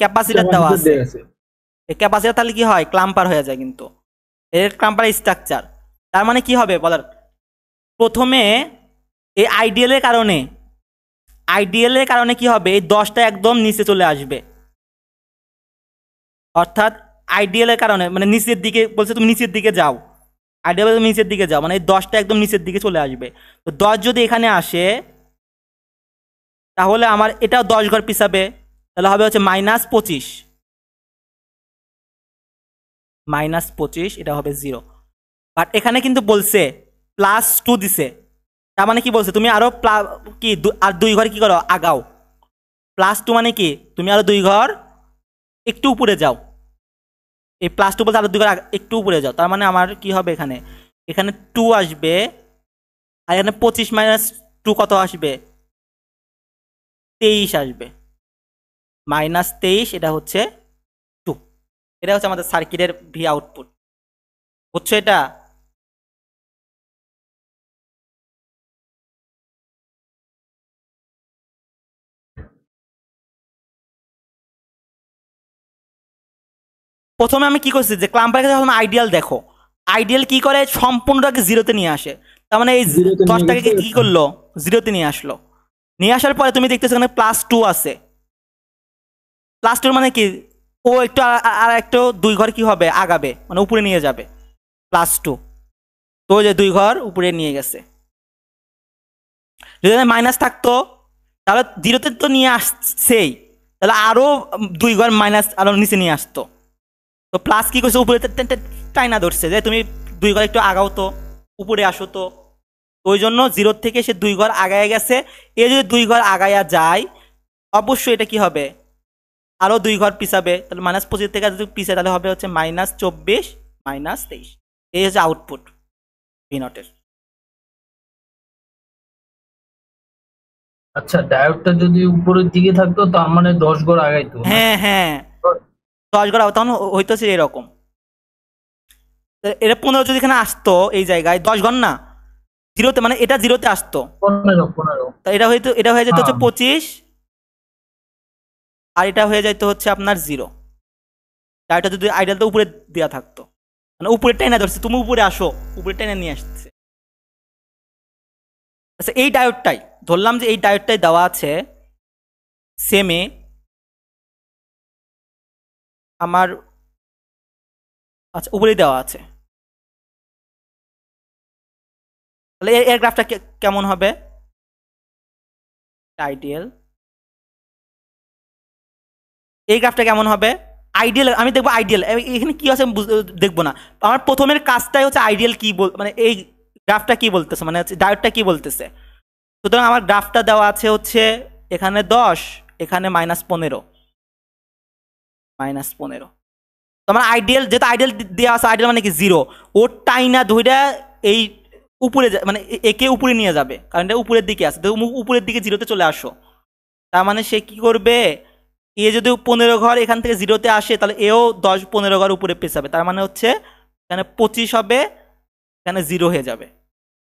ক্যাপাসিটর দেওয়া আছে, এই ক্যাপাসিটর তাহলে কি হয়, ক্লাম্পার হয়ে যায় কিন্তু, এর ক্লাম্পার স্ট্রাকচার। তার মানে কি হবে বলার, প্রথমে এই আইডিয়ালের কারণে কি হবে, এই 10টা একদম নিচে চলে আসবে, অর্থাৎ আইডিয়ালের কারণে মানে নিচের দিকে বলছে, তুমি নিচের দিকে যাও, আইডিয়াল তুমি নিচের দিকে যাও, মানে এই 10টা একদম নিচের দিকে চলে আসবে। তো 10 যদি এখানে আসে তাহলে আমার এটাও 10 ঘর পিছাবে, তাহলে হবে হচ্ছে -25, -25, এটা হবে 0। বাট এখানে কিন্তু বলছে +2 দিছে, তার মানে কি বলছে, তুমি আরো কি আর 2 ঘর কি করো আগাও, +2 মানে কি তুমি আরো 2 ঘর একটু উপরে যাও, এই +2 বলতে আরো 2 ঘর একটু উপরে যাও, তার মানে আমার কি হবে, এখানে এখানে 2 আসবে, আর এখানে 25 - 2 কত আসবে, 23 আসবে, -23, এটা হচ্ছে 2। এটা হচ্ছে আমাদের সার্কিটের ভি আউটপুট, বুঝছো? এটা প্রথমে আমি কি করছি, যে ক্লাম্পারের কাছে যখন আইডিয়াল দেখো, আইডিয়াল কি করে, সম্পূর্ণটাকে 0-তে নিয়ে আসে, তার মানে এই 10টাকে কি করলো, 0-তে নিয়ে আসলো। নিয়ে আসার পরে তুমি দেখতেছো এখানে +2 আছে, +2 মানে কি, ও একটু আর একটু 2 ঘর কি হবে আগাবে, মানে উপরে নিয়ে যাবে, +2। তো ওই যে 2 ঘর উপরে নিয়ে গেছে। যদি মাইনাস থাকতো তাহলে 0-তে তো নিয়ে আসছেই, তাহলে আরো 2 ঘর মাইনাস আরো নিচে নিয়ে আসতো। তো প্লাস কি করছে, উপরে টাইনা ধরছে যে তুমি 2 ঘর একটু আগাও তো, উপরে আসো তো। ওই জন্য 0 থেকে সে 2 ঘর আগায় গেছে। এ যদি 2 ঘর আগায়া যায় অবশ্যই এটা কি হবে, আরো 2 ঘর পিছাবে। তাহলে -25 থেকে যদি পিছায় তাহলে হবে হচ্ছে -24 -23। এই হচ্ছে আউটপুট ভি নটের। আচ্ছা, ডায়োডটা যদি উপরের দিকে থাকতো তার মানে 10 ঘর আগাইতো না? হ্যাঁ হ্যাঁ, 10 ঘর তখন হইতেছে এরকম। এটা 15 যদি এখানে আসতো এই জায়গায়, 10 ঘর না, 0-তে মানে এটা 0-তে আসতো, 15 তা এটা হয়ে যেত হচ্ছে হ্যাঁ। 25, আর এটা হয়ে যেত হচ্ছে আপনার 0। আর এটা যদি আইডিয়ালটা উপরে দেওয়া থাকতো, মানে উপরে টেনে ধরছে, তুমি উপরে আসো, উপরে টেনে নিয়ে আসছে। আচ্ছা এই ডায়োডটাই ধরলাম যে এই ডায়োডটাই দেওয়া আছে সেমে আমার, আচ্ছা উপরেই দেওয়া আছে। তাহলে এর গ্রাফটা কেমন হবে? আইডিয়াল, এই গ্রাফটা কেমন হবে? আইডিয়াল আমি দেখবো, আইডিয়াল এখানে কি আছে দেখবো না। আমার প্রথমের কাজটাই হচ্ছে আইডিয়াল কি মানে এই গ্রাফটা কি বলতেছে, মানে হচ্ছে ডায়োডটা কি বলতেছে। সুতরাং আমার গ্রাফটা দেওয়া আছে হচ্ছে এখানে 10, এখানে -15, -15। তো আমার আইডিয়াল, যেহেতু আইডিয়াল দেওয়া আছে, আইডিয়াল মানে কি 0, ওর টাইনা ধইরা এই উপরে মানে একে উপরে নিয়ে যাবে, কারণ এটা উপরের দিকে আছে, তো উপরের দিকে 0-তে চলে আসো। তার মানে সে কি করবে, এ যদি 15 ঘর এখান থেকে 0-তে আসে তাহলে এও 10-15 ঘর উপরে পেছাবে, তার মানে হচ্ছে এখানে 25 হবে, এখানে 0 হয়ে যাবে।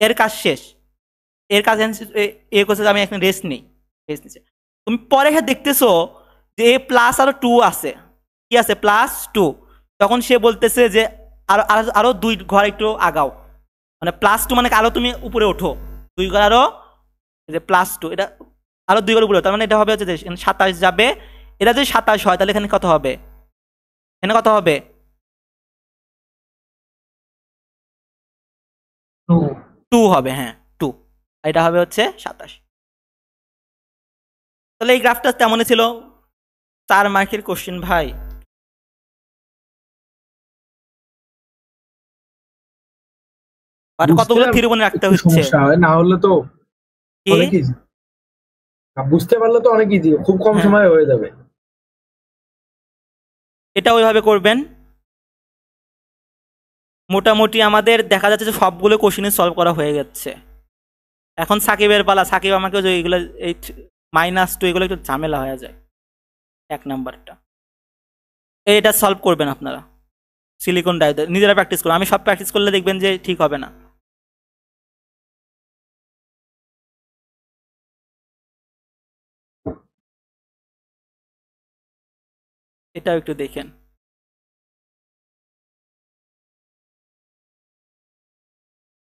এর কাজ শেষ। এর কাজ এ করছে আমি এখন রেস্ট নেই, রেস্ট নিচ্ছে। তুমি পরে দেখতেছো যে প্লাস আরো 2 আছে, কি আছে +2, তখন সে বলতেছে যে আরো আরো 2 ঘর একটু আগাও, মানে +2 মানে আরো তুমি উপরে ওঠো 2 ঘর আরো, যে +2 এটা আরো 2 ঘর উপরে, তার মানে এটা হবে হচ্ছে 27 যাবে। এটা যদি 27 হয় তাহলে এখানে কত হবে, এখানে কত হবে? 2। 2 হবে, হ্যাঁ 2। এটা হবে হচ্ছে 27। তাহলে এই গ্রাফটা তেমনই ছিল, 4 মার্কের কোশ্চেন ভাই। আর বুঝতে কতগুলো থিওরি মনে রাখতে একটু হচ্ছে সমস্যা হয়, না হলে তো কি? অনেক ইজি। বুঝতে পারলে তো অনেক ইজি, খুব কম হ্যাঁ, সময়ে হয়ে যাবে। এটা ওইভাবে করবেন। মোটামুটি আমাদের দেখা যাচ্ছে যে সবগুলো কোশ্চেন সলভ করা হয়ে যাচ্ছে। এখন সাকিবের পালা, সাকিব আমাকে যে এইগুলো এই -2 এগুলো একটু ঝামেলা হয়ে যায়। 1 নাম্বারটা এটা সলভ করবেন আপনারা সিলিকন ডায়োড নিজেরা প্র্যাকটিস করুন, আমি সব প্র্যাকটিস করলে দেখবেন যে ঠিক হবে না। এটাও একটু দেখেন,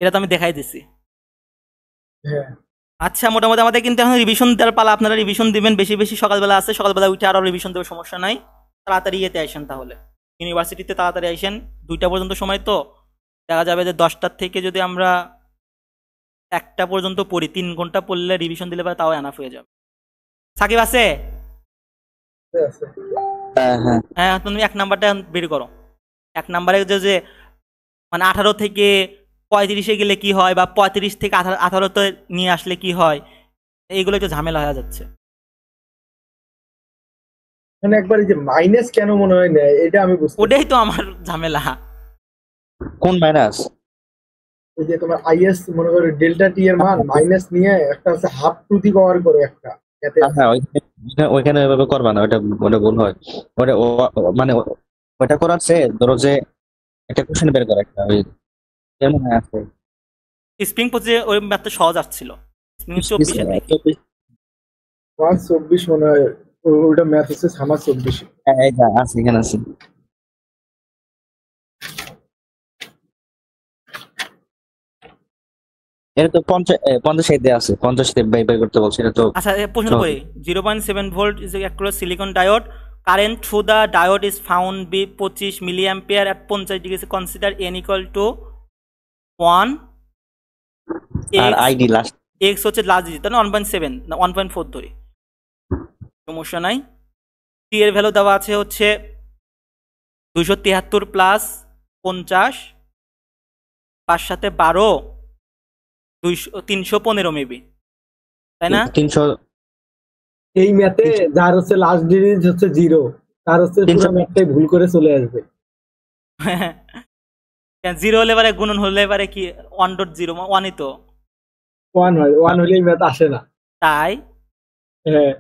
এটা তো আমি দেখাই দিছি। হ্যাঁ আচ্ছা মোটামুটি আমাদের কিন্তু এখন রিভিশন দেওয়ার পালা, আপনারা রিভিশন দিবেন বেশি বেশি, সকালবেলা আছে, সকালবেলা উঠে আরও রিভিশন দেওয়ার সমস্যা নাই। তাড়াতাড়ি ইয়েতে আসেন, তাহলে ইউনিভার্সিটিতে তাড়াতাড়ি আসেন, 2টা পর্যন্ত সময় তো দেখা যাবে যে 10টার থেকে যদি আমরা 1টা পর্যন্ত পড়ি, 3 ঘন্টা পড়লে রিভিশন দিলে পরে তাও এনাফ হয়ে যাবে। সাকিব আছে? আছে। হ্যাঁ হ্যাঁ হ্যাঁ তুমি 1 নাম্বারটা বের করো। 1 নাম্বারে যে মানে 18 থেকে 35-এ গেলে কি হয়, বা 35 থেকে 18তে নিয়ে আসলে কি হয়, এইগুলো একটু ঝামেলা হয়ে যাচ্ছে। মানে একবার এই যে মাইনাস কেন মনে হয় না, এটা আমি বুঝতে পারি। ওটাই তো আমার ঝামেলা। কোন মাইনাস? এই যে তোমার আইএস মনে করো ডেল্টা টি এর মান মাইনাস নিয়ে একটা আছে হাফ টু দি পাওয়ার করে একটা, এতে আছে। হ্যাঁ ওইখানে ওইভাবে করবা না, ওটা ওটা ভুল হয়। ওটা মানে ওটা করার চেয়ে ধরো যে একটা কোশ্চেন বের করা একটা ওই যেমন আছে স্প্রিং পচে ওই ম্যাথটা সহজ আসছিল, স্প্রিং 24-এ দেখি। 24 মনে হয়, ওটা ম্যাথ হচ্ছে আমার 24। হ্যাঁ এই যা আছে এখানে আছে। এটা তো 50 দেওয়া আছে, 50 বের করতে বলছে, এটা তো আচ্ছা প্রশ্ন করি, 0.7 volt is across silicon diode current through the diode is found be 25 milli ampere at 50 degree, consider n equal to 1 আর x, আইডি লাস্ট। x হচ্ছে লাস্ট ডিজিট, তাহলে 1.7 না 1.4 ধরি, সমস্যা নাই। t এর ভ্যালু দেওয়া আছে হচ্ছে 273 প্লাস 50, 5 সাথে 12, 315 মেবি, তাই না? 300 এই ম্যাথে যার হচ্ছে লাস্ট ডিজিট হচ্ছে 0, তার হচ্ছে পুরো 300 ম্যাথটাই ভুল করে চলে আসবে। 0 হলে এবারে গুণন হলে এবারে কি 1.0 1ই তো, 1 হয়, 1 হলে এই ম্যাথ আসে না। তাই হ্যাঁ,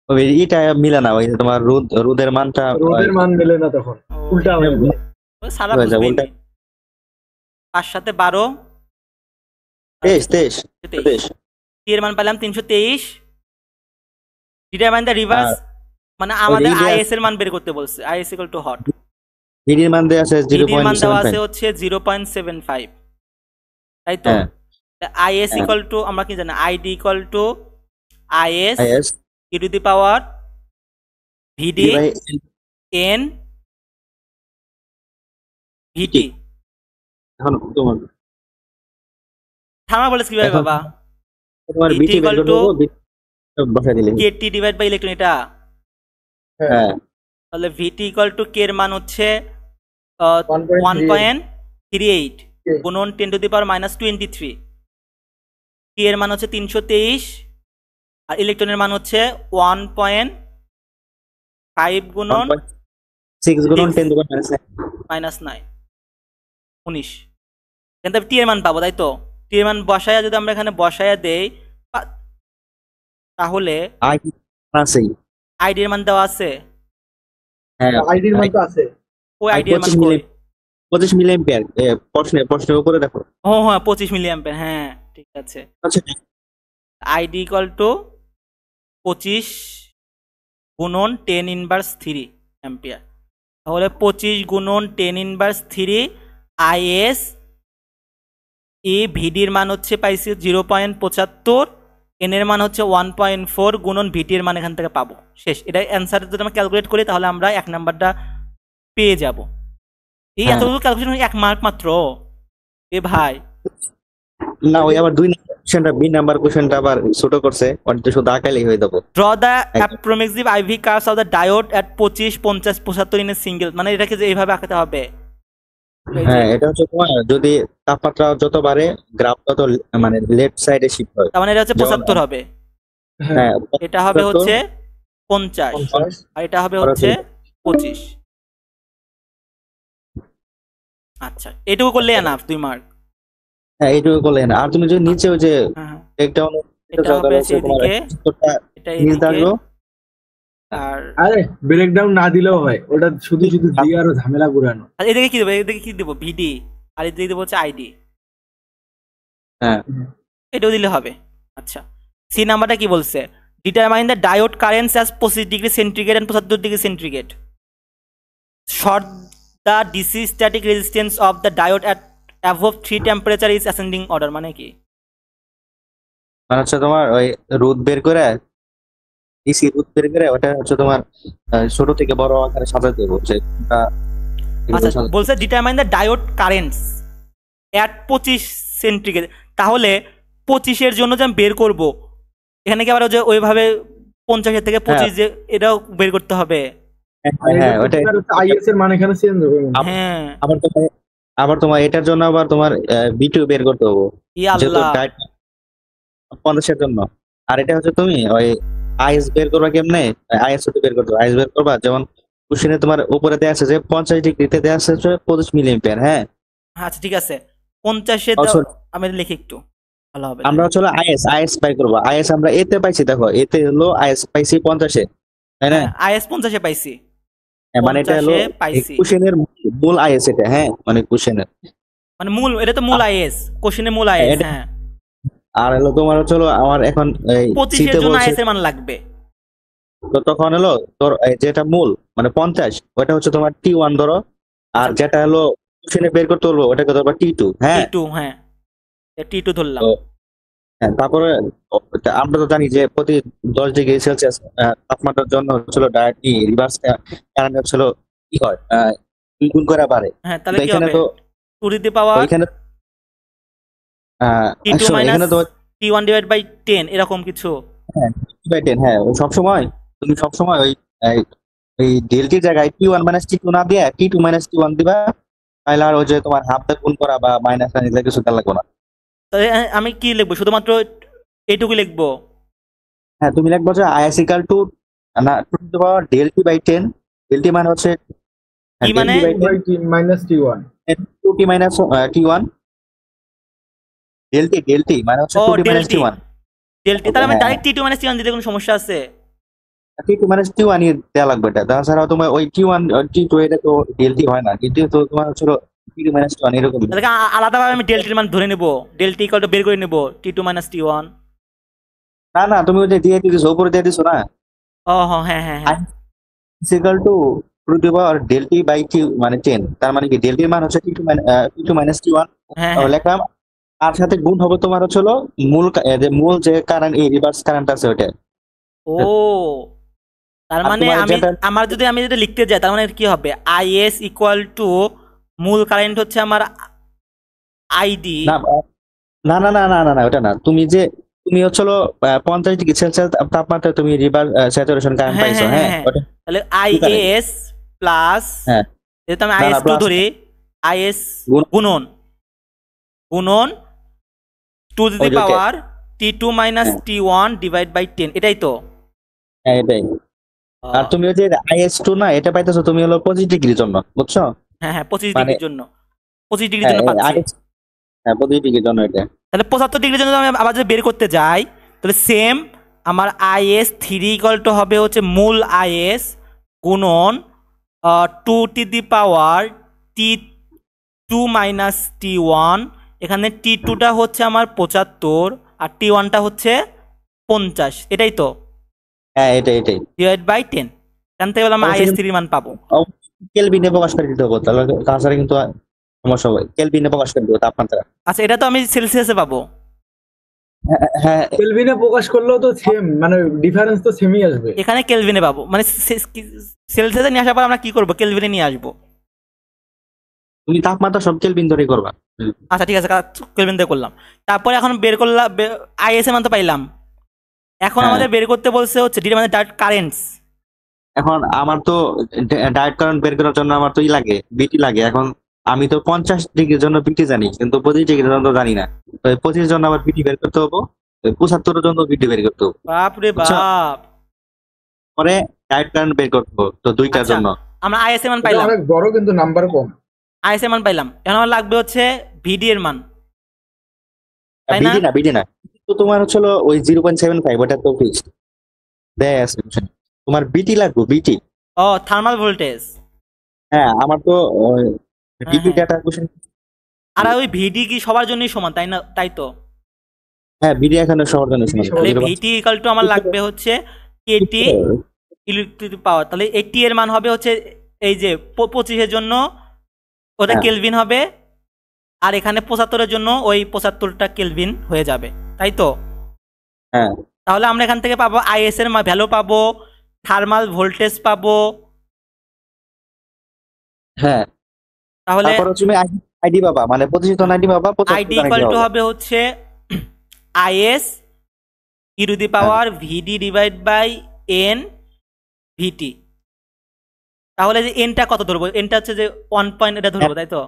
ওই এটা মিলে না, ওই যে তোমার রোদের মানটা রোদের মান মেলে না, তখন উল্টা হয়ে যায়। সারা হয়ে যায়, বুঝবেই উল্টা। নি। 5 সাথে 12, 23 23, t এর মান পেলাম 323। ডিটারমাইন দ্য রিভার্স, মানে আমাদের ওই is এর মান বের করতে বলছে, is ইকুয়াল টু হট, ভিডির মান দেয়া আছে id এর মান দেওয়া আছে 0.75। হচ্ছে 0.75, তাই তো? হ্যাঁ, is ইকুয়াল টু আমরা কি জানি, id equal to is is e two the power vd n vt। এখন তোমার থার্মাল ভোল্টেজ কিভাবে এখন বাবা? তোমার VT বিটি বের equal করতে to হবে, বসাই দিলে। kt ডিভাইড বাই ইলেকট্রন, এটা হ্যাঁ, তাহলে vt ইকুয়াল টু k এর মান হচ্ছে 1.38 1.38 গুণন 10 two the power minus 23, t এর মান হচ্ছে 323, আর ইলেকট্রনের মান হচ্ছে 1.5 গুণন 6 গুণন 10 টু দি মাইনাস 9, 19। এখান থেকে টি এর মান পাবো, তাই তো? টি এর মান বসায়া যদি আমরা এখানে বসায়া দেই, তাহলে আইডি আছেই। আইডি এর মান দেওয়া আছে, হ্যাঁ, আইডির মান তো আছে। ওই আইডি এর মান 25 কই? 25 মিলি অ্যাম্পিয়ার। প্রশ্নের উপরে দেখো। ও হ্যাঁ 25 মিলি অ্যাম্পিয়ার, হ্যাঁ ঠিক আছে। আচ্ছা, আইডি ইকুয়াল টু 25 গুণন 10 ইনভার্স 3 অ্যাম্পিয়ার, তাহলে 25 গুণন 10 ইনভার্স 3 আইএস ই ভিডির মান হচ্ছে পাইছি 0.75, এন এর মান হচ্ছে 1.4 গুণন ভিটি এর মান এখান থেকে পাবো, শেষ। এটা অ্যান্সার যদি আমরা ক্যালকুলেট করি তাহলে আমরা 1 নাম্বারটা পেয়ে যাব। এই হ্যাঁ। এতগুলো ক্যালকুলেশন 1 মার্ক মাত্র, এ ভাই। না, ওই আবার 2 নাম্বার কোশ্চেনটা, বি নাম্বার কোশ্চেনটা আবার ছোট করছে, ওটা শুধু আঁকাইলেই হয়ে যাবে। Draw the approximate IV curves of the diode at 25, 50, 75 in a single, মানে এটাকে যে এইভাবে আঁকাতে হবে। এই যে, হ্যাঁ, এটা হচ্ছে তোমার যদি তাপমাত্রা যত বাড়ে গ্রাফ তত মানে লেফট সাইডে শিফট হয়। তার মানে এটা হচ্ছে যেমন- 75 হবে, হ্যাঁ, এটা হবে 75, হচ্ছে 50, 50, আর এটা হবে হচ্ছে 25। আচ্ছা, এটুকু করলে এনাফ 2 মার্ক। হ্যাঁ, এইটুকু করলে না। আর তুমি যদি নিচে ওই যে হ্যাঁ, ব্রেকডাউন এটা হবে এদিকে, এটা এদিকে, থাকলো। আর আরে ব্রেকডাউন না দিলেও হয়, ওটা শুধু শুধু দিয়ে আরো ঝামেলা ঘুরানো। আর এদিকে কি দেবো, এদিকে কি দেবো, ভিডি, আর এদিকে দেবো হচ্ছে আইডি, হ্যাঁ, এটাও দিলে হবে। আচ্ছা, সি নাম্বারটা কি বলছে? Determine the diode currents as 25 degree centigrade and 75 degree centigrade, sort the DC static resistance of the diode at above 3 temperature is ascending order, মানে কি? মানে হচ্ছে তোমার ওই রোদ বের করে, ডিসি রোদ বের করে ওটা হচ্ছে তোমার ছোট থেকে বড় আকারে সাজাতে দেবো, সেটা আচ্ছা, বলছে determine the diode currents at 25 centigrade, তাহলে 25 জন্য যে আমি বের করব, এখানে কি আবার ওই যে ওইভাবে 50 থেকে 25 যে এটাও বের করতে হবে? হ্যাঁ, ওটা আইএস এর মান এখানে চেঞ্জ হবে। হ্যাঁ, আবার তোমার এটার জন্য আবার তোমার বিটু বের করতে হবে, ই যেহেতু আল্লাহ, 50 জন্য। আর এটা হচ্ছে তুমি ওই আইএস বের করবা কেমনে, আইএস বের করতে আইএস বের করবা, যেমন কোশ্চেনে তোমার উপরে দেয়া আছে যে 50 ডিগ্রিতে দেয়া আছে 25 মিলি অ্যাম্পিয়ার। হ্যাঁ, আচ্ছা ঠিক আছে, 50 আমি লিখি একটু ভালো হবে। আমরা হচ্ছে আইএস বাই করবো। আইএস আমরা এতে পাইছি, দেখো এতে হলো আইএস পাইছি 50, তাই না? আইএস 50 পাইছি, হ্যাঁ, মানে এটা হলো 50 পাইছি, কোশ্চেনের মূল আইএস এটা। হ্যাঁ, মানে কোশ্চেনের মানে মূল, এটা তো মূল আইএস, কোশ্চেনের মূল আইএস। এটা- হ্যাঁ, আর হলো তোমার হচ্ছে হলো আমার এখন 25 জন্য আইএস এর মান লাগবে। তো তখন হলো তোর যেটা মূল মানে 50, ওটা হচ্ছে তোমার T1 ধরো, আর যেটা হলো কোশ্চেনে বের করতে বলবো ওটাকে ধরবা T2। হ্যাঁ, T2, হ্যাঁ T2 ধরলাম। তো হ্যাঁ, তারপরে আমরা তো জানি যে প্রতি 10 ডিগ্রি সেলসিয়াস তাপমাত্রার জন্য হচ্ছিল ডাইরেক্টলি রিভার্স কারেন্ট হচ্ছিল কি হয় 2 গুণ করে বাড়ে। হ্যাঁ, তাহলে তো কি এখানে হবে? তো 2 টু দি পাওয়ার ওইখানে T2 শোনো, মাইনাস এখানে তো T1 ডিভাইড বাই 10 এরকম কিছু। হ্যাঁ 2/10, হ্যাঁ ওই সবসময় তুমি সবসময় ওই ডেলটির জায়গায় T1 - T2 না দিয়ে T2 - T1 দিবা, তাহলে আর ওই যে তোমার হাফ দা গুণ করা বা মাইনাস নিজে কিছু দেওয়া লাগবে না। তাহলে আমি কি লিখবো? শুধুমাত্র এইটুকু লিখবো? হ্যাঁ, তুমি লিখবা যে IS ইকুয়াল টু না two to power del T by 10। Del T মানে হচ্ছে কি মানে? Minus T1 2t minus T1। ডেলটি মানে হচ্ছে ও 2t মাইনাস ডেলটি, T1। ডেলটি। তাহলে আমি হ্যাঁ, ডাইরেক্ট T2 মাইনাস T1 দিতে কোনো সমস্যা আছে? T2 মাইনাস T1 ই দেওয়া লাগবে। এটা তাছাড়া তোমার ওই T1 T2 এটা তো ডেলটি হয় না, ডেলটি তো তোমার হচ্ছে T2 মাইনাস T1 এরকম। তাহলে কি আলাদাভাবে আমি ডেলটির মান ধরে নেব? ডেলটি ইকুয়াল টু বের করে নেব T2 মাইনাস T1। না না, তুমি ওই যে দিয়ে দিছো উপরে দিয়ে দিছো না, ও হ্যাঁ হ্যাঁ হ্যাঁ equal to two to power del T by T মানে 10। তার মানে কি ডেলটির মান হচ্ছে T2 মাইনাস T1 হ্যাঁ হ্যাঁ। লিখলাম। আর সাথে গুণ হবে তোমার হচ্ছে মূল যে কারেন্ট, এই রিভার্স কারেন্ট আছে ওটা। ও তার আর মানে তোমার আমি যেটা- আমি যেটা লিখতে যাই, তার মানে কি হবে? IS ইকুয়াল টু মূল কারেন্ট হচ্ছে আমার ID। না না না না না না না, ওটা না। তুমি হচ্ছে 50 ডিগ্রি সেলসিয়াস তাপমাত্রায় তুমি রিভার্স স্যাচুরেশন কারেন্ট হ্যাঁ পাইছো। হ্যাঁ হ্যাঁ, হ্যাঁ। ওটা তাহলে কি করে? IS প্লাস, হ্যাঁ, যেহেতু আমি না, না, IS2 plus ধরি, IS গুণ- গুণন 2 টু দি ওই যে পাওয়ার T2 মাইনাস হ্যাঁ। T1 ডিভাইড বাই 10, এটাই তো? হ্যাঁ, এটাই। আর তুমি ওই যে IS2 না, এটা পাইতেছো তুমি 25 ডিগ্রির জন্য, বুঝছো? হ্যাঁ হ্যাঁ 25 মানে ডিগ্রির জন্য, 25 ডিগ্রির জন্য পাচ্ছি। হ্যাঁ 25 ডিগ্রির জন্য এটা। তাহলে 75 ডিগ্রির জন্য আমি আবার যদি বের করতে যাই, তাহলে সেম আমার IS3 ইকুয়াল টু হবে হচ্ছে মূল IS গুণন 2 two the power T2 minus T1। এখানে T2টা হচ্ছে আমার 75 আর T1টা হচ্ছে 50, এটাই তো? হ্যাঁ, এটাই। Divide by 10। এখান থেকে বলে আমি অবশ্যই IS3 মান পাবো। কেলভিনে প্রকাশ করে দিতে হবে, তাহলে তাছাড়া কিন্তু সমস্যা হবে। কেলভিনে প্রকাশ করে দিতে হবে তাপমাত্রা। আচ্ছা, এটা তো আমি সেলসিয়াসে পাবো। হ্যাঁ হ্যাঁ, কেলভিনে প্রকাশ করলেও তো সেম, মানে ডিফারেন্স তো সেমই আসবে। এখানে কেলভিনে পাবো, মানে সেলসিয়াসে নিয়ে আসার পর আমরা কি করবো? কেলভিনে নিয়ে আসবো। তুমি তাপমাত্রা সব কেলভিন ধরে করবা। আচ্ছা ঠিক আছে, কেলভিন দিয়ে করলাম। তারপরে এখন বের করলাম IS এর মান তো পাইলাম। এখন হ্যাঁ। আমাদের বের করতে বলছে হচ্ছে মানে ডাইরেক্ট কারেন্টস। এখন আমার তো ডায়েট কারেন্ট বের করার জন্য আমার তো লাগে, বিটি লাগে। এখন আমি তো 50 ডিগ্রির জন্য বিটি জানি, কিন্তু 25 ডিগ্রির জন্য জানি না। তো 25 জন্য আবার বিটি বের করতে হবো, 75 জন্য বিটি বের করতে হবে। বাপ রে আচ্ছা। বাপ। পরে ডায়েট কারেন্ট বের করতে হবে, তো দুইটার আচ্ছা, জন্য। আমরা IS এর মান এটা পাইলাম, অনেক বড় কিন্তু নাম্বার কম। IS এর মান পাইলাম। এখন আমার লাগবে হচ্ছে VD এর মান, তাই না? বিটি না, তো তোমার হচ্ছে ওই 0.75, ওটা তো ফিক্সড দেয় আছে। তোমার বিটি লাগবে, বিটি। ও থার্মাল ভোল্টেজ। হ্যাঁ, আমার তো বিটি হ্যাঁ। Data question. আর ওই VD কি সবার জন্যই সমান, তাই না? তাই তো? হ্যাঁ, বিটি এখানে সবার জন্য সমান। তাহলে VT ইকুয়াল টু আমার লাগবে হচ্ছে KT ইলেকট্রিক পাওয়ার। তাহলে 80 এর মান হবে হচ্ছে এই যে 25 এর জন্য ওটা হ্যাঁ। কেলভিন হবে, আর এখানে 75 এর জন্য ওই 75টা কেলভিন হয়ে যাবে, তাই তো? হ্যাঁ তাহলে আমরা এখান থেকে পাবো IS এর ভ্যালু পাবো, থার্মাল ভোল্টেজ পাবো। হ্যাঁ, তাহলে তারপর তুমি আইডি পাবা, মানে 25 তো 90 পাবা, 75 ID তো 90 ইকুয়াল টু পাবা। হবে হচ্ছে IS e to the power VD divide by N VT। তাহলে যে এনটা কত ধরবো? এনটা হচ্ছে যে 1 পয়েন্ট, এটা ধরবো, তাই তো?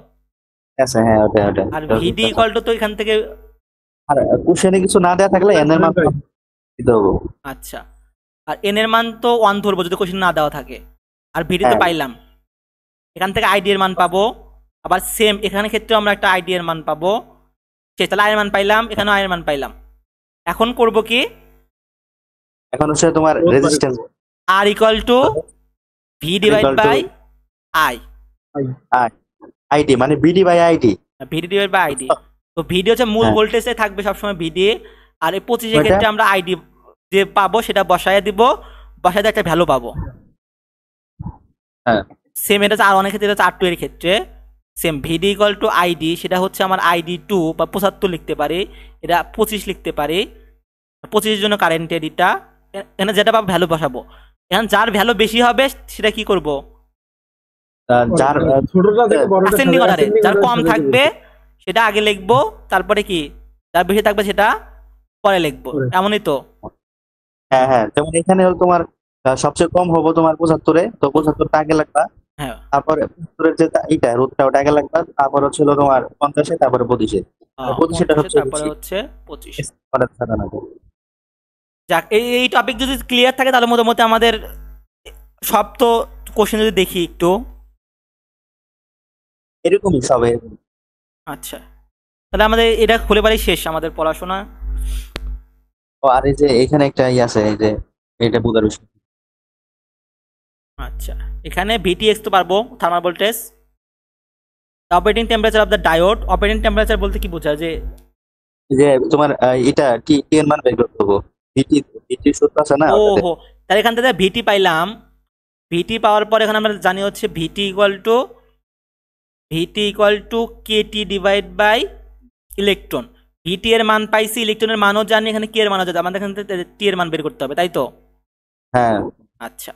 আচ্ছা, হ্যাঁ ওটা আর VD ইকুয়াল টু তো এখান থেকে, আর কোশ্চেনে কিছু না দেয়া থাকলে এন এর মান দিতে হবে। আচ্ছা, আর এন এর মান তো 1 ধরবো যদি কোশ্চেন না দেওয়া থাকে। আর ভিডি তো হ্যাঁ। পাইলাম, এখান থেকে আইডি এর মান পাবো। আবার সেম এখানে ক্ষেত্রে আমরা একটা আইডি এর মান পাবো। সে তাহলে আয়ের মান পাইলাম, এখানে আয়ের মান পাইলাম। এখন করব কি? এখন হচ্ছে তোমার resistance R equal to V divide Equal to- by I. ID মানে VD by ID. VD divide by ID. তো ভিডি হচ্ছে মূল হ্যাঁ। ভোল্টেজে থাকবে সবসময় ভিডি, আর এই 25 এর ওইটা? ক্ষেত্রে আমরা আইডি যে পাবো সেটা বসায় দিব, বসায় দিয়ে একটা ভ্যালু পাবো। হ্যাঁ। সেম এটা হচ্ছে আর অনেক ক্ষেত্রে, এটা হচ্ছে R2 এর ক্ষেত্রে। Same VD equal to ID, সেটা হচ্ছে আমার আইডি 2 বা 75 লিখতে পারি, এটা 25 লিখতে পারি। 25 এর জন্য কারেন্টের এটা এখানে যেটা পাবো ভ্যালু বসাবো। এখন যার ভ্যালু বেশি হবে সেটা কি করব, যার ছোটটা থেকে বড়টা অ্যাসেন্ডিং সাজাই, অর্ডারে। ascending যার order কম সাজাতে থাকবে বলছে। সেটা আগে লিখবো, তারপরে কি যার বেশি থাকবে সেটা পরে লিখবো, পরে। এমনই তো। হ্যাঁ হ্যাঁ, যেমন এখানে হলো তোমার সবচেয়ে কম হবো তোমার 75-এ, তো 75টা আগে লাগবা, হ্যাঁ, তারপরে 75-এর যে এইটা রুটটা ওটা আগে লাগবা, তারপর হচ্ছিল তোমার 50-এ, তারপরে 25-এ। 25-এটা 50 হচ্ছে তারপরে বেশি হচ্ছে 25। করার সাধারণত। যাক, এই টপিক যদি ক্লিয়ার থাকে তাহলে মোটামুটি আমাদের সব তো কোশ্চেন যদি দেখি একটু। এরকমই সবে। আচ্ছা, তাহলে আমাদের এটা খুলে পারি শেষ আমাদের পড়াশোনা। ও আর এই যে এখানে একটা আছে, এই যে এটা বুঝার বিষয়। আচ্ছা, এখানে ভিটিএক্স তো পারবো, thermal voltage, operating temperature of the diode. Operating temperature বলতে কি বোঝায়, যে যে তোমার এটা টি টি এর মান বের করতে হবে। ভিটি ভিটি সূত্র আছে না ও ওটাতে। হো, তাহলে এখান থেকে ভিটি পাইলাম। ভিটি পাওয়ার পর এখানে আমরা জানি হচ্ছে VT equal to KT divide by electron. VT এর মান পাইছি, ইলেকট্রনের মানও জানি, এখানে কে এর মানও জানি, আমাদের এখান থেকে টি এর মান বের করতে হবে, তাই তো? হ্যাঁ আচ্ছা,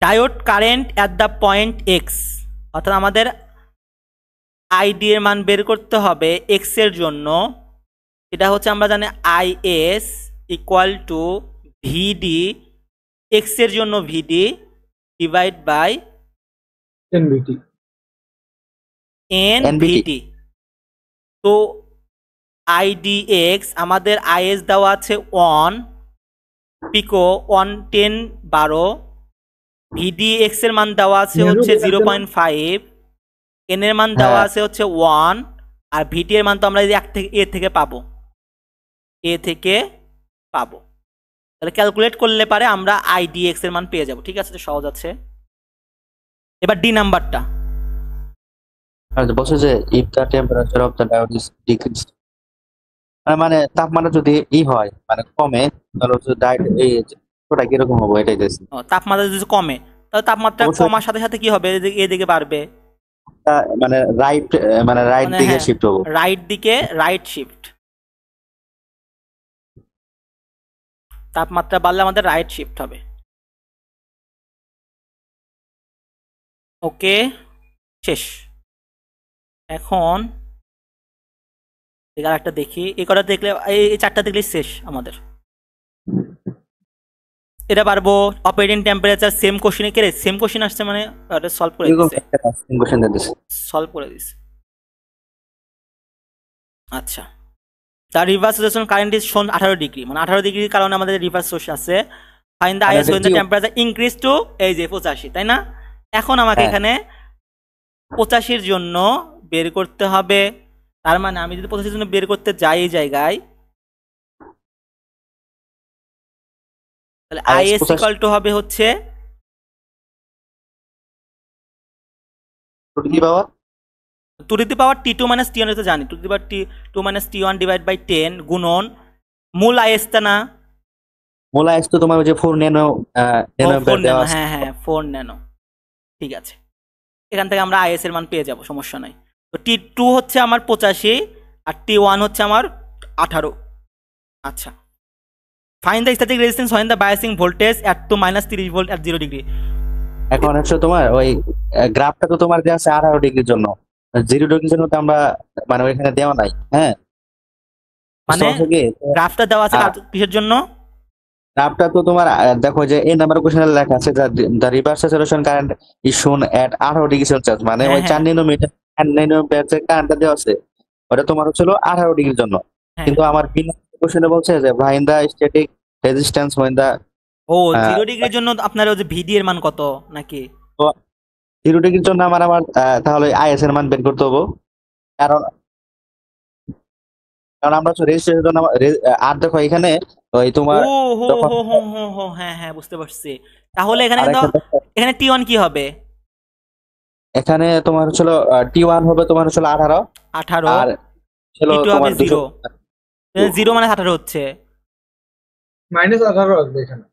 diode current at the point x, অর্থাৎ আমাদের আইডি এর মান বের করতে হবে এক্স এর জন্য। এটা হচ্ছে আমরা জানি IS equal to VD, x এর জন্য VD divide by NVT. N NVT VT. তো আইডিএক্স আমাদের আইএস দেওয়া আছে 1 পিকো 1 10 12, ভিডিএক্স এর মান দেওয়া আছে হচ্ছে 0.5, এন এর মান দেওয়া হ্যাঁ। আছে হচ্ছে 1, আর ভিটি এর মান তো আমরা এ থেকে পাবো, তাহলে ক্যালকুলেট করলে পারে আমরা আইডিএক্স এর মান পেয়ে যাব। ঠিক আছে, তো সহজ আছে। এবার ডি নাম্বারটা, আর বলছে যে if the temperature of the diode is decrease, মানে তাপমাত্রা যদি হয় মানে কমে, তাহলে হচ্ছে ডায়োড এই ওটা কিরকম হবে এটাই দেখছি। তাপমাত্রা যদি কমে তাহলে তাপমাত্রা অবশ্যই। কমার সাথে সাথে কি হবে, এদিকে বাড়বে, মানে রাইট মানে দিকে হ্যাঁ, শিফট হবো। রাইট দিকে রাইট শিফট, তাপমাত্রা বাড়লে আমাদের রাইট শিফট হবে। ওকে, শেষ। এখন আর একটা দেখি, এই কটা দেখলে, এই চারটা দেখলে শেষ আমাদের। এটা পারবো। অপারেটিং টেম্পারেচার সেম কোশ্চেনে কেড়ে সেম কোশ্চেন আসছে, মানে এটা সলভ করে এরকম দিচ্ছে, একটা কোশ্চেন দিতেছে। সলভ করে দিচ্ছে। আচ্ছা, তার রিভার্স রোটেশন কারেন্ট ইজ শোন 18 ডিগ্রি, মানে 18 ডিগ্রির কারণে আমাদের রিভার্স সোর্স আছে। Find the is when the temperature increase two, এই যে 85, তাই না? এখন আমাকে হ্যাঁ। এখানে 85-এর জন্য বের করতে হবে। তার মানে আমি যদি 85-এর জন্য বের করতে যাই এই জায়গায়, তাহলে আইএস ইকুয়াল টু হবে হচ্ছে কি power two two the power T two minus T one, তো জানি two two the power T two minus T one divide by 10 গুণন মূল আইএসটা না, মূল আইস তো তোমার ওই যে 4 ন্যানো ফোর দেওয়া ন্যানো, আছে। হ্যাঁ 4 ন্যানো। ঠিক আছে, এখান থেকে আমরা আইএস এর মান পেয়ে যাব, সমস্যা নাই। তো টি2 হচ্ছে আমার 85 আর টি1 হচ্ছে আমার 18। আচ্ছা, find the static resistance when the biasing voltage at to minus 30 volt at 0 degree. এখন হচ্ছে তোমার ওই গ্রাফটা তো তোমার দেওয়া আছে 18 ডিগ্রির জন্য, 0 ডিগ্রির জন্য তো আমরা মানে ওইখানে দেওয়া নাই। হ্যাঁ, মানে সমস্যা কি? গ্রাফটা দেওয়া আছে কিসের জন্য? গ্রাফটা তো তোমার দেখো যে এই নাম্বার কোশ্চেনে লেখা আছে the reverse saturation current is shown at 18 degree Celsius, মানে ওই 4 ন্যানোমিটার যে কারেন্টটা দেওয়া আছে ওটা তোমার হচ্ছিল 18 ডিগ্রির জন্য। হ্যাঁ। কিন্তু আমার কোশ্চেনে বলছে যে find the static resistance when the, ও 0 ডিগ্রির জন্য আপনার ওই যে ভিডি এর মান কত নাকি? 0 ডিগ্রির জন্য আমার তাহলে আইএস এর মান বের করতে হবে, কারণ আমরা হচ্ছে রেজিস্ট্রেশনের জন্য আর দেখো এখানে ওই তোমার ও হো যখন- হো হো হো হো, হ্যাঁ বুঝতে পারছি। তাহলে এখানে আরেকটা কিন্তু দেখো, এখানে টি1 কি হবে? এখানে তোমার হচ্ছিল টি1 হবে তোমার হচ্ছিল 18, 18, আর ছিল টি2 হবে তোমার 0, 0 মানে 18 হচ্ছে। -18 আসবে এখানে।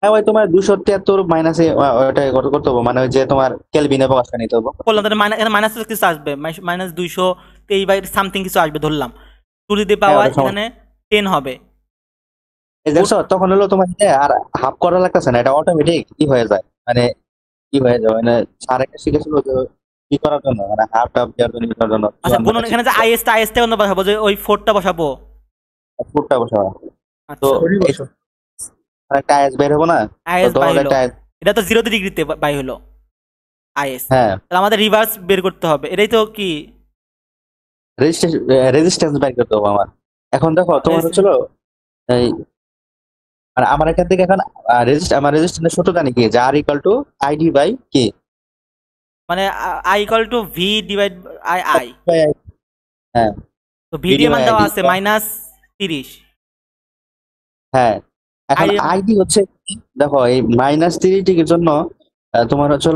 হ্যাঁ ওই তোমার 273 মাইনাসে ওটা কত করতে হবে, মানে ওই যে তোমার কেলভিনে প্রকাশটা নিতে হবে। বললাম তাহলে মাইনাস কিছু আসবে, -223 সামথিং কিছু আসবে ধরলাম, 2 ওটা সমস্যা। এখানে 10 হবে। এই দেখছো তখন হলো তোমার আর হাফ করা লাগতেছে না, এটা অটোমেটিক কি হয়ে যায়, মানে কি হয়ে যায়, মানে স্যার একটা শিখেছিল যে কি করার জন্য, মানে হাফ টাফ দেওয়ার জন্য, কি করার জন্য আচ্ছা গুণন এখানে যে আইএসটা অন্য বসাবো, যে ওই 4টা বসাবো। ফুটটা বসাবো। তো আচ্ছা করি এই বসো। একটা আইএস বের হবো না, আইএস তো বাই তোমার হলো, একটা IS এটা তো 0 ডিগ্রিতে বাই হলো আইএস, হ্যাঁ তাহলে আমাদের রিভার্স বের করতে হবে, এটাই তো কি রেজিস্ট্যান্স বের করতে হবে আমার। এখন দেখো তোমার হচ্ছিল এই, মানে আমার এখান থেকে এখন আমার রেজিস্ট্যান্সের সূত্র জানি কি, যে আর ইকুয়াল টু আইডি বাই কি, মানে I equal to V divide I I, হ্যাঁ তো ভিডি মান by দেওয়া ID আছে -30। হ্যাঁ। এখন ID আইডি হচ্ছে দেখো এই -30 জন্য তোমার হচ্ছে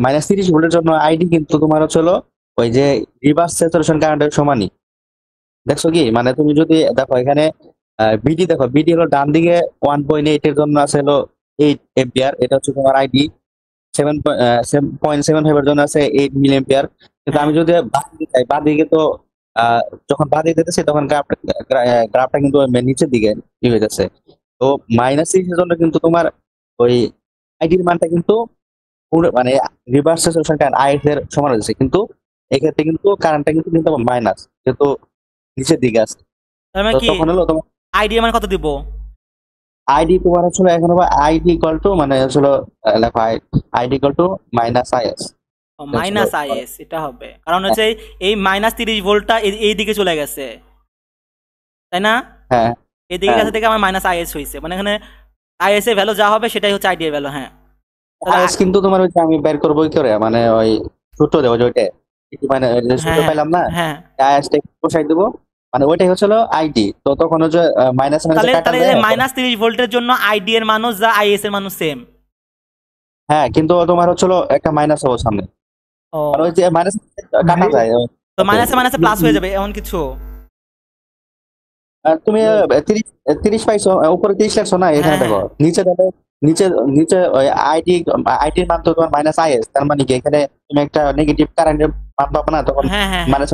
-30 ভোল্টের জন্য আইডি কিন্তু তোমার হচ্ছে ওই যে রিভার্স স্যাচুরেশন কারেন্টের সমানই। দেখছো কি, মানে তুমি যদি দেখো এখানে বিডি, দেখো বিডি হলো ডান দিকে 1.8 এর জন্য আছে হলো 8 এম্পিয়ার, এটা হচ্ছে তোমার আইডি। 7.75 এর জন্য আছে 8 মিলি এম্পিয়ার। কিন্তু আমি যদি বাঁ দিকে যাই, বাঁ দিকে তো যখন বাঁ দিকে যেতেছি তখন গ্রাফটা কিন্তু নিচের দিকে হয়ে যাচ্ছে। তো -30 এর জন্য কিন্তু তোমার ওই আইডির মানটা কিন্তু মানে রিভার্স স্যাচুরেশন কারেন্ট আইএস এর সমান হচ্ছে, কিন্তু এক্ষেত্রে কিন্তু কারেন্টটা কিন্তু মাইনাস, যেহেতু নিচের দিকে আছে। তার মানে তো কি তখন হলো তোমার আইডি মান কত দিব? আইডি তোমার হচ্ছে এখন হবে আইডি ইকুয়াল টু, মানে হচ্ছে লেখো ID equal to minus is. Minus is এটা হবে, কারণ হচ্ছে এই -30 ভোল্টটা এই দিকে চলে গেছে, তাই না? হ্যাঁ এই দিকে হ্যাঁ। গেছে থেকে আমার মাইনাস আইএস হয়েছে, মানে এখানে আইএস এর ভ্যালু যা হবে সেটাই হচ্ছে আইডি এর ভ্যালু। হ্যাঁ তাহলে আইএস কিন্তু তোমার ওই যে আমি বের করবো কি করে, মানে ওই সূত্র দেবো যে ওইটা মানে ওই যে সূত্র হ্যাঁ পাইলাম না, হ্যাঁ, আইএসটা বসাই দেবো, মানে ওইটাই হচ্ছে আইডি। তো তখন হচ্ছে মাইনাস তাহলে কাটা তাহলে যায়। -30 ভোল্টের জন্য আইডি এর মানও যা আইএস এর মানও সেম। হ্যাঁ কিন্তু তোমার হচ্ছে একটা মাইনাস হবে সামনে, ও আর ওই যে মাইনাস কাটা যায়। তো মাইনাসে মাইনাসে প্লাস হয়ে যাবে এমন কিছু? আর তুমি 30 পাইছো, উপরে 30 লাগছো না, এখানে হ্যাঁ, দেখো নিচে দেখো, নিচে নিচে ওই আইডির মান তো তোমার মাইনাস আইএস, তার মানে কি এখানে তুমি একটা নেগেটিভ কারেন্টের মান পাবো না, তখন হ্যাঁ হ্যাঁ হ্যাঁ, মাইনাস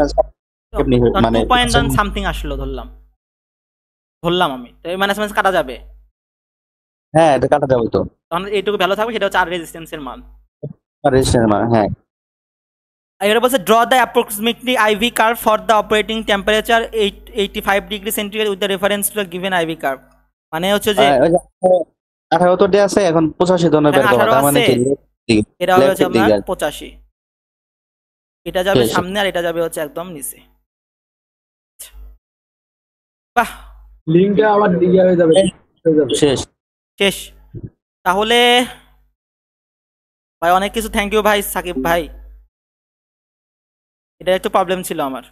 এমনি মানে 2.1 সামথিং আসলো ধরলাম আমি, তো এই মাইনাস মাইনাস কাটা যাবে, হ্যাঁ এটা কাটা যাবে তো, তখন এইটুকু ভ্যালু থাকবে, সেটা হচ্ছে আর রেজিস্ট্যান্সের মান। রেজিস্ট্যান্স মান হ্যাঁ। এবার বলছে draw the approximately IV curve for the operating temperature 85 degree centigrade with the reference to the given IV curve, মানে হচ্ছে যে ওই যে 18 তো আছে, এখন 85 ধরনের বের এখানে করবা, 18 তার মানে আছে, কি এটা হবে হচ্ছে লেফটের আপনার দিকে 85, এটা যাবে শেষ। সামনে আর এটা যাবে হচ্ছে একদম নিচে। বাহ, লিঙ্কটা আবার ইয়ে হয়ে যাবে, হয়ে যাবে। শেষ। শেষ তাহলে ভাই, অনেক কিছু থ্যাংক ইউ ভাই সাকিব ভাই, এটা একটু প্রবলেম ছিল আমার।